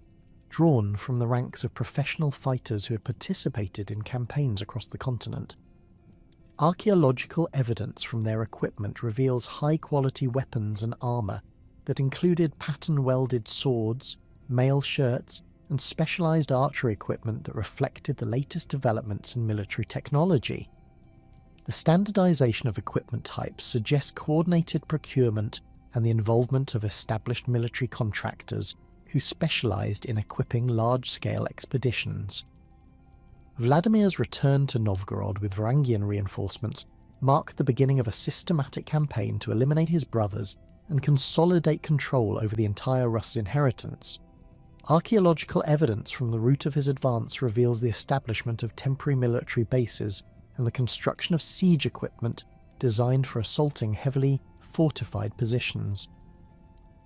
drawn from the ranks of professional fighters who had participated in campaigns across the continent. Archaeological evidence from their equipment reveals high-quality weapons and armour that included pattern-welded swords, mail shirts, and specialised archery equipment that reflected the latest developments in military technology. The standardisation of equipment types suggests coordinated procurement and the involvement of established military contractors who specialised in equipping large-scale expeditions. Vladimir's return to Novgorod with Varangian reinforcements marked the beginning of a systematic campaign to eliminate his brothers and consolidate control over the entire Rus' inheritance. Archaeological evidence from the route of his advance reveals the establishment of temporary military bases and the construction of siege equipment designed for assaulting heavily fortified positions.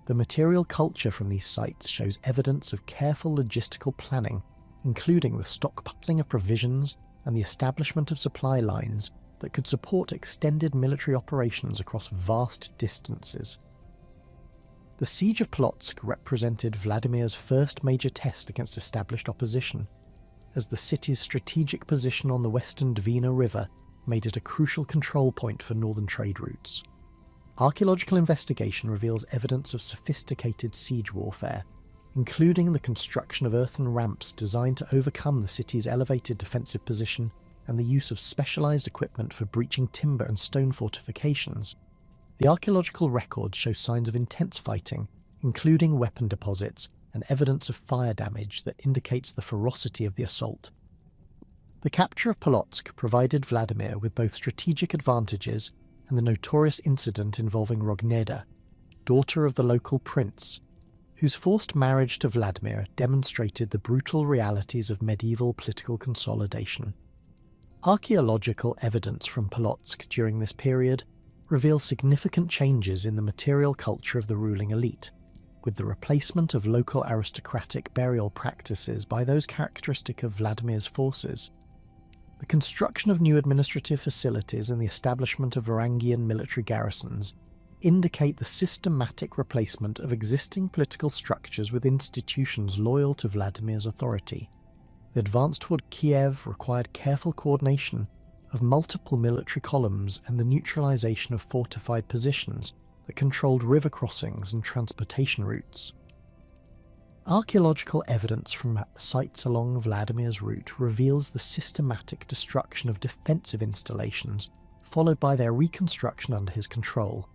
The material culture from these sites shows evidence of careful logistical planning, including the stockpiling of provisions and the establishment of supply lines that could support extended military operations across vast distances. The siege of Polotsk represented Vladimir's first major test against established opposition, as the city's strategic position on the western Dvina River made it a crucial control point for northern trade routes. Archaeological investigation reveals evidence of sophisticated siege warfare, including the construction of earthen ramps designed to overcome the city's elevated defensive position and the use of specialised equipment for breaching timber and stone fortifications. The archaeological records show signs of intense fighting, including weapon deposits and evidence of fire damage that indicates the ferocity of the assault. The capture of Polotsk provided Vladimir with both strategic advantages and the notorious incident involving Rogneda, daughter of the local prince, whose forced marriage to Vladimir demonstrated the brutal realities of medieval political consolidation. Archaeological evidence from Polotsk during this period reveals significant changes in the material culture of the ruling elite. with the replacement of local aristocratic burial practices by those characteristic of Vladimir's forces. The construction of new administrative facilities and the establishment of Varangian military garrisons indicate the systematic replacement of existing political structures with institutions loyal to Vladimir's authority. The advance toward Kiev required careful coordination of multiple military columns and the neutralization of fortified positions that controlled river crossings and transportation routes. Archaeological evidence from sites along Vladimir's route reveals the systematic destruction of defensive installations, followed by their reconstruction under his control.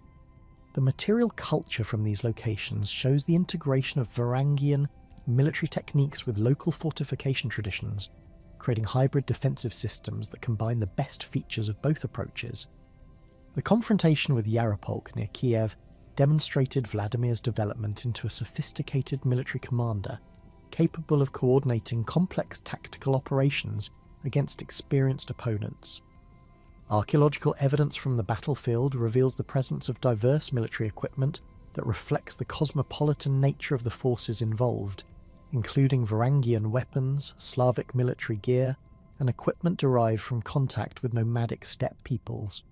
The material culture from these locations shows the integration of Varangian military techniques with local fortification traditions, creating hybrid defensive systems that combine the best features of both approaches. The confrontation with Yaropolk near Kiev demonstrated Vladimir's development into a sophisticated military commander, capable of coordinating complex tactical operations against experienced opponents. Archaeological evidence from the battlefield reveals the presence of diverse military equipment that reflects the cosmopolitan nature of the forces involved, including Varangian weapons, Slavic military gear, and equipment derived from contact with nomadic steppe peoples.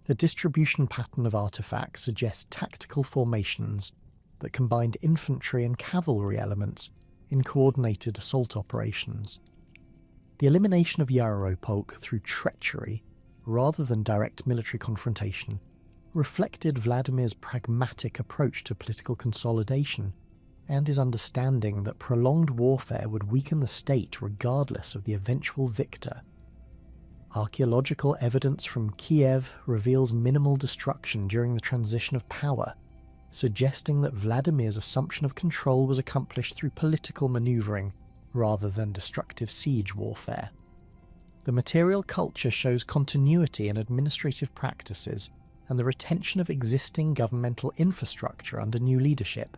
The distribution pattern of artifacts suggests tactical formations that combined infantry and cavalry elements in coordinated assault operations. The elimination of Yaropolk through treachery, rather than direct military confrontation, reflected Vladimir's pragmatic approach to political consolidation and his understanding that prolonged warfare would weaken the state regardless of the eventual victor. Archaeological evidence from Kiev reveals minimal destruction during the transition of power, suggesting that Vladimir's assumption of control was accomplished through political maneuvering rather than destructive siege warfare. The material culture shows continuity in administrative practices and the retention of existing governmental infrastructure under new leadership.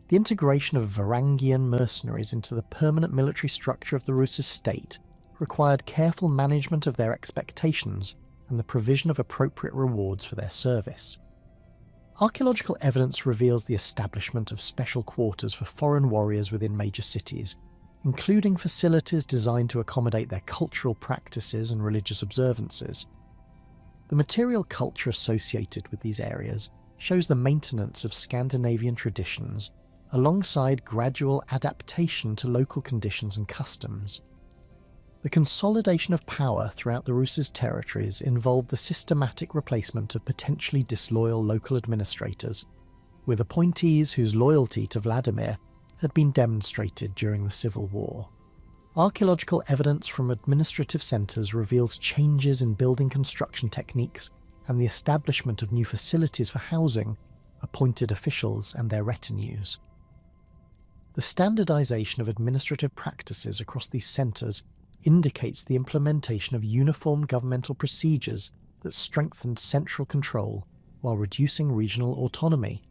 The integration of Varangian mercenaries into the permanent military structure of the Rus' state required careful management of their expectations and the provision of appropriate rewards for their service. Archaeological evidence reveals the establishment of special quarters for foreign warriors within major cities, including facilities designed to accommodate their cultural practices and religious observances. The material culture associated with these areas shows the maintenance of Scandinavian traditions alongside gradual adaptation to local conditions and customs. The consolidation of power throughout the Rus' territories involved the systematic replacement of potentially disloyal local administrators, with appointees whose loyalty to Vladimir had been demonstrated during the civil war. Archaeological evidence from administrative centres reveals changes in building construction techniques and the establishment of new facilities for housing appointed officials and their retinues. The standardisation of administrative practices across these centres indicates the implementation of uniform governmental procedures that strengthened central control while reducing regional autonomy.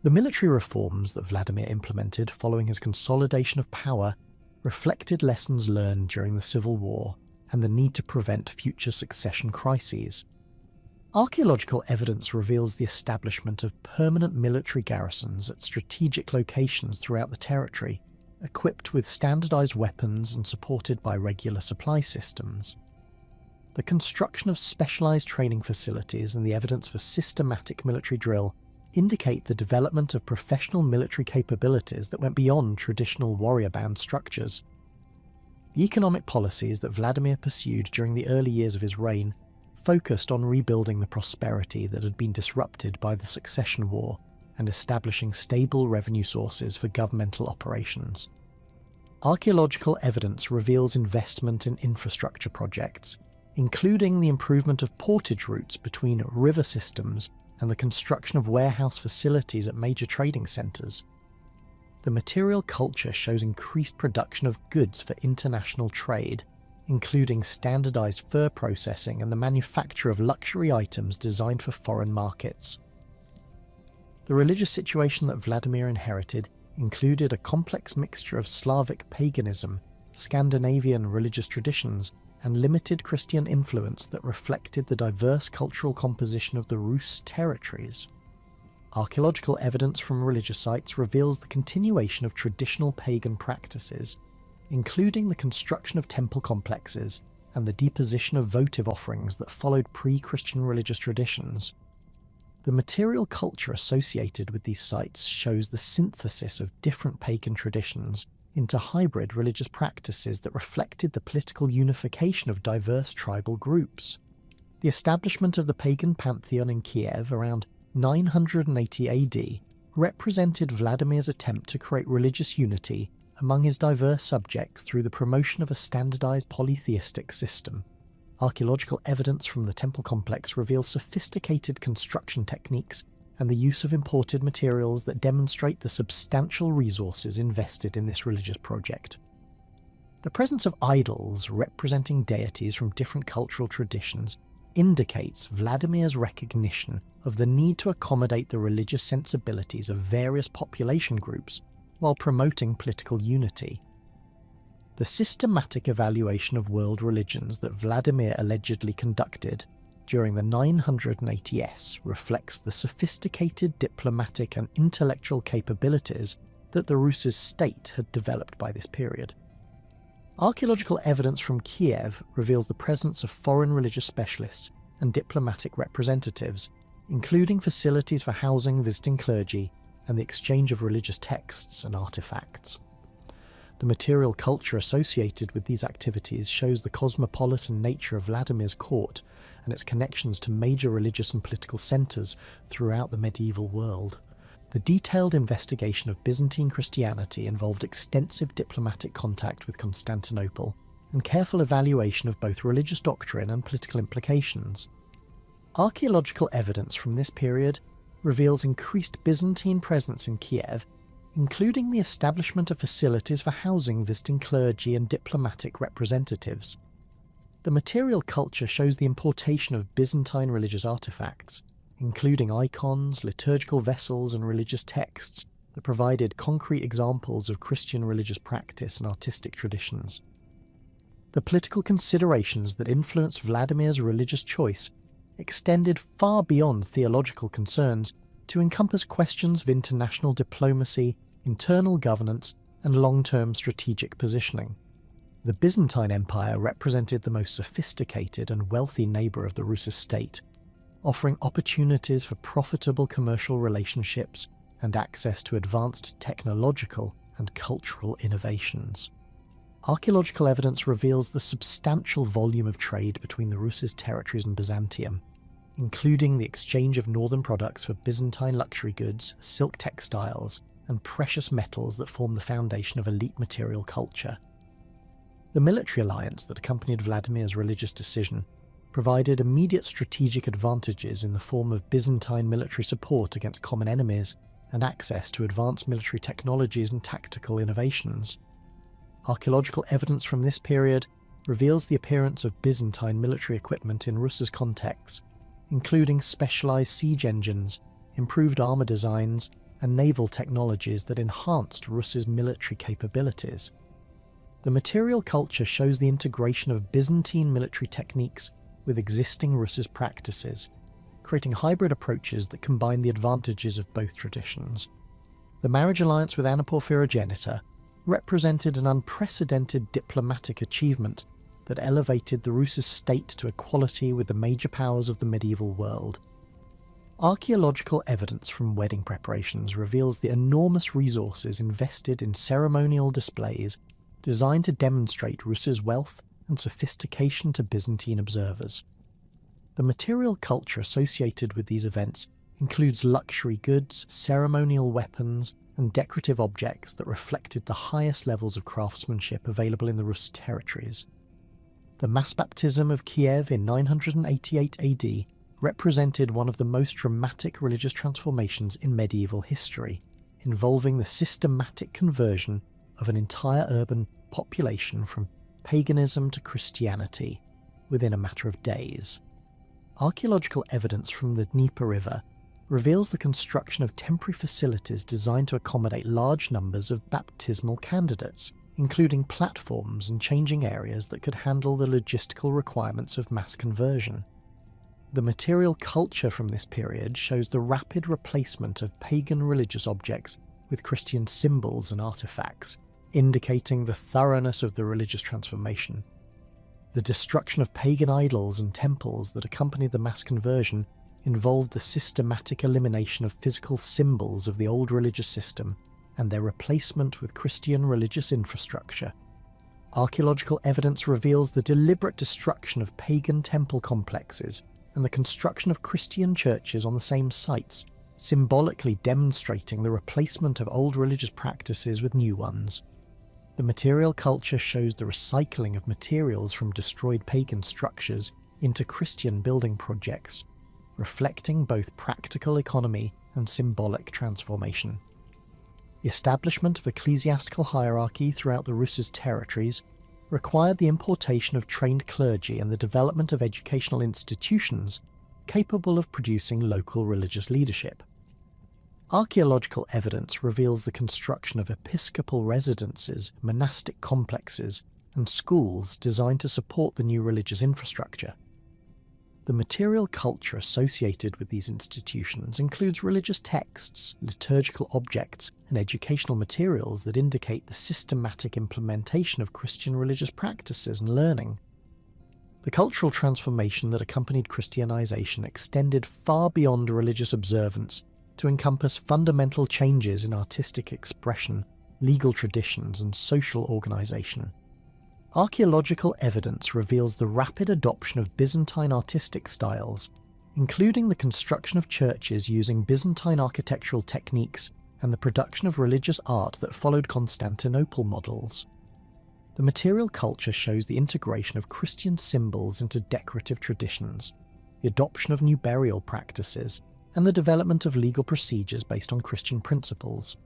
The military reforms that Vladimir implemented following his consolidation of power reflected lessons learned during the Civil War and the need to prevent future succession crises. Archaeological evidence reveals the establishment of permanent military garrisons at strategic locations throughout the territory, equipped with standardized weapons and supported by regular supply systems. The construction of specialized training facilities and the evidence for systematic military drill indicate the development of professional military capabilities that went beyond traditional warrior-bound structures. The economic policies that Vladimir pursued during the early years of his reign focused on rebuilding the prosperity that had been disrupted by the succession war and establishing stable revenue sources for governmental operations. Archaeological evidence reveals investment in infrastructure projects, including the improvement of portage routes between river systems and the construction of warehouse facilities at major trading centres. The material culture shows increased production of goods for international trade, including standardised fur processing and the manufacture of luxury items designed for foreign markets. The religious situation that Vladimir inherited included a complex mixture of Slavic paganism, Scandinavian religious traditions, and limited Christian influence that reflected the diverse cultural composition of the Rus territories. Archaeological evidence from religious sites reveals the continuation of traditional pagan practices, including the construction of temple complexes and the deposition of votive offerings that followed pre-Christian religious traditions. The material culture associated with these sites shows the synthesis of different pagan traditions into hybrid religious practices that reflected the political unification of diverse tribal groups. The establishment of the pagan pantheon in Kiev around 980 AD represented Vladimir's attempt to create religious unity among his diverse subjects through the promotion of a standardized polytheistic system. Archaeological evidence from the temple complex reveals sophisticated construction techniques and the use of imported materials that demonstrate the substantial resources invested in this religious project. The presence of idols representing deities from different cultural traditions indicates Vladimir's recognition of the need to accommodate the religious sensibilities of various population groups while promoting political unity. The systematic evaluation of world religions that Vladimir allegedly conducted during the 980s reflects the sophisticated diplomatic and intellectual capabilities that the Rus' state had developed by this period. Archaeological evidence from Kiev reveals the presence of foreign religious specialists and diplomatic representatives, including facilities for housing visiting clergy and the exchange of religious texts and artifacts. The material culture associated with these activities shows the cosmopolitan nature of Vladimir's court and its connections to major religious and political centres throughout the medieval world. The detailed investigation of Byzantine Christianity involved extensive diplomatic contact with Constantinople and careful evaluation of both religious doctrine and political implications. Archaeological evidence from this period reveals increased Byzantine presence in Kiev, including the establishment of facilities for housing visiting clergy and diplomatic representatives. The material culture shows the importation of Byzantine religious artifacts, including icons, liturgical vessels and religious texts that provided concrete examples of Christian religious practice and artistic traditions. The political considerations that influenced Vladimir's religious choice extended far beyond theological concerns to encompass questions of international diplomacy, internal governance, and long-term strategic positioning. The Byzantine Empire represented the most sophisticated and wealthy neighbour of the Rus' state, offering opportunities for profitable commercial relationships and access to advanced technological and cultural innovations. Archaeological evidence reveals the substantial volume of trade between the Rus' territories and Byzantium, including the exchange of northern products for Byzantine luxury goods, silk textiles, and precious metals that form the foundation of elite material culture. The military alliance that accompanied Vladimir's religious decision provided immediate strategic advantages in the form of Byzantine military support against common enemies and access to advanced military technologies and tactical innovations. Archaeological evidence from this period reveals the appearance of Byzantine military equipment in Rus' contexts, including specialised siege engines, improved armour designs, and naval technologies that enhanced Rus' military capabilities. The material culture shows the integration of Byzantine military techniques with existing Rus' practices, creating hybrid approaches that combine the advantages of both traditions. The marriage alliance with Anna Porphyrogenita represented an unprecedented diplomatic achievement that elevated the Rus' state to equality with the major powers of the medieval world. Archaeological evidence from wedding preparations reveals the enormous resources invested in ceremonial displays designed to demonstrate Rus' wealth and sophistication to Byzantine observers. The material culture associated with these events includes luxury goods, ceremonial weapons, and decorative objects that reflected the highest levels of craftsmanship available in the Rus territories. The mass baptism of Kiev in 988 AD represented one of the most dramatic religious transformations in medieval history, involving the systematic conversion of an entire urban population from paganism to Christianity within a matter of days. Archaeological evidence from the Dnieper River reveals the construction of temporary facilities designed to accommodate large numbers of baptismal candidates, including platforms and changing areas that could handle the logistical requirements of mass conversion. The material culture from this period shows the rapid replacement of pagan religious objects with Christian symbols and artifacts, indicating the thoroughness of the religious transformation. The destruction of pagan idols and temples that accompanied the mass conversion involved the systematic elimination of physical symbols of the old religious system and their replacement with Christian religious infrastructure. Archaeological evidence reveals the deliberate destruction of pagan temple complexes and the construction of Christian churches on the same sites, symbolically demonstrating the replacement of old religious practices with new ones. The material culture shows the recycling of materials from destroyed pagan structures into Christian building projects, reflecting both practical economy and symbolic transformation. The establishment of ecclesiastical hierarchy throughout the Rus' territories required the importation of trained clergy and the development of educational institutions capable of producing local religious leadership. Archaeological evidence reveals the construction of episcopal residences, monastic complexes, and schools designed to support the new religious infrastructure. The material culture associated with these institutions includes religious texts, liturgical objects, and educational materials that indicate the systematic implementation of Christian religious practices and learning. The cultural transformation that accompanied Christianization extended far beyond religious observance to encompass fundamental changes in artistic expression, legal traditions, and social organization. Archaeological evidence reveals the rapid adoption of Byzantine artistic styles, including the construction of churches using Byzantine architectural techniques and the production of religious art that followed Constantinople models. The material culture shows the integration of Christian symbols into decorative traditions, the adoption of new burial practices, and the development of legal procedures based on Christian principles.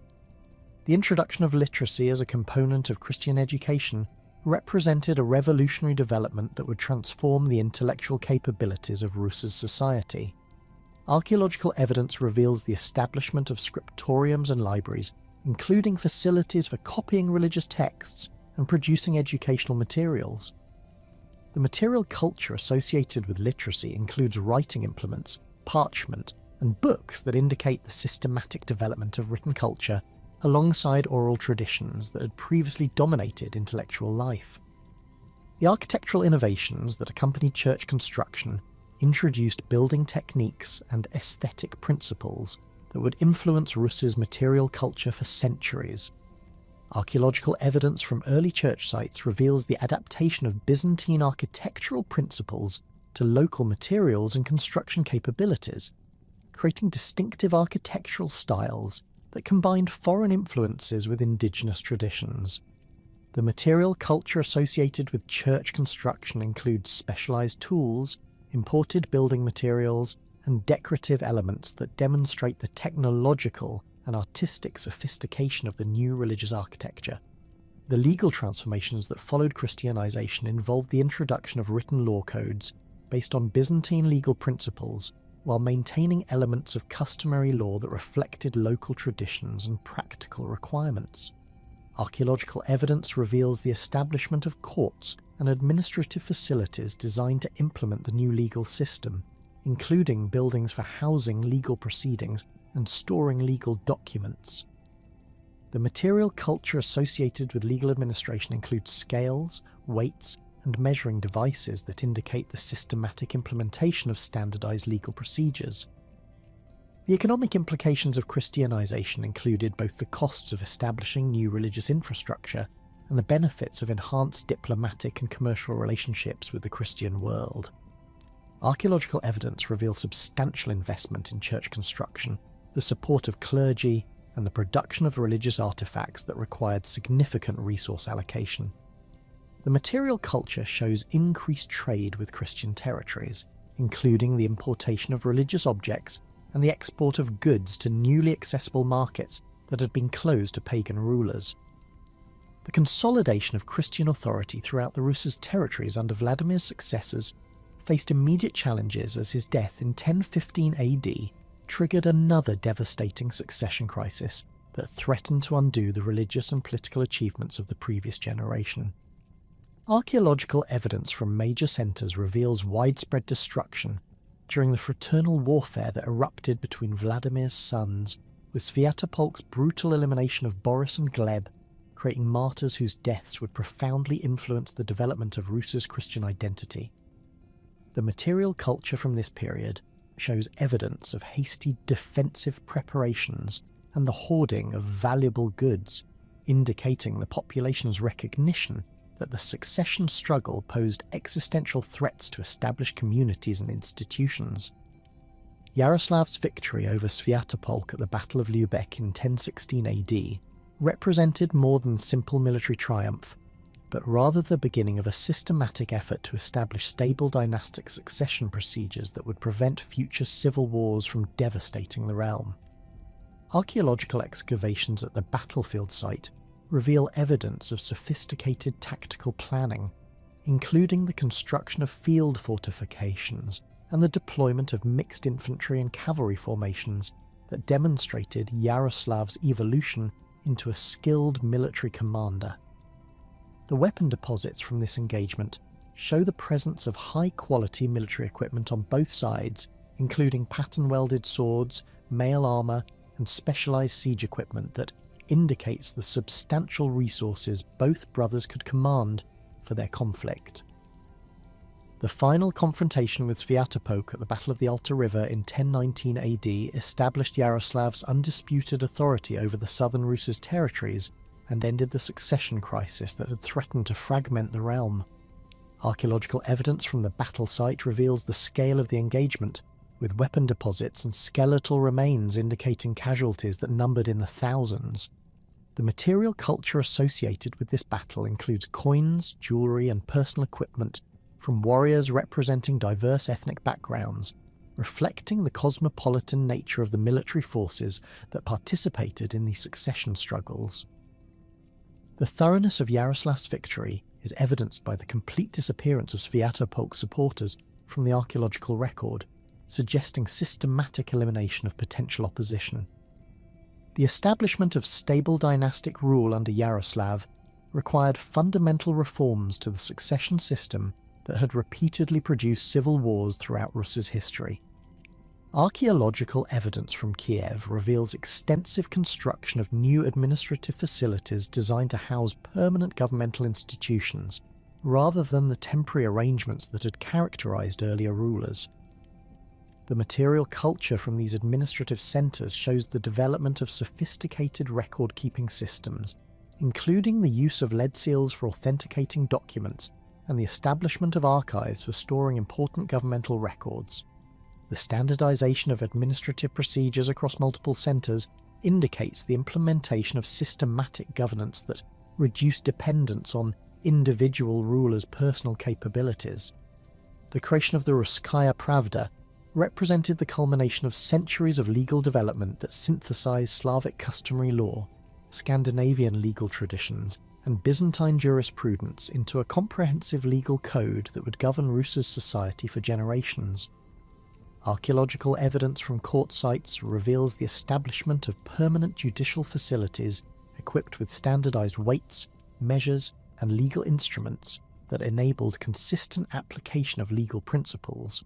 The introduction of literacy as a component of Christian education represented a revolutionary development that would transform the intellectual capabilities of Rus' society. Archaeological evidence reveals the establishment of scriptoriums and libraries, including facilities for copying religious texts and producing educational materials. The material culture associated with literacy includes writing implements, parchment, and books that indicate the systematic development of written culture alongside oral traditions that had previously dominated intellectual life. The architectural innovations that accompanied church construction introduced building techniques and aesthetic principles that would influence Rus' material culture for centuries. Archaeological evidence from early church sites reveals the adaptation of Byzantine architectural principles to local materials and construction capabilities, creating distinctive architectural styles that combined foreign influences with indigenous traditions. The material culture associated with church construction includes specialized tools, imported building materials, and decorative elements that demonstrate the technological and artistic sophistication of the new religious architecture. The legal transformations that followed Christianization involved the introduction of written law codes based on Byzantine legal principles, while maintaining elements of customary law that reflected local traditions and practical requirements. Archaeological evidence reveals the establishment of courts and administrative facilities designed to implement the new legal system, including buildings for housing legal proceedings and storing legal documents. The material culture associated with legal administration includes scales, weights, and measuring devices that indicate the systematic implementation of standardized legal procedures. The economic implications of Christianization included both the costs of establishing new religious infrastructure and the benefits of enhanced diplomatic and commercial relationships with the Christian world. Archaeological evidence reveals substantial investment in church construction, the support of clergy, and the production of religious artifacts that required significant resource allocation. The material culture shows increased trade with Christian territories, including the importation of religious objects and the export of goods to newly accessible markets that had been closed to pagan rulers. The consolidation of Christian authority throughout the Rus' territories under Vladimir's successors faced immediate challenges as his death in 1015 AD triggered another devastating succession crisis that threatened to undo the religious and political achievements of the previous generation. Archaeological evidence from major centres reveals widespread destruction, during the fraternal warfare that erupted between Vladimir's sons, with Sviatopolk's brutal elimination of Boris and Gleb, creating martyrs whose deaths would profoundly influence the development of Rus's Christian identity. The material culture from this period shows evidence of hasty defensive preparations and the hoarding of valuable goods, indicating the population's recognition that the succession struggle posed existential threats to established communities and institutions. Yaroslav's victory over Sviatopolk at the Battle of Lubeck in 1016 AD represented more than simple military triumph, but rather the beginning of a systematic effort to establish stable dynastic succession procedures that would prevent future civil wars from devastating the realm. Archaeological excavations at the battlefield site reveal evidence of sophisticated tactical planning, including the construction of field fortifications and the deployment of mixed infantry and cavalry formations that demonstrated Yaroslav's evolution into a skilled military commander. The weapon deposits from this engagement show the presence of high-quality military equipment on both sides, including pattern-welded swords, mail armour, and specialised siege equipment that indicates the substantial resources both brothers could command for their conflict. The final confrontation with Sviatopolk at the Battle of the Alta River in 1019 AD established Yaroslav's undisputed authority over the southern Rus's territories and ended the succession crisis that had threatened to fragment the realm. Archaeological evidence from the battle site reveals the scale of the engagement, with weapon deposits and skeletal remains indicating casualties that numbered in the thousands. The material culture associated with this battle includes coins, jewellery and personal equipment from warriors representing diverse ethnic backgrounds, reflecting the cosmopolitan nature of the military forces that participated in these succession struggles. The thoroughness of Yaroslav's victory is evidenced by the complete disappearance of Sviatopolk's supporters from the archaeological record, suggesting systematic elimination of potential opposition. The establishment of stable dynastic rule under Yaroslav required fundamental reforms to the succession system that had repeatedly produced civil wars throughout Rus's history. Archaeological evidence from Kiev reveals extensive construction of new administrative facilities designed to house permanent governmental institutions, rather than the temporary arrangements that had characterized earlier rulers. The material culture from these administrative centers shows the development of sophisticated record-keeping systems, including the use of lead seals for authenticating documents and the establishment of archives for storing important governmental records. The standardization of administrative procedures across multiple centers indicates the implementation of systematic governance that reduced dependence on individual rulers' personal capabilities. The creation of the Russkaya Pravda represented the culmination of centuries of legal development that synthesized Slavic customary law, Scandinavian legal traditions, and Byzantine jurisprudence into a comprehensive legal code that would govern Rus's society for generations. Archaeological evidence from court sites reveals the establishment of permanent judicial facilities equipped with standardized weights, measures, and legal instruments that enabled consistent application of legal principles.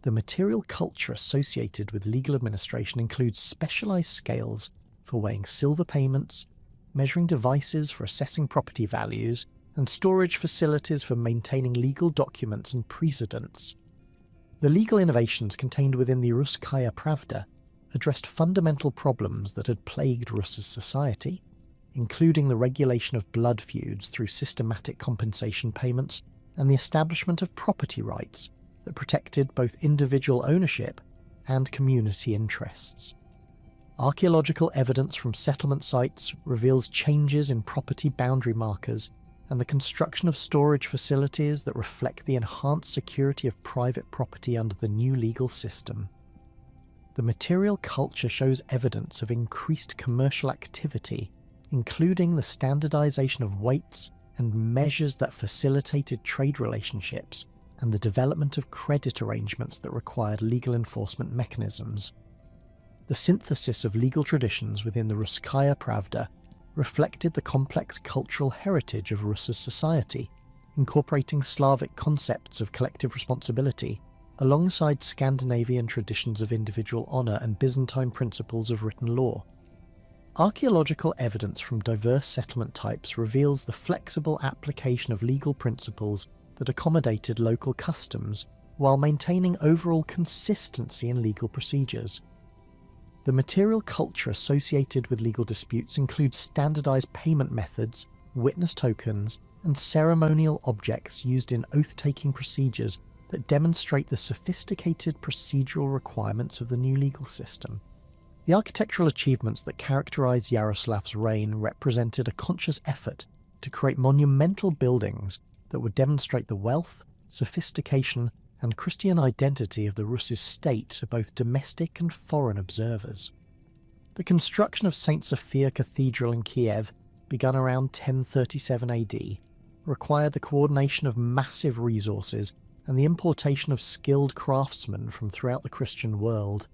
The material culture associated with legal administration includes specialized scales for weighing silver payments, measuring devices for assessing property values, and storage facilities for maintaining legal documents and precedents. The legal innovations contained within the Russkaya Pravda addressed fundamental problems that had plagued Rus's society, including the regulation of blood feuds through systematic compensation payments and the establishment of property rights that protected both individual ownership and community interests. Archaeological evidence from settlement sites reveals changes in property boundary markers and the construction of storage facilities that reflect the enhanced security of private property under the new legal system. The material culture shows evidence of increased commercial activity, including the standardization of weights and measures that facilitated trade relationships and the development of credit arrangements that required legal enforcement mechanisms. The synthesis of legal traditions within the Russkaya Pravda reflected the complex cultural heritage of Rus's society, incorporating Slavic concepts of collective responsibility, alongside Scandinavian traditions of individual honour and Byzantine principles of written law. Archaeological evidence from diverse settlement types reveals the flexible application of legal principles that accommodated local customs while maintaining overall consistency in legal procedures. The material culture associated with legal disputes includes standardised payment methods, witness tokens, and ceremonial objects used in oath-taking procedures that demonstrate the sophisticated procedural requirements of the new legal system. The architectural achievements that characterise Yaroslav's reign represented a conscious effort to create monumental buildings that would demonstrate the wealth, sophistication, and Christian identity of the Rus' state to both domestic and foreign observers. The construction of St. Sophia Cathedral in Kyiv, begun around 1037 AD, required the coordination of massive resources and the importation of skilled craftsmen from throughout the Christian world.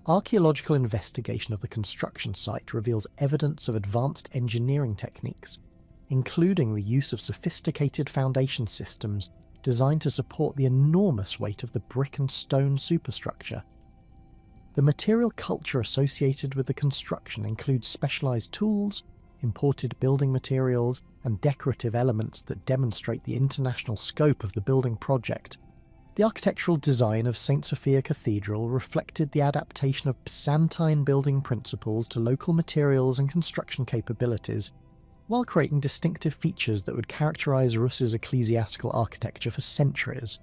Archaeological investigation of the construction site reveals evidence of advanced engineering techniques, including the use of sophisticated foundation systems designed to support the enormous weight of the brick and stone superstructure. The material culture associated with the construction includes specialised tools, imported building materials, and decorative elements that demonstrate the international scope of the building project. The architectural design of St. Sophia Cathedral reflected the adaptation of Byzantine building principles to local materials and construction capabilities, while creating distinctive features that would characterise Rus' ecclesiastical architecture for centuries.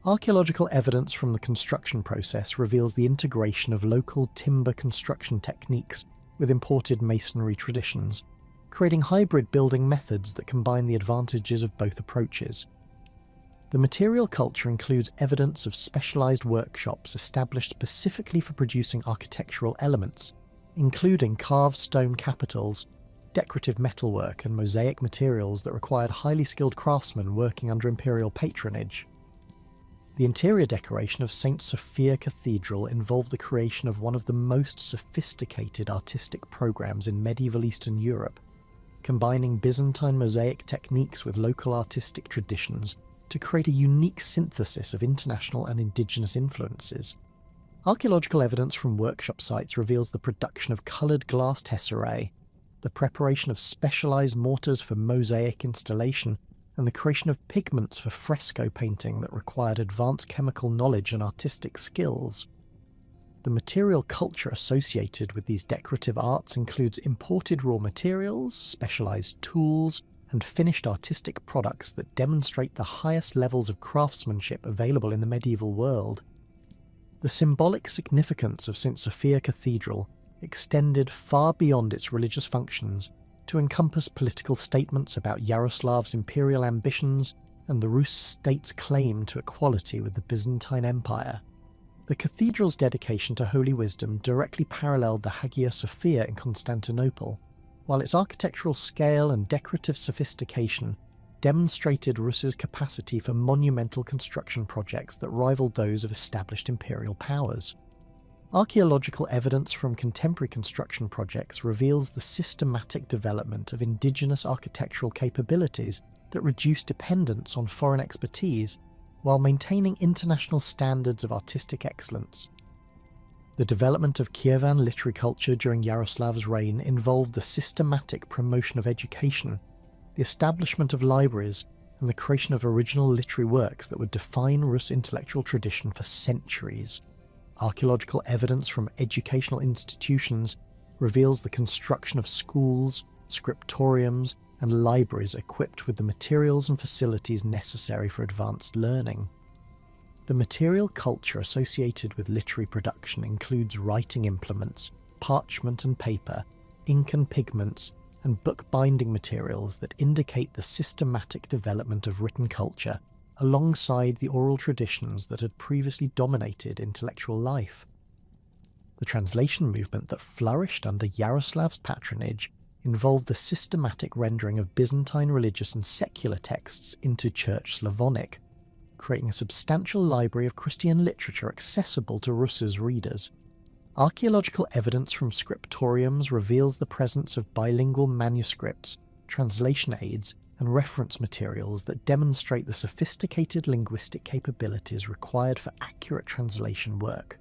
Archaeological evidence from the construction process reveals the integration of local timber construction techniques with imported masonry traditions, creating hybrid building methods that combine the advantages of both approaches. The material culture includes evidence of specialised workshops established specifically for producing architectural elements, including carved stone capitals, decorative metalwork, and mosaic materials that required highly skilled craftsmen working under imperial patronage. The interior decoration of St. Sophia Cathedral involved the creation of one of the most sophisticated artistic programs in medieval Eastern Europe, combining Byzantine mosaic techniques with local artistic traditions to create a unique synthesis of international and indigenous influences. Archaeological evidence from workshop sites reveals the production of coloured glass tesserae, the preparation of specialised mortars for mosaic installation, and the creation of pigments for fresco painting that required advanced chemical knowledge and artistic skills. The material culture associated with these decorative arts includes imported raw materials, specialised tools, and finished artistic products that demonstrate the highest levels of craftsmanship available in the medieval world. The symbolic significance of St. Sophia Cathedral extended far beyond its religious functions to encompass political statements about Yaroslav's imperial ambitions and the Rus state's claim to equality with the Byzantine Empire. The cathedral's dedication to holy wisdom directly paralleled the Hagia Sophia in Constantinople, while its architectural scale and decorative sophistication demonstrated Rus' capacity for monumental construction projects that rivaled those of established imperial powers. Archaeological evidence from contemporary construction projects reveals the systematic development of indigenous architectural capabilities that reduce dependence on foreign expertise while maintaining international standards of artistic excellence. The development of Kievan literary culture during Yaroslav's reign involved the systematic promotion of education, the establishment of libraries, and the creation of original literary works that would define Rus' intellectual tradition for centuries. Archaeological evidence from educational institutions reveals the construction of schools, scriptoriums, and libraries equipped with the materials and facilities necessary for advanced learning. The material culture associated with literary production includes writing implements, parchment and paper, ink and pigments, and book-binding materials that indicate the systematic development of written culture alongside the oral traditions that had previously dominated intellectual life. The translation movement that flourished under Yaroslav's patronage involved the systematic rendering of Byzantine religious and secular texts into Church Slavonic, creating a substantial library of Christian literature accessible to Rus' readers. Archaeological evidence from scriptoriums reveals the presence of bilingual manuscripts, translation aids, and reference materials that demonstrate the sophisticated linguistic capabilities required for accurate translation work.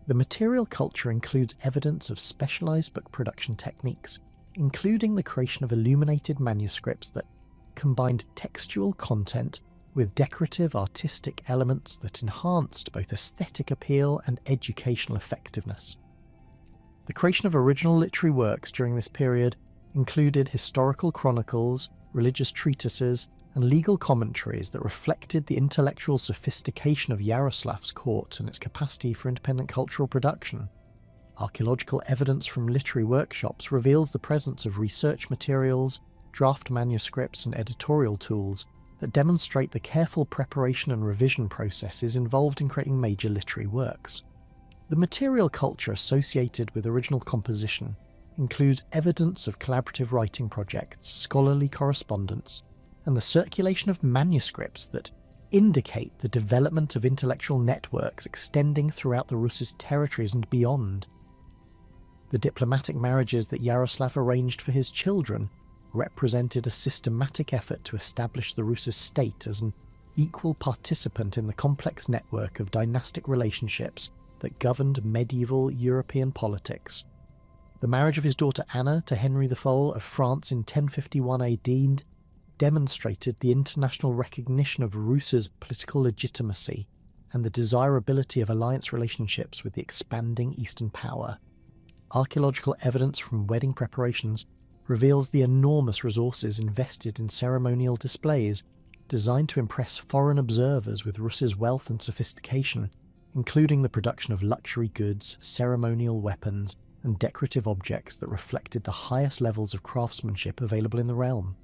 The material culture includes evidence of specialized book production techniques, including the creation of illuminated manuscripts that combined textual content with decorative artistic elements that enhanced both aesthetic appeal and educational effectiveness. The creation of original literary works during this period included historical chronicles, religious treatises, and legal commentaries that reflected the intellectual sophistication of Yaroslav's court and its capacity for independent cultural production. Archaeological evidence from literary workshops reveals the presence of research materials, draft manuscripts, and editorial tools that demonstrate the careful preparation and revision processes involved in creating major literary works. The material culture associated with original composition includes evidence of collaborative writing projects, scholarly correspondence, and the circulation of manuscripts that indicate the development of intellectual networks extending throughout the Rus' territories and beyond. The diplomatic marriages that Yaroslav arranged for his children represented a systematic effort to establish the Rus' state as an equal participant in the complex network of dynastic relationships that governed medieval European politics. The marriage of his daughter Anna to Henry the Foal of France in 1051 AD demonstrated the international recognition of Rus' political legitimacy and the desirability of alliance relationships with the expanding Eastern power. Archaeological evidence from wedding preparations reveals the enormous resources invested in ceremonial displays designed to impress foreign observers with Rus' wealth and sophistication, including the production of luxury goods, ceremonial weapons, and decorative objects that reflected the highest levels of craftsmanship available in the realm.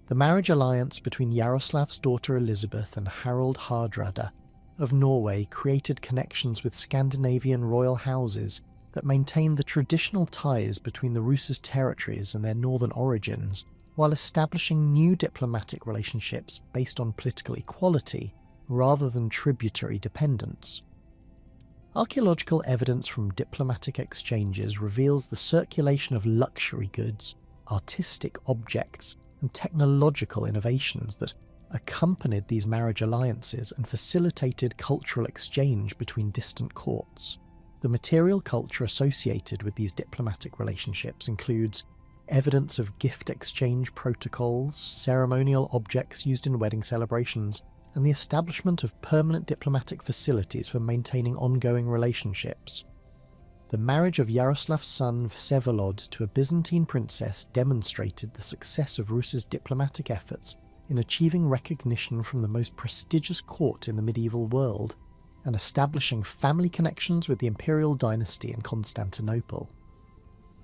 The marriage alliance between Yaroslav's daughter Elizabeth and Harald Hardrada of Norway created connections with Scandinavian royal houses that maintained the traditional ties between the Rus' territories and their northern origins, while establishing new diplomatic relationships based on political equality rather than tributary dependence. Archaeological evidence from diplomatic exchanges reveals the circulation of luxury goods, artistic objects, and technological innovations that accompanied these marriage alliances and facilitated cultural exchange between distant courts. The material culture associated with these diplomatic relationships includes evidence of gift exchange protocols, ceremonial objects used in wedding celebrations, and the establishment of permanent diplomatic facilities for maintaining ongoing relationships. The marriage of Yaroslav's son Vsevolod to a Byzantine princess demonstrated the success of Rus' diplomatic efforts in achieving recognition from the most prestigious court in the medieval world and establishing family connections with the imperial dynasty in Constantinople.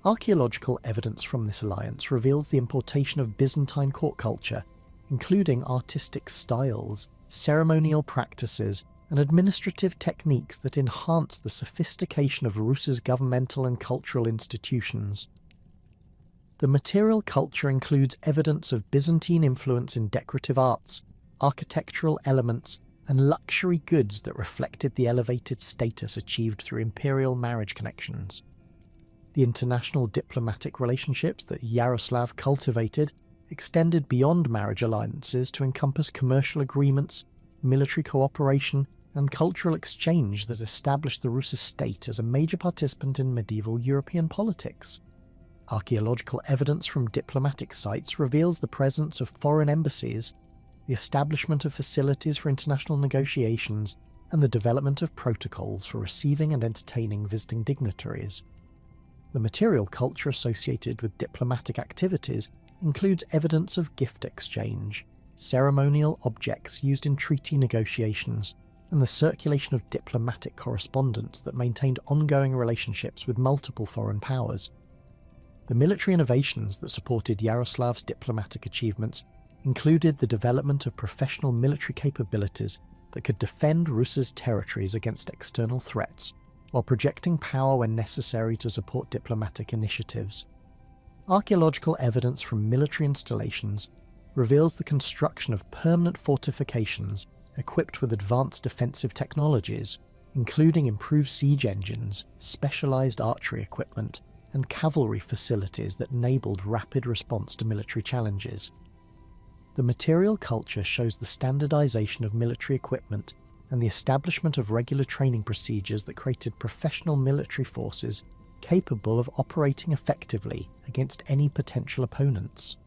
Archaeological evidence from this alliance reveals the importation of Byzantine court culture, including artistic styles, ceremonial practices, and administrative techniques that enhance the sophistication of Rus' governmental and cultural institutions. The material culture includes evidence of Byzantine influence in decorative arts, architectural elements, and luxury goods that reflected the elevated status achieved through imperial marriage connections. The international diplomatic relationships that Yaroslav cultivated extended beyond marriage alliances to encompass commercial agreements, military cooperation, and cultural exchange that established the Rus' state as a major participant in medieval European politics. Archaeological evidence from diplomatic sites reveals the presence of foreign embassies, the establishment of facilities for international negotiations, and the development of protocols for receiving and entertaining visiting dignitaries. The material culture associated with diplomatic activities includes evidence of gift exchange, ceremonial objects used in treaty negotiations, and the circulation of diplomatic correspondence that maintained ongoing relationships with multiple foreign powers. The military innovations that supported Yaroslav's diplomatic achievements included the development of professional military capabilities that could defend Rus' territories against external threats, while projecting power when necessary to support diplomatic initiatives. Archaeological evidence from military installations reveals the construction of permanent fortifications equipped with advanced defensive technologies, including improved siege engines, specialized archery equipment, and cavalry facilities that enabled rapid response to military challenges. The material culture shows the standardization of military equipment and the establishment of regular training procedures that created professional military forces capable of operating effectively against any potential opponents.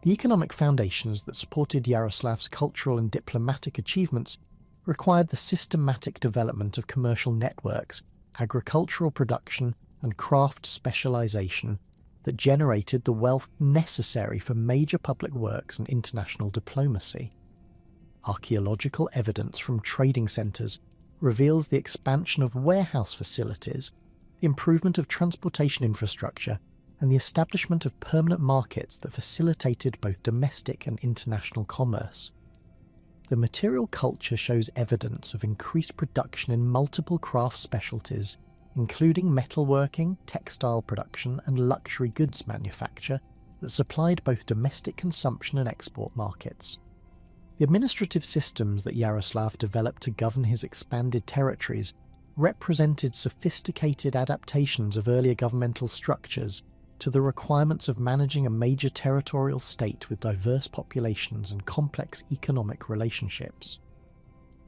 The economic foundations that supported Yaroslav's cultural and diplomatic achievements required the systematic development of commercial networks, agricultural production, and craft specialization that generated the wealth necessary for major public works and international diplomacy. Archaeological evidence from trading centres reveals the expansion of warehouse facilities, the improvement of transportation infrastructure, and the establishment of permanent markets that facilitated both domestic and international commerce. The material culture shows evidence of increased production in multiple craft specialties, including metalworking, textile production, and luxury goods manufacture that supplied both domestic consumption and export markets. The administrative systems that Yaroslav developed to govern his expanded territories represented sophisticated adaptations of earlier governmental structures to the requirements of managing a major territorial state with diverse populations and complex economic relationships.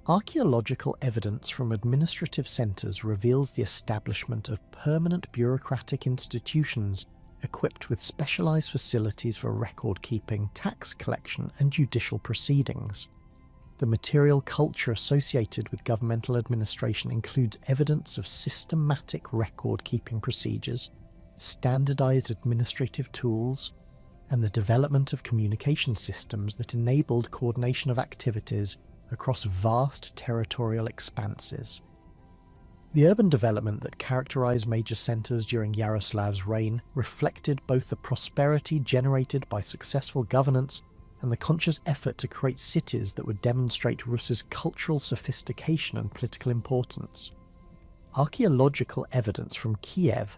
Archaeological evidence from administrative centres reveals the establishment of permanent bureaucratic institutions equipped with specialised facilities for record-keeping, tax collection and judicial proceedings. The material culture associated with governmental administration includes evidence of systematic record-keeping procedures, standardised administrative tools, and the development of communication systems that enabled coordination of activities across vast territorial expanses. The urban development that characterised major centres during Yaroslav's reign reflected both the prosperity generated by successful governance and the conscious effort to create cities that would demonstrate Rus's cultural sophistication and political importance. Archaeological evidence from Kyiv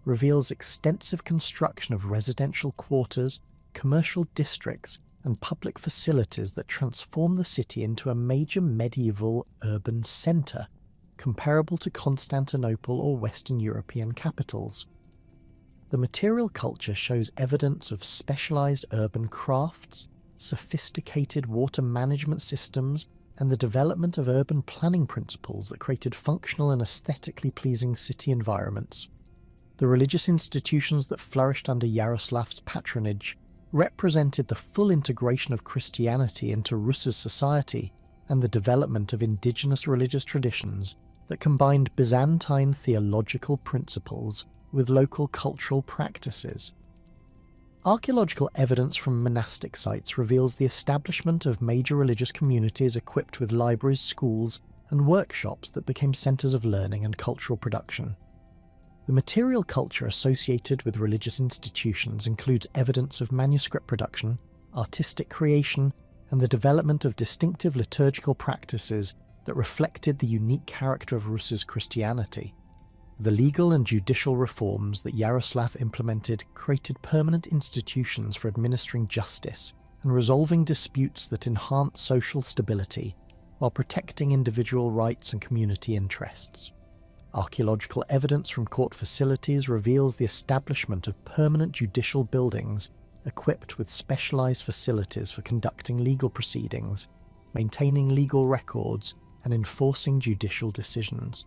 reveals extensive construction of residential quarters, commercial districts, and public facilities that transform the city into a major medieval urban centre, comparable to Constantinople or Western European capitals. The material culture shows evidence of specialised urban crafts, sophisticated water management systems, and the development of urban planning principles that created functional and aesthetically pleasing city environments. The religious institutions that flourished under Yaroslav's patronage represented the full integration of Christianity into Rus's society and the development of indigenous religious traditions that combined Byzantine theological principles with local cultural practices. Archaeological evidence from monastic sites reveals the establishment of major religious communities equipped with libraries, schools, and workshops that became centres of learning and cultural production. The material culture associated with religious institutions includes evidence of manuscript production, artistic creation, and the development of distinctive liturgical practices that reflected the unique character of Rus's Christianity. The legal and judicial reforms that Yaroslav implemented created permanent institutions for administering justice and resolving disputes that enhance social stability while protecting individual rights and community interests. Archaeological evidence from court facilities reveals the establishment of permanent judicial buildings equipped with specialised facilities for conducting legal proceedings, maintaining legal records, and enforcing judicial decisions.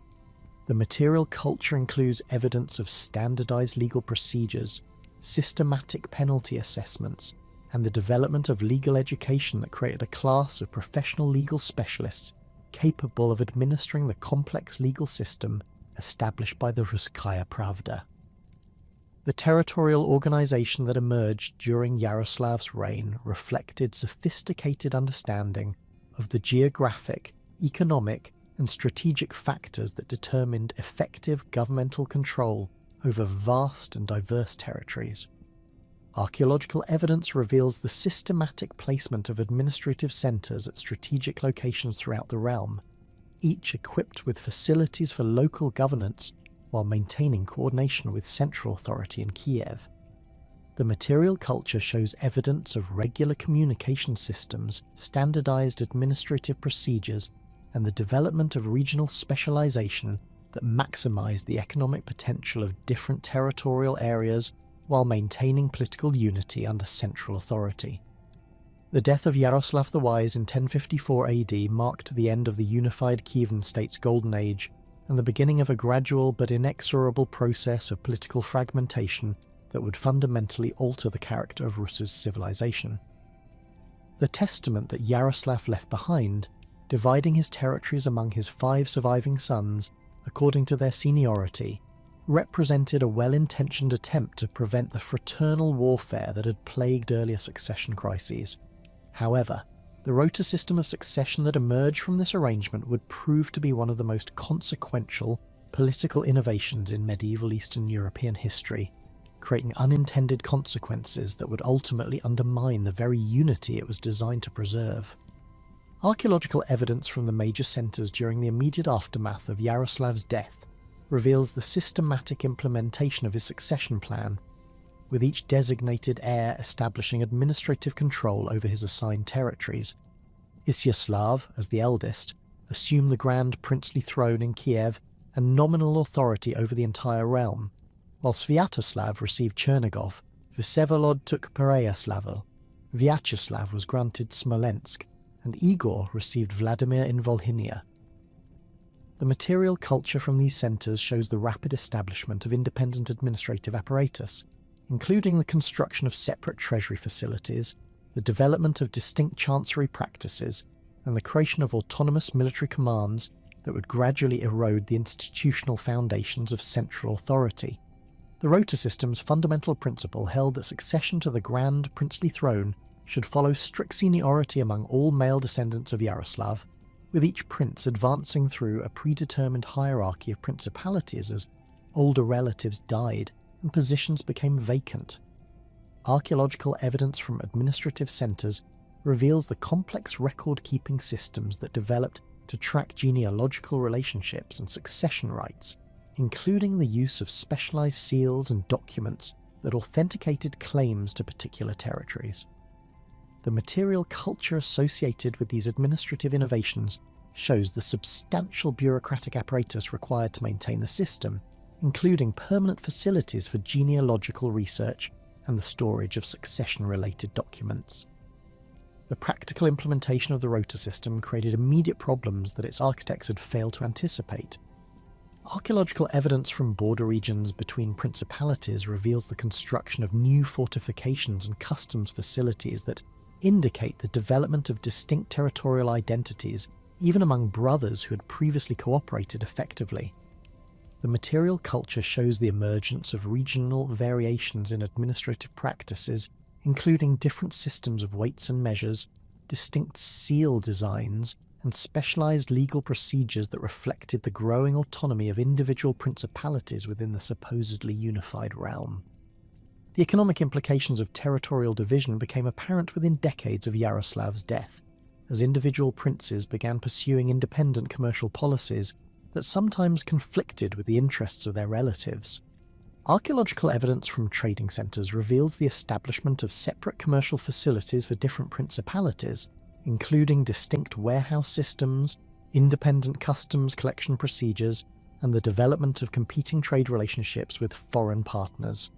The material culture includes evidence of standardised legal procedures, systematic penalty assessments, and the development of legal education that created a class of professional legal specialists capable of administering the complex legal system established by the Russkaya Pravda. The territorial organisation that emerged during Yaroslav's reign reflected sophisticated understanding of the geographic, economic, and strategic factors that determined effective governmental control over vast and diverse territories. Archaeological evidence reveals the systematic placement of administrative centres at strategic locations throughout the realm, each equipped with facilities for local governance while maintaining coordination with central authority in Kyiv. The material culture shows evidence of regular communication systems, standardized administrative procedures, and the development of regional specialization that maximised the economic potential of different territorial areas while maintaining political unity under central authority. The death of Yaroslav the Wise in 1054 AD marked the end of the unified Kievan state's golden age and the beginning of a gradual but inexorable process of political fragmentation that would fundamentally alter the character of Rus's civilization. The testament that Yaroslav left behind, dividing his territories among his 5 surviving sons according to their seniority, represented a well-intentioned attempt to prevent the fraternal warfare that had plagued earlier succession crises. However, the rota system of succession that emerged from this arrangement would prove to be one of the most consequential political innovations in medieval Eastern European history, creating unintended consequences that would ultimately undermine the very unity it was designed to preserve. Archaeological evidence from the major centres during the immediate aftermath of Yaroslav's death reveals the systematic implementation of his succession plan, with each designated heir establishing administrative control over his assigned territories. Isyaslav, as the eldest, assumed the grand princely throne in Kiev and nominal authority over the entire realm, while Sviatoslav received Chernigov, Vsevolod took Pereyaslav, Vyacheslav was granted Smolensk, and Igor received Vladimir in Volhynia. The material culture from these centres shows the rapid establishment of independent administrative apparatus, including the construction of separate treasury facilities, the development of distinct chancery practices, and the creation of autonomous military commands that would gradually erode the institutional foundations of central authority. The rota system's fundamental principle held that succession to the grand princely throne should follow strict seniority among all male descendants of Yaroslav, with each prince advancing through a predetermined hierarchy of principalities as older relatives died and positions became vacant. Archaeological evidence from administrative centres reveals the complex record-keeping systems that developed to track genealogical relationships and succession rights, including the use of specialised seals and documents that authenticated claims to particular territories. The material culture associated with these administrative innovations shows the substantial bureaucratic apparatus required to maintain the system, including permanent facilities for genealogical research and the storage of succession-related documents. The practical implementation of the rota system created immediate problems that its architects had failed to anticipate. Archaeological evidence from border regions between principalities reveals the construction of new fortifications and customs facilities that indicate the development of distinct territorial identities even among brothers who had previously cooperated effectively. The material culture shows the emergence of regional variations in administrative practices, including different systems of weights and measures, distinct seal designs, and specialised legal procedures that reflected the growing autonomy of individual principalities within the supposedly unified realm. The economic implications of territorial division became apparent within decades of Yaroslav's death, as individual princes began pursuing independent commercial policies that sometimes conflicted with the interests of their relatives. Archaeological evidence from trading centres reveals the establishment of separate commercial facilities for different principalities, including distinct warehouse systems, independent customs collection procedures, and the development of competing trade relationships with foreign partners.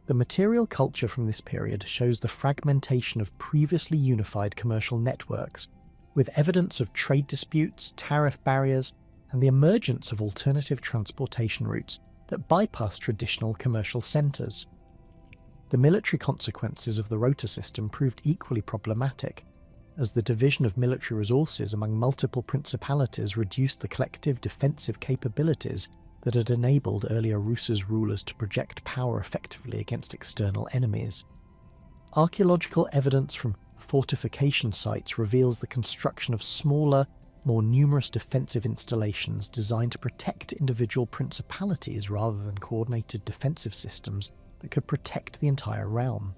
The material culture from this period shows the fragmentation of previously unified commercial networks, with evidence of trade disputes, tariff barriers, and the emergence of alternative transportation routes that bypass traditional commercial centres. The military consequences of the rota system proved equally problematic, as the division of military resources among multiple principalities reduced the collective defensive capabilities that had enabled earlier Rus' rulers to project power effectively against external enemies. Archaeological evidence from fortification sites reveals the construction of smaller, more numerous defensive installations designed to protect individual principalities rather than coordinated defensive systems that could protect the entire realm.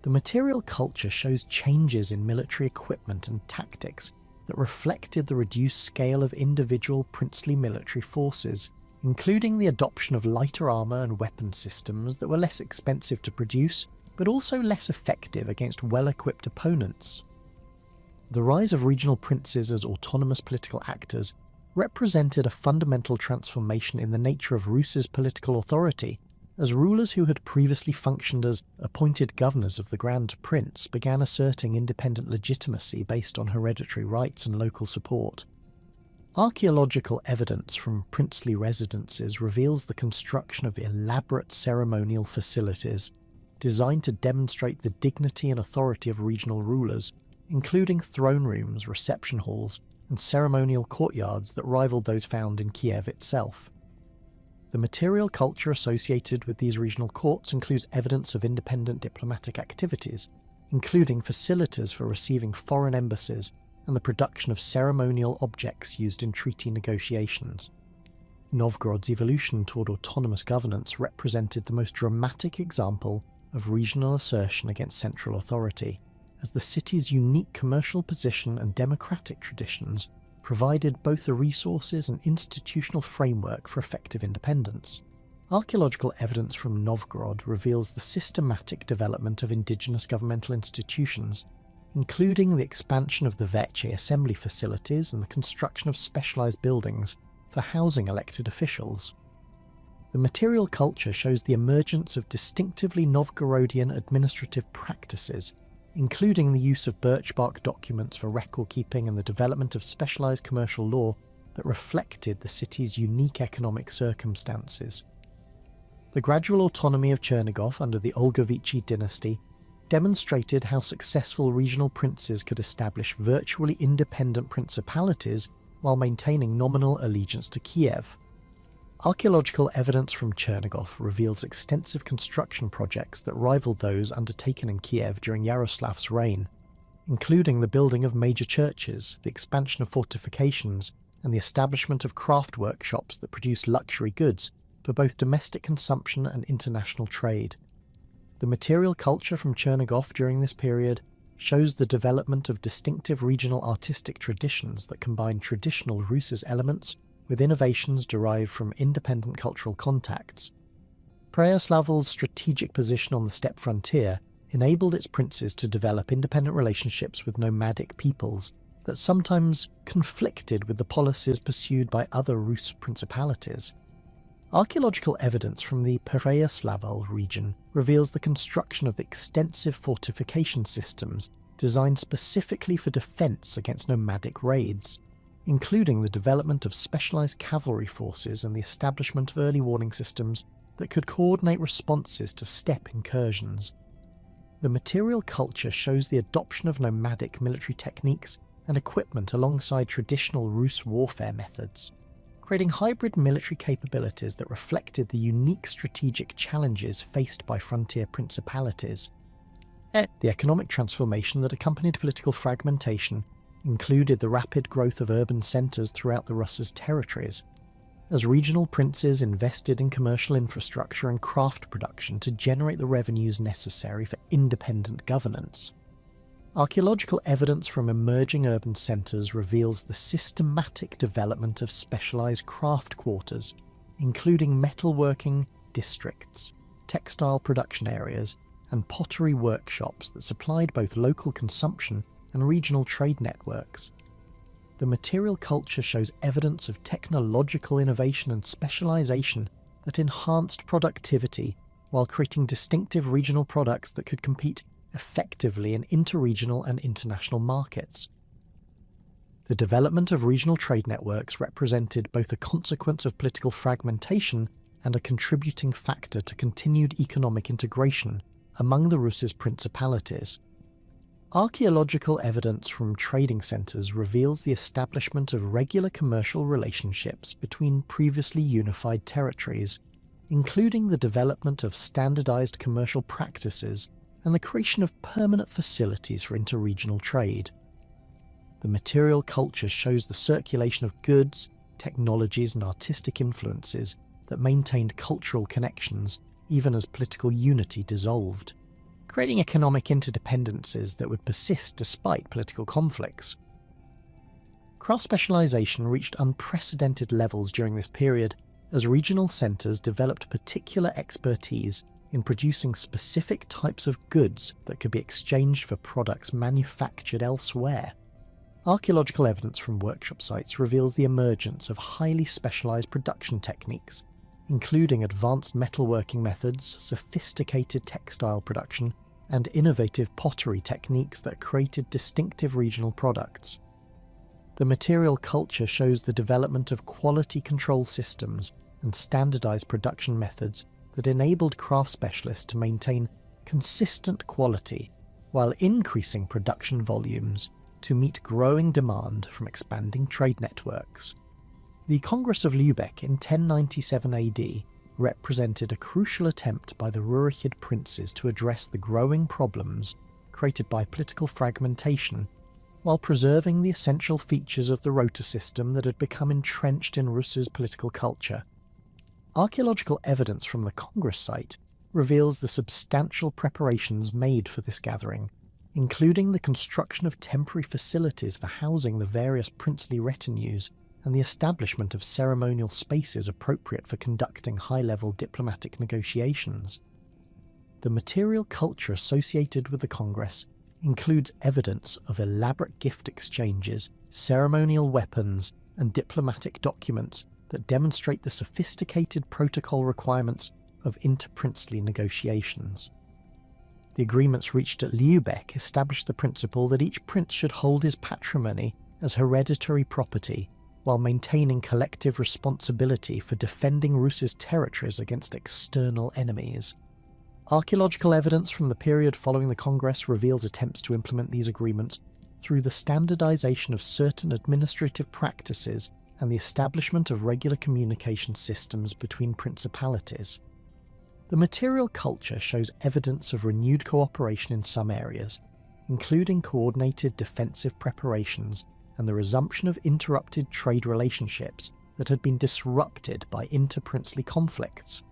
The material culture shows changes in military equipment and tactics that reflected the reduced scale of individual princely military forces, including the adoption of lighter armour and weapon systems that were less expensive to produce, but also less effective against well-equipped opponents. The rise of regional princes as autonomous political actors represented a fundamental transformation in the nature of Rus's political authority, as rulers who had previously functioned as appointed governors of the Grand Prince began asserting independent legitimacy based on hereditary rights and local support. Archaeological evidence from princely residences reveals the construction of elaborate ceremonial facilities designed to demonstrate the dignity and authority of regional rulers, including throne rooms, reception halls, and ceremonial courtyards that rivaled those found in Kiev itself. The material culture associated with these regional courts includes evidence of independent diplomatic activities, including facilities for receiving foreign embassies and the production of ceremonial objects used in treaty negotiations. Novgorod's evolution toward autonomous governance represented the most dramatic example of regional assertion against central authority, as the city's unique commercial position and democratic traditions provided both the resources and institutional framework for effective independence. Archaeological evidence from Novgorod reveals the systematic development of indigenous governmental institutions, including the expansion of the Veche assembly facilities and the construction of specialized buildings for housing elected officials. The material culture shows the emergence of distinctively Novgorodian administrative practices, including the use of birch bark documents for record-keeping and the development of specialized commercial law that reflected the city's unique economic circumstances. The gradual autonomy of Chernigov under the Olgovichi dynasty demonstrated how successful regional princes could establish virtually independent principalities while maintaining nominal allegiance to Kiev. Archaeological evidence from Chernigov reveals extensive construction projects that rivaled those undertaken in Kiev during Yaroslav's reign, including the building of major churches, the expansion of fortifications, and the establishment of craft workshops that produced luxury goods for both domestic consumption and international trade. The material culture from Chernigov during this period shows the development of distinctive regional artistic traditions that combine traditional Rus' elements with innovations derived from independent cultural contacts. Preoslavl's strategic position on the steppe frontier enabled its princes to develop independent relationships with nomadic peoples that sometimes conflicted with the policies pursued by other Rus principalities. Archaeological evidence from the Pereyaslav region reveals the construction of extensive fortification systems designed specifically for defense against nomadic raids, including the development of specialized cavalry forces and the establishment of early warning systems that could coordinate responses to steppe incursions. The material culture shows the adoption of nomadic military techniques and equipment alongside traditional Rus warfare methods, creating hybrid military capabilities that reflected the unique strategic challenges faced by frontier principalities. The economic transformation that accompanied political fragmentation included the rapid growth of urban centres throughout the Rus' territories, as regional princes invested in commercial infrastructure and craft production to generate the revenues necessary for independent governance. Archaeological evidence from emerging urban centres reveals the systematic development of specialised craft quarters, including metalworking districts, textile production areas, and pottery workshops that supplied both local consumption and regional trade networks. The material culture shows evidence of technological innovation and specialization that enhanced productivity while creating distinctive regional products that could compete effectively in interregional and international markets. The development of regional trade networks represented both a consequence of political fragmentation and a contributing factor to continued economic integration among the Rus' principalities. Archaeological evidence from trading centres reveals the establishment of regular commercial relationships between previously unified territories, including the development of standardised commercial practices and the creation of permanent facilities for interregional trade. The material culture shows the circulation of goods, technologies and artistic influences that maintained cultural connections even as political unity dissolved, creating economic interdependencies that would persist despite political conflicts. Craft specialisation reached unprecedented levels during this period as regional centres developed particular expertise in producing specific types of goods that could be exchanged for products manufactured elsewhere. Archaeological evidence from workshop sites reveals the emergence of highly specialised production techniques, including advanced metalworking methods, sophisticated textile production, and innovative pottery techniques that created distinctive regional products. The material culture shows the development of quality control systems and standardised production methods that enabled craft specialists to maintain consistent quality while increasing production volumes to meet growing demand from expanding trade networks. The Congress of Lübeck in 1097 AD represented a crucial attempt by the Rurikid princes to address the growing problems created by political fragmentation while preserving the essential features of the rota system that had become entrenched in Rus's political culture. Archaeological evidence from the Congress site reveals the substantial preparations made for this gathering, including the construction of temporary facilities for housing the various princely retinues and the establishment of ceremonial spaces appropriate for conducting high-level diplomatic negotiations. The material culture associated with the Congress includes evidence of elaborate gift exchanges, ceremonial weapons, and diplomatic documents that demonstrate the sophisticated protocol requirements of interprincely negotiations. The agreements reached at Lübeck established the principle that each prince should hold his patrimony as hereditary property while maintaining collective responsibility for defending Rus's territories against external enemies. Archaeological evidence from the period following the Congress reveals attempts to implement these agreements through the standardization of certain administrative practices and the establishment of regular communication systems between principalities. The material culture shows evidence of renewed cooperation in some areas, including coordinated defensive preparations and the resumption of interrupted trade relationships that had been disrupted by interprincely conflicts.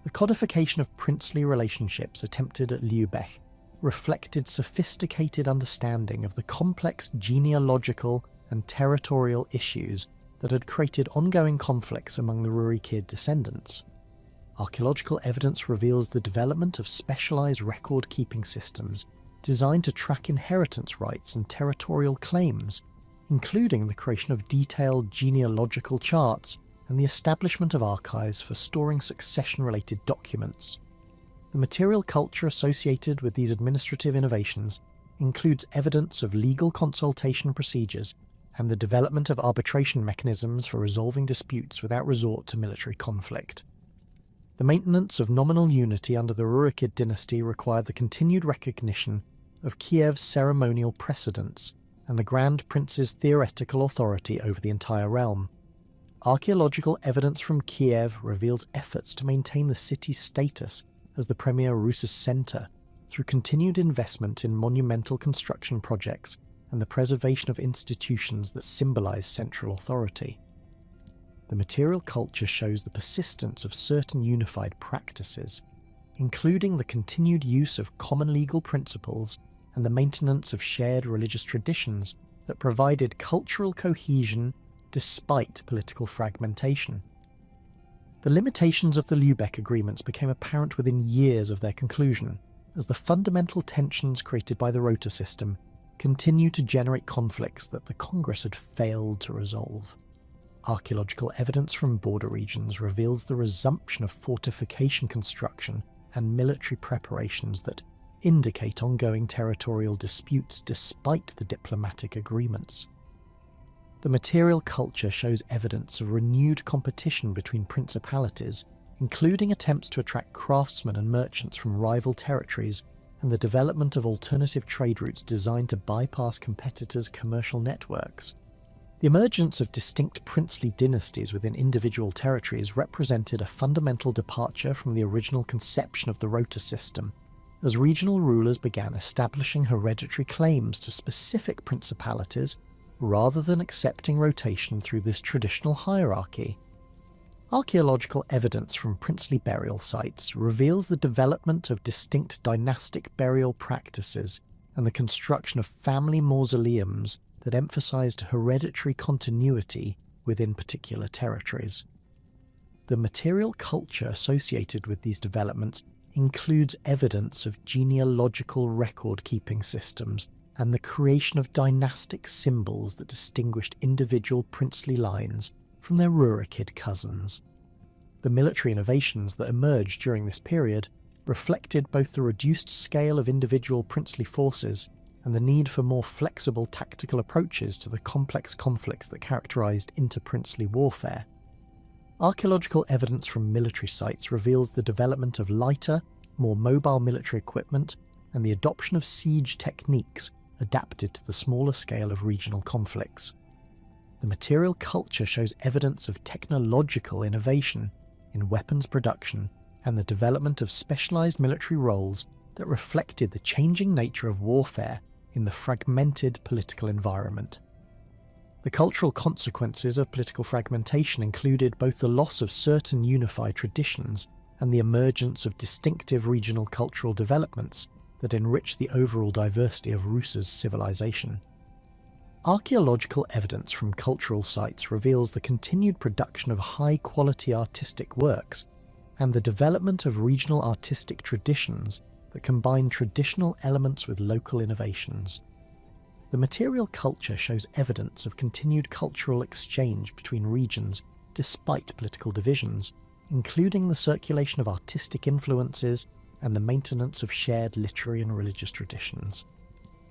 The codification of princely relationships attempted at Lübeck reflected sophisticated understanding of the complex genealogical and territorial issues that had created ongoing conflicts among the Rurikid descendants. Archaeological evidence reveals the development of specialised record-keeping systems designed to track inheritance rights and territorial claims, including the creation of detailed genealogical charts and the establishment of archives for storing succession-related documents. The material culture associated with these administrative innovations includes evidence of legal consultation procedures and the development of arbitration mechanisms for resolving disputes without resort to military conflict. The maintenance of nominal unity under the Rurikid dynasty required the continued recognition of Kiev's ceremonial precedence and the Grand Prince's theoretical authority over the entire realm. Archaeological evidence from Kiev reveals efforts to maintain the city's status as the premier Rus' centre through continued investment in monumental construction projects and the preservation of institutions that symbolise central authority. The material culture shows the persistence of certain unified practices, including the continued use of common legal principles and the maintenance of shared religious traditions that provided cultural cohesion despite political fragmentation. The limitations of the Lübeck agreements became apparent within years of their conclusion, as the fundamental tensions created by the rota system continued to generate conflicts that the Congress had failed to resolve. Archaeological evidence from border regions reveals the resumption of fortification construction and military preparations that indicate ongoing territorial disputes despite the diplomatic agreements. The material culture shows evidence of renewed competition between principalities, including attempts to attract craftsmen and merchants from rival territories and the development of alternative trade routes designed to bypass competitors' commercial networks. The emergence of distinct princely dynasties within individual territories represented a fundamental departure from the original conception of the rota system, as regional rulers began establishing hereditary claims to specific principalities rather than accepting rotation through this traditional hierarchy. Archaeological evidence from princely burial sites reveals the development of distinct dynastic burial practices and the construction of family mausoleums that emphasized hereditary continuity within particular territories. The material culture associated with these developments includes evidence of genealogical record-keeping systems and the creation of dynastic symbols that distinguished individual princely lines from their Rurikid cousins. The military innovations that emerged during this period reflected both the reduced scale of individual princely forces and the need for more flexible tactical approaches to the complex conflicts that characterized interprincely warfare. Archaeological evidence from military sites reveals the development of lighter, more mobile military equipment and the adoption of siege techniques adapted to the smaller scale of regional conflicts. The material culture shows evidence of technological innovation in weapons production and the development of specialized military roles that reflected the changing nature of warfare in the fragmented political environment. The cultural consequences of political fragmentation included both the loss of certain unified traditions and the emergence of distinctive regional cultural developments that enrich the overall diversity of Rus's civilization. Archaeological evidence from cultural sites reveals the continued production of high-quality artistic works and the development of regional artistic traditions that combine traditional elements with local innovations. The material culture shows evidence of continued cultural exchange between regions despite political divisions, including the circulation of artistic influences and the maintenance of shared literary and religious traditions.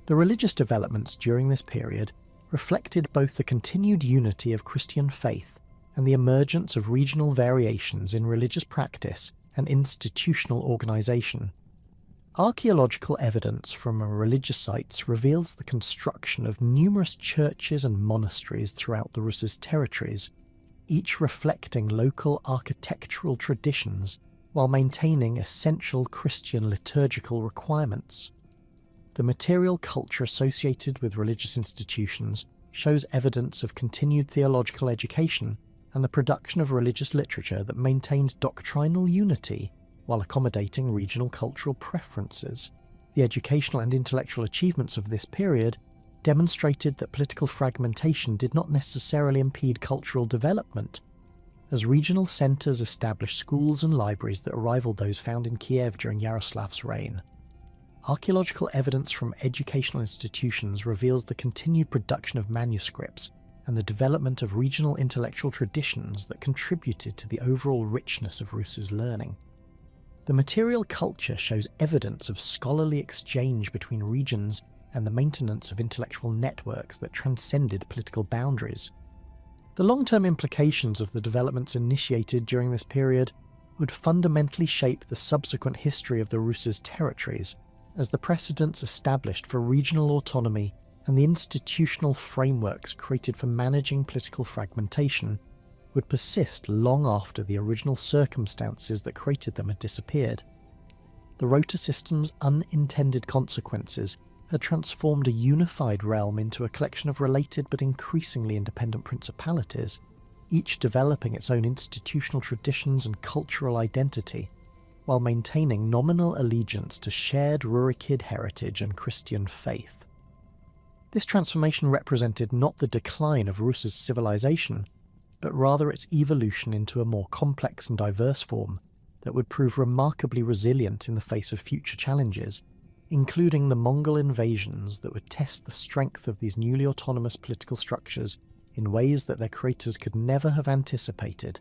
The religious developments during this period reflected both the continued unity of Christian faith and the emergence of regional variations in religious practice and institutional organisation. Archaeological evidence from religious sites reveals the construction of numerous churches and monasteries throughout the Rus's territories, each reflecting local architectural traditions while maintaining essential Christian liturgical requirements. The material culture associated with religious institutions shows evidence of continued theological education and the production of religious literature that maintained doctrinal unity while accommodating regional cultural preferences. The educational and intellectual achievements of this period demonstrated that political fragmentation did not necessarily impede cultural development, as regional centres established schools and libraries that rivaled those found in Kiev during Yaroslav's reign. Archaeological evidence from educational institutions reveals the continued production of manuscripts and the development of regional intellectual traditions that contributed to the overall richness of Rus's learning. The material culture shows evidence of scholarly exchange between regions and the maintenance of intellectual networks that transcended political boundaries. The long-term implications of the developments initiated during this period would fundamentally shape the subsequent history of the Rus's territories, as the precedents established for regional autonomy and the institutional frameworks created for managing political fragmentation would persist long after the original circumstances that created them had disappeared. The Rota system's unintended consequences had transformed a unified realm into a collection of related but increasingly independent principalities, each developing its own institutional traditions and cultural identity, while maintaining nominal allegiance to shared Rurikid heritage and Christian faith. This transformation represented not the decline of Rus's civilization, but rather its evolution into a more complex and diverse form that would prove remarkably resilient in the face of future challenges, including the Mongol invasions that would test the strength of these newly autonomous political structures in ways that their creators could never have anticipated.